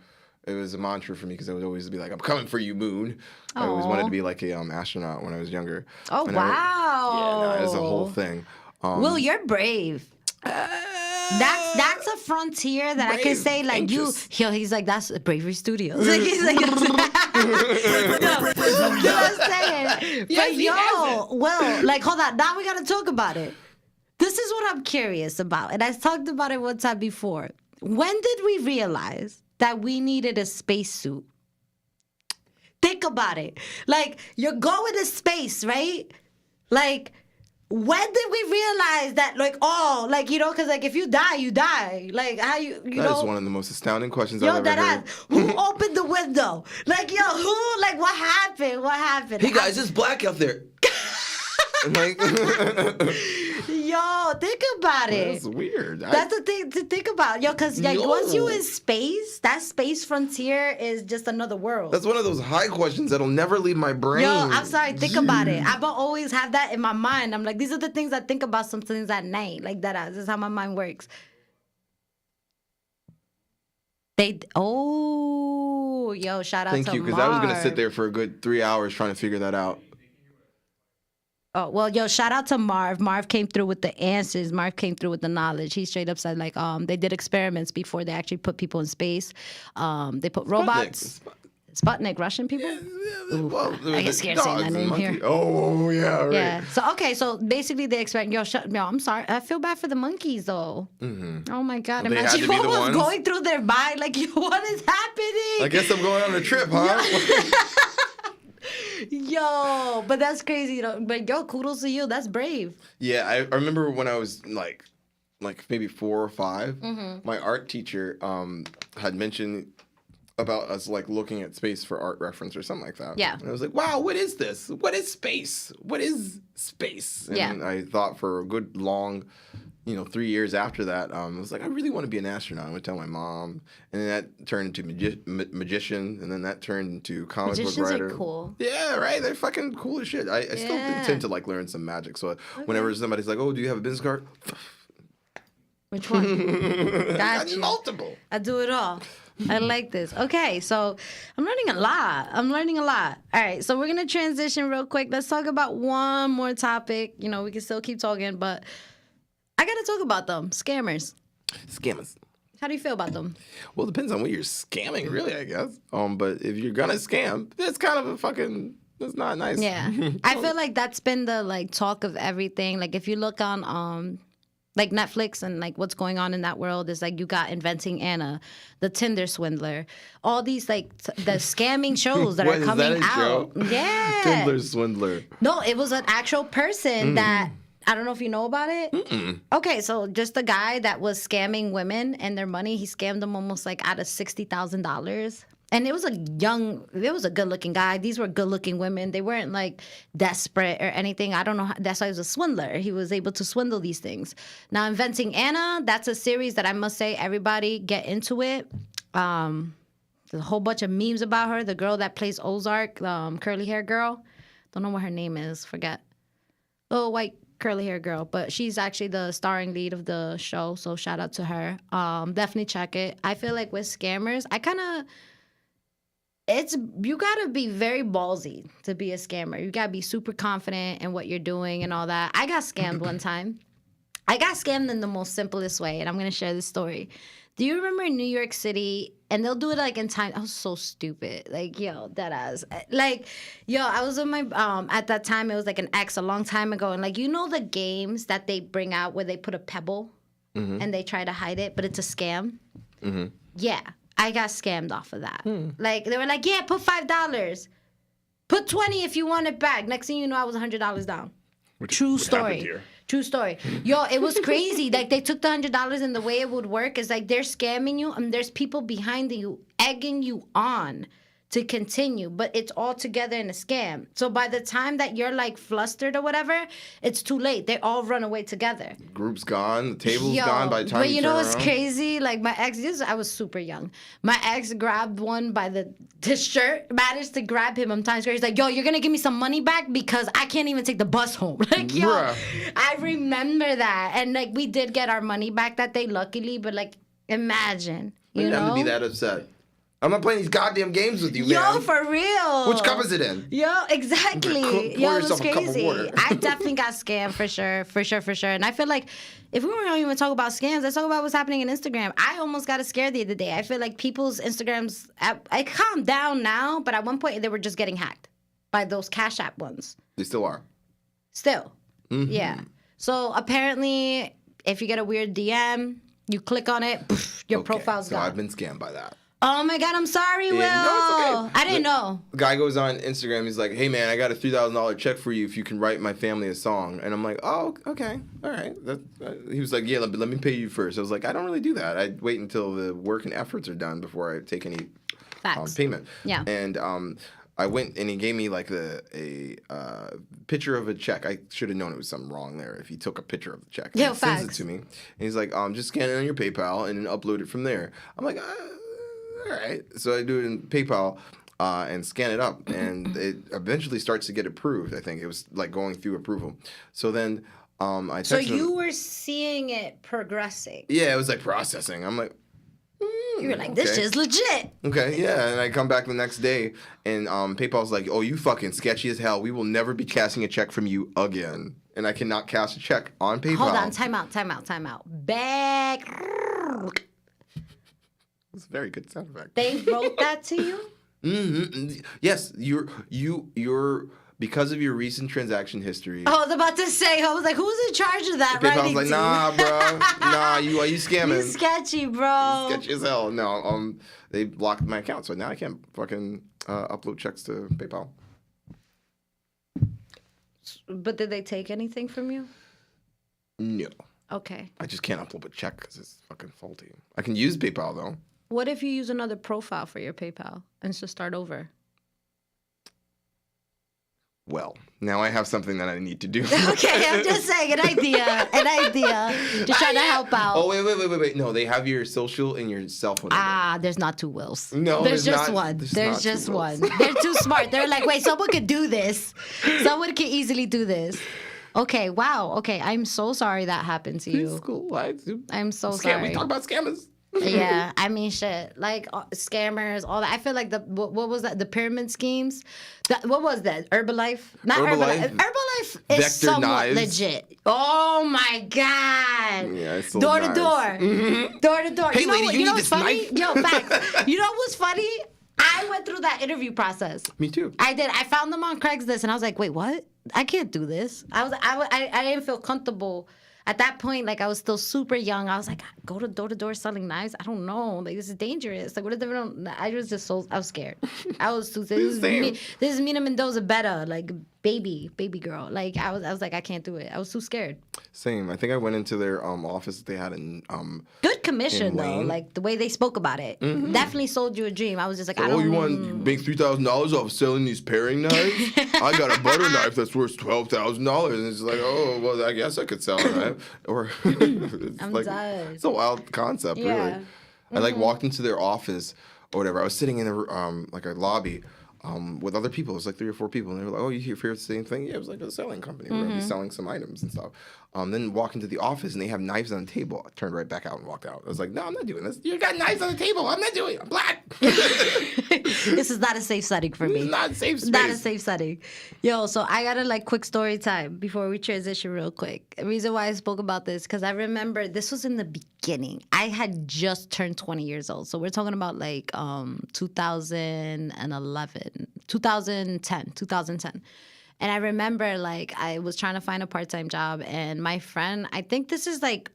It was a mantra for me because I would always be like, "I'm coming for you, moon." I always wanted to be like a astronaut when I was younger. Oh, and wow! It was a whole thing. Will, you're brave. That's a frontier that I can say like anxious. He's like, that's Bravery Studios. Like, he's like, you know what I'm saying? But Will, like, hold on. Now we gotta talk about it. This is what I'm curious about, and I talked about it one time before. When did we realize that we needed a spacesuit? Think about it. Like, you're going to space, right? Like, when did we realize that, like, oh, like, you know, because, like, if you die, you die. Like, how you know? That is one of the most astounding questions Yo, I've ever heard. who opened the window? Like, yo, who? Like, what happened? What happened? Hey, guys, it's black out there. Like, yo, think about it. that's weird. That's the thing to think about. Yo, because, like, Yo. once you in space, that space frontier is just another world. That's one of those high questions that'll never leave my brain. Yo, I'm sorry. Think about it. I always have that in my mind. I'm like, these are the things I think about sometimes at night. Like that. This is how my mind works. Yo, shout out Thank to you, because I was gonna Marv. sit there for a good 3 hours trying to figure that out. Oh, well, yo, shout out to Marv. Marv came through with the answers. Marv came through with the knowledge. He straight up said, like, they did experiments before they actually put people in space. They put robots. Sputnik, Russian people? Well, I get scared saying that name here. Oh, yeah, right. Yeah. So basically they expect, yo, I'm sorry. I feel bad for the monkeys, though. Mm-hmm. Oh, my God. Well, they had imagine to be what the was ones? going through their mind. Like, yo, what is happening? I guess I'm going on a trip, huh? Yo, but that's crazy, you know. But yo, kudos to you. That's brave. Yeah, I remember when I was like maybe 4 or 5, Mm-hmm. my art teacher had mentioned about us like looking at space for art reference or something like that. Yeah. And I was like, wow, what is this? What is space? What is space? And Yeah. I thought for a good long, 3 years after that, I was like, I really want to be an astronaut. I would tell my mom. And then that turned into magician. And then that turned into comic book Magicians writer. are cool. Yeah, right? They're fucking cool as shit. I still intend to like learn some magic. So whenever somebody's like, oh, do you have a business card? Which one? Got multiple. I do it all. I like this. Okay, so I'm learning a lot. All right, so we're going to transition real quick. Let's talk about one more topic. You know, we can still keep talking, but I got to talk about them. Scammers. Scammers. How do you feel about them? Well, it depends on what you're scamming, really, I guess. But if you're gonna scam, it's kind of a fucking. That's not nice. Yeah, I feel like that's been the like talk of everything. Like if you look on like Netflix and like what's going on in that world is like you got Inventing Anna, the Tinder Swindler, all these like the scamming shows that What, are is coming that a out. show? Yeah, Tinder Swindler. No, it was an actual person that. I don't know if you know about it. Okay, so just a guy that was scamming women and their money. He scammed them almost like out of $60,000. And it was a good-looking guy. These were good-looking women. They weren't like desperate or anything. I don't know. That's why he was a swindler. He was able to swindle these things. Now, Inventing Anna, that's a series that I must say everybody get into it. There's a whole bunch of memes about her. The girl that plays Ozark, curly hair girl. Don't know what her name is. Forget. Little white curly hair girl, but she's actually the starring lead of the show, so shout out to her. Definitely check it. I feel like with scammers, you gotta be very ballsy to be a scammer. You gotta be super confident in what you're doing and all that. I got scammed one time. I got scammed in the most simplest way, and I'm gonna share this story. Do you remember in New York City, and they'll do it like in time? I was so stupid. Like, yo, that ass. Like, yo, I was with my, at that time, it was like an ex a long time ago. And like, you know the games that they bring out where they put a pebble and they try to hide it, but it's a scam? Mm-hmm. Yeah, I got scammed off of that. Like, they were like, yeah, put $5. Put $20 if you want it back. Next thing you know, I was $100 down. True story. True story. Yo, it was crazy. Like, they took the $100, and the way it would work is like they're scamming you, and there's people behind you egging you on to continue, but it's all together in a scam. So by the time that you're like flustered or whatever, it's too late. They all run away together. Group's gone, the table's gone by the time but you know turn what's around. crazy? Like my ex, I was super young. My ex grabbed one by the shirt, managed to grab him on Times Square. He's like, yo, you're gonna give me some money back because I can't even take the bus home. Like, yo, Bruh. I remember that. And like we did get our money back that day, luckily, but like imagine. You You didn't know? have to be that upset. I'm not playing these goddamn games with you, man. Yo, for real. Which cup is it in? Yo, exactly. Pour Yo, it was yourself a cup of crazy. water. I definitely got scammed for sure. And I feel like if we don't even talk about scams, let's talk about what's happening in Instagram. I almost got scared the other day. I feel like people's Instagrams, I calmed down now, but at one point they were just getting hacked by those Cash App ones. They still are. Still. Mm-hmm. Yeah. So apparently, if you get a weird DM, you click on it, your profile's so gone. I've been scammed by that. Oh my God, I'm sorry, Will. No, it's okay. I didn't know. The guy goes on Instagram. He's like, "Hey man, I got a $3,000 check for you if you can write my family a song." And I'm like, "Oh, okay, all right." He was like, "Yeah, let me pay you first." I was like, "I don't really do that. I wait until the work and efforts are done before I take any payment." Yeah. And I went and he gave me like a picture of a check. I should have known it was something wrong there if he took a picture of the check. Yeah, he sends it to me. And he's like, just scan it on your PayPal and then upload it from there. I'm like, all right. So I do it in PayPal and scan it up. And it eventually starts to get approved, I think. It was like going through approval. So then I texted So you him. were seeing it progressing. Yeah, it was like processing. I'm like, You were like, this okay. shit's legit. Okay, yeah, and I come back the next day, and PayPal's like, "Oh, you fucking sketchy as hell. We will never be casting a check from you again." And I cannot cast a check on PayPal. Hold on, time out. Back. It's a very good sound effect. They wrote that to you? Mm-hmm. Yes, you're because of your recent transaction history. I was about to say, I was like, who's in charge of that PayPal's writing like, to "Nah, bro, nah, you scamming? you sketchy, bro. Sketchy as hell." No, they blocked my account, so now I can't fucking upload checks to PayPal. But did they take anything from you? No, Okay. I just can't upload a check because it's fucking faulty. I can use PayPal though. What if you use another profile for your PayPal and just start over? Well, now I have something that I need to do. Okay, I'm just saying, an idea. Just trying to help out. Oh, wait. No, they have your social and your cell phone number. There's not two Wills. No, there's there's just not- one. there's There's not just two one. Wills. They're too smart. They're like, wait, someone could do this. Someone can easily do this. Okay, wow. Okay, I'm so sorry that happened to you. It's cool. I'm so We sorry. talk about scammers. Yeah, I mean, shit, like scammers, all that. I feel like what was that? The pyramid schemes. What was that? Herbalife? Not Herbalife. Herbalife is Vector somewhat knives. legit. Oh my god. Yeah, I sold Door to knives. door. Door to door. Hey, lady, you need what's this funny? knife? Yo, facts. You know what's funny? I went through that interview process. Me too. I did. I found them on Craigslist, and I was like, "Wait, what? I can't do this." I didn't feel comfortable at that point. Like I was still super young. I was like, "Go to door selling knives? I don't know. Like this is dangerous. Like what if they don't?" I was just so I was scared. I was too. This is Mina Mendoza better. Like baby girl. Like I was like, I can't do it. I was too scared. Same. I think I went into their office that they had in Good commission in though. Wayne. Like the way they spoke about it, definitely sold you a dream. I was just like, I "Oh, don't. you want to make $3,000 off of selling these paring knives? I got a butter knife that's worth $12,000." And it's like, "Oh, well, I guess I could sell it." Or it's I'm like, done. it's a wild concept, Yeah. really. I like walked into their office or whatever. I was sitting in a like a lobby with other people. It was like 3 or 4 people, and they were like, "Oh, you here for the same thing?" Yeah, it was like a selling company. We're gonna be selling some items and stuff. Then walk into the office, and they have knives on the table. I turned right back out and walked out. I was like, "No, I'm not doing this. You got knives on the table. I'm not doing it. I'm black." This is not a safe setting for me. Not a safe space. Not a safe setting. Yo, so I got a like quick story time before we transition real quick. The reason why I spoke about this, because I remember this was in the beginning. I had just turned 20 years old. So we're talking about like 2010. And I remember like I was trying to find a part-time job, and my friend, I think this is like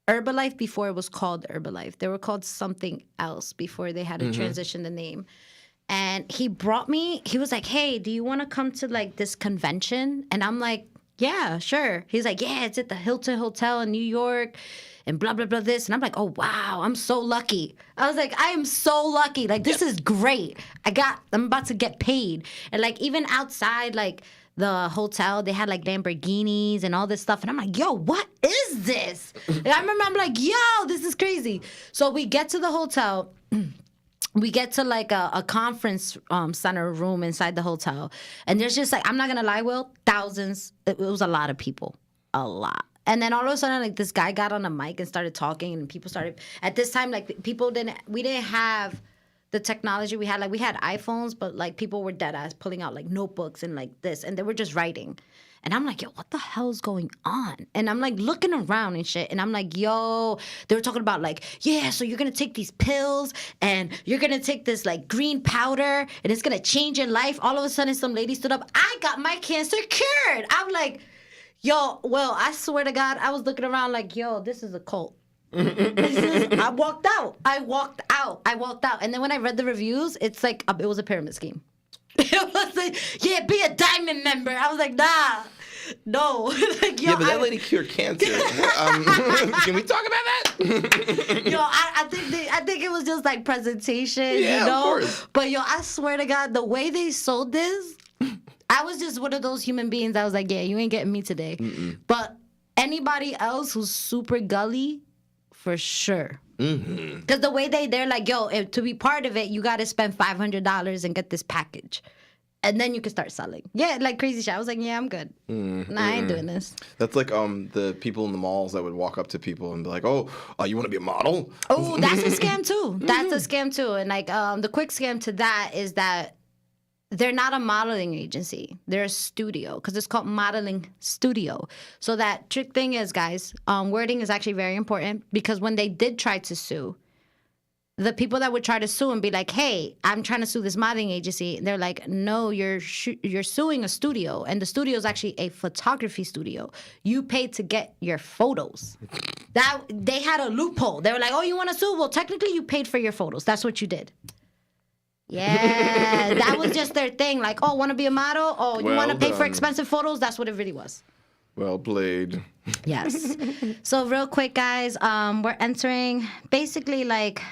Herbalife before it was called Herbalife. They were called something else before they had to transition the name. And he brought me, he was like, "Hey, do you want to come to like this convention?" And I'm like, "Yeah, sure." He's like, "Yeah, it's at the Hilton Hotel in New York and blah, blah, blah, this." And I'm like, "Oh, wow, I'm so lucky." I was like, I am so lucky. Like, this is great. I'm about to get paid. And like, even outside, like, the hotel, they had like Lamborghinis and all this stuff. And I'm like, "Yo, what is this?" And I remember I'm like, "Yo, this is crazy." So we get to the hotel. We get to like a conference center room inside the hotel. And there's just like, I'm not going to lie, Will, thousands. It was a lot of people. A lot. And then all of a sudden, like this guy got on a mic and started talking, and people started, at this time, like we didn't have the technology we had. Like we had iPhones, but like people were dead ass pulling out like notebooks and like this, and they were just writing. And I'm like, "Yo, what the hell is going on?" And I'm like looking around and shit. And I'm like, "Yo," they were talking about like, "Yeah, so you're going to take these pills and you're going to take this like green powder and it's going to change your life." All of a sudden, some lady stood up. "I got my cancer cured." I'm like, "Yo, well, I swear to God," I was looking around like, "Yo, this is a cult." I walked out. out. And then when I read the reviews, it's like it was a pyramid scheme. It was like, yeah, be a diamond member. I was like, nah, no. Like, yo, yeah, but that lady cured cancer. Can we talk about that? Yo, I think it was just like presentation, Yeah, you know. of course. But yo, I swear to God, the way they sold this, I was just one of those human beings that was like, yeah, you ain't getting me today. But anybody else who's super gully, for sure. Because the way they're like, yo, to be part of it, you got to spend $500 and get this package. And then you can start selling. Yeah, like crazy shit. I was like, yeah, I'm good. Nah, I ain't doing this. That's like the people in the malls that would walk up to people and be like, oh, you want to be a model? Oh, that's a scam too. That's a scam too. And like the quick scam to that is that they're not a modeling agency. They're a studio because it's called modeling studio. So that trick thing is, guys, wording is actually very important because when they did try to sue, the people that would try to sue and be like, hey, I'm trying to sue this modeling agency. They're like, no, you're suing a studio. And the studio is actually a photography studio. You paid to get your photos. They had a loophole. They were like, oh, you want to sue? Well, technically you paid for your photos. That's what you did. Yeah, that was just their thing. Like, oh, want to be a model? Oh, you want to pay for expensive photos? That's what it really was. Well played. Yes. So real quick, guys, we're entering basically like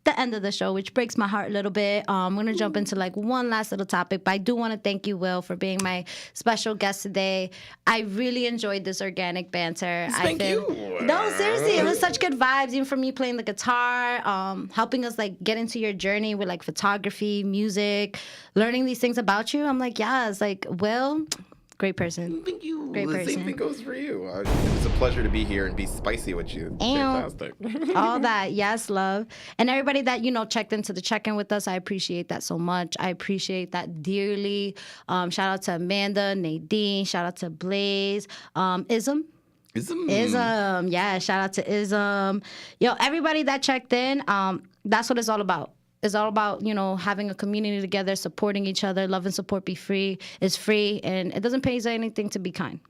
the end of the show, which breaks my heart a little bit. I'm going to jump into like one last little topic, but I do want to thank you, Will, for being my special guest today. I really enjoyed this organic banter. Thank you. No, seriously, it was such good vibes, even for me playing the guitar, helping us like get into your journey with like photography, music, learning these things about you. I'm like, yeah, it's like, Will, great person. Thank you. Great the person. same thing goes for you. It was a pleasure to be here and be spicy with you. Fantastic. All that. Yes, love. And everybody that, checked into the check-in with us, I appreciate that so much. I appreciate that dearly. Shout out to Amanda, Nadine. Shout out to Blaze. Ism. Yeah, shout out to Ism. Yo, everybody that checked in, that's what it's all about. It's all about, having a community together, supporting each other. Love and support be free. It's free, and it doesn't pay you anything to be kind.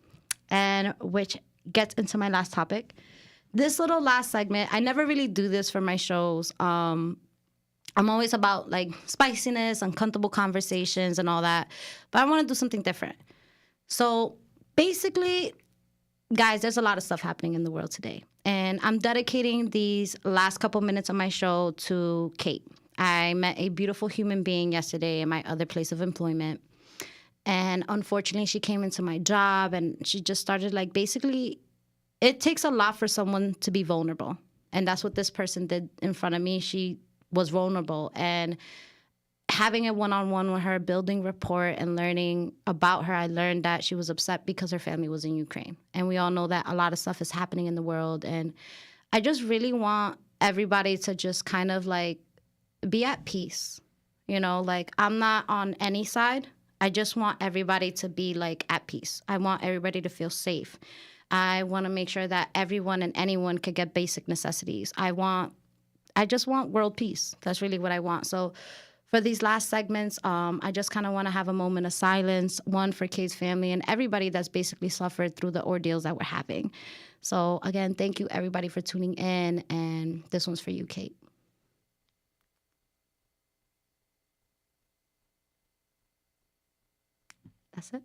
And which gets into my last topic. This little last segment, I never really do this for my shows. I'm always about, like, spiciness, uncomfortable conversations and all that. But I want to do something different. So, basically, guys, there's a lot of stuff happening in the world today. And I'm dedicating these last couple minutes of my show to Kate. I met a beautiful human being yesterday in my other place of employment. And unfortunately, she came into my job and she just started like basically, it takes a lot for someone to be vulnerable. And that's what this person did in front of me. She was vulnerable. And having a one-on-one with her, building rapport and learning about her, I learned that she was upset because her family was in Ukraine. And we all know that a lot of stuff is happening in the world. And I just really want everybody to just kind of like be at peace. Like I'm not on any side. I just want everybody to be like at peace. I want everybody to feel safe. I want to make sure that everyone and anyone could get basic necessities. I just want world peace. That's really what I want. So for these last segments, I just kind of want to have a moment of silence, one for Kate's family and everybody that's basically suffered through the ordeals that we're having. So again, thank you everybody for tuning in, and this one's for you, Kate. That's it.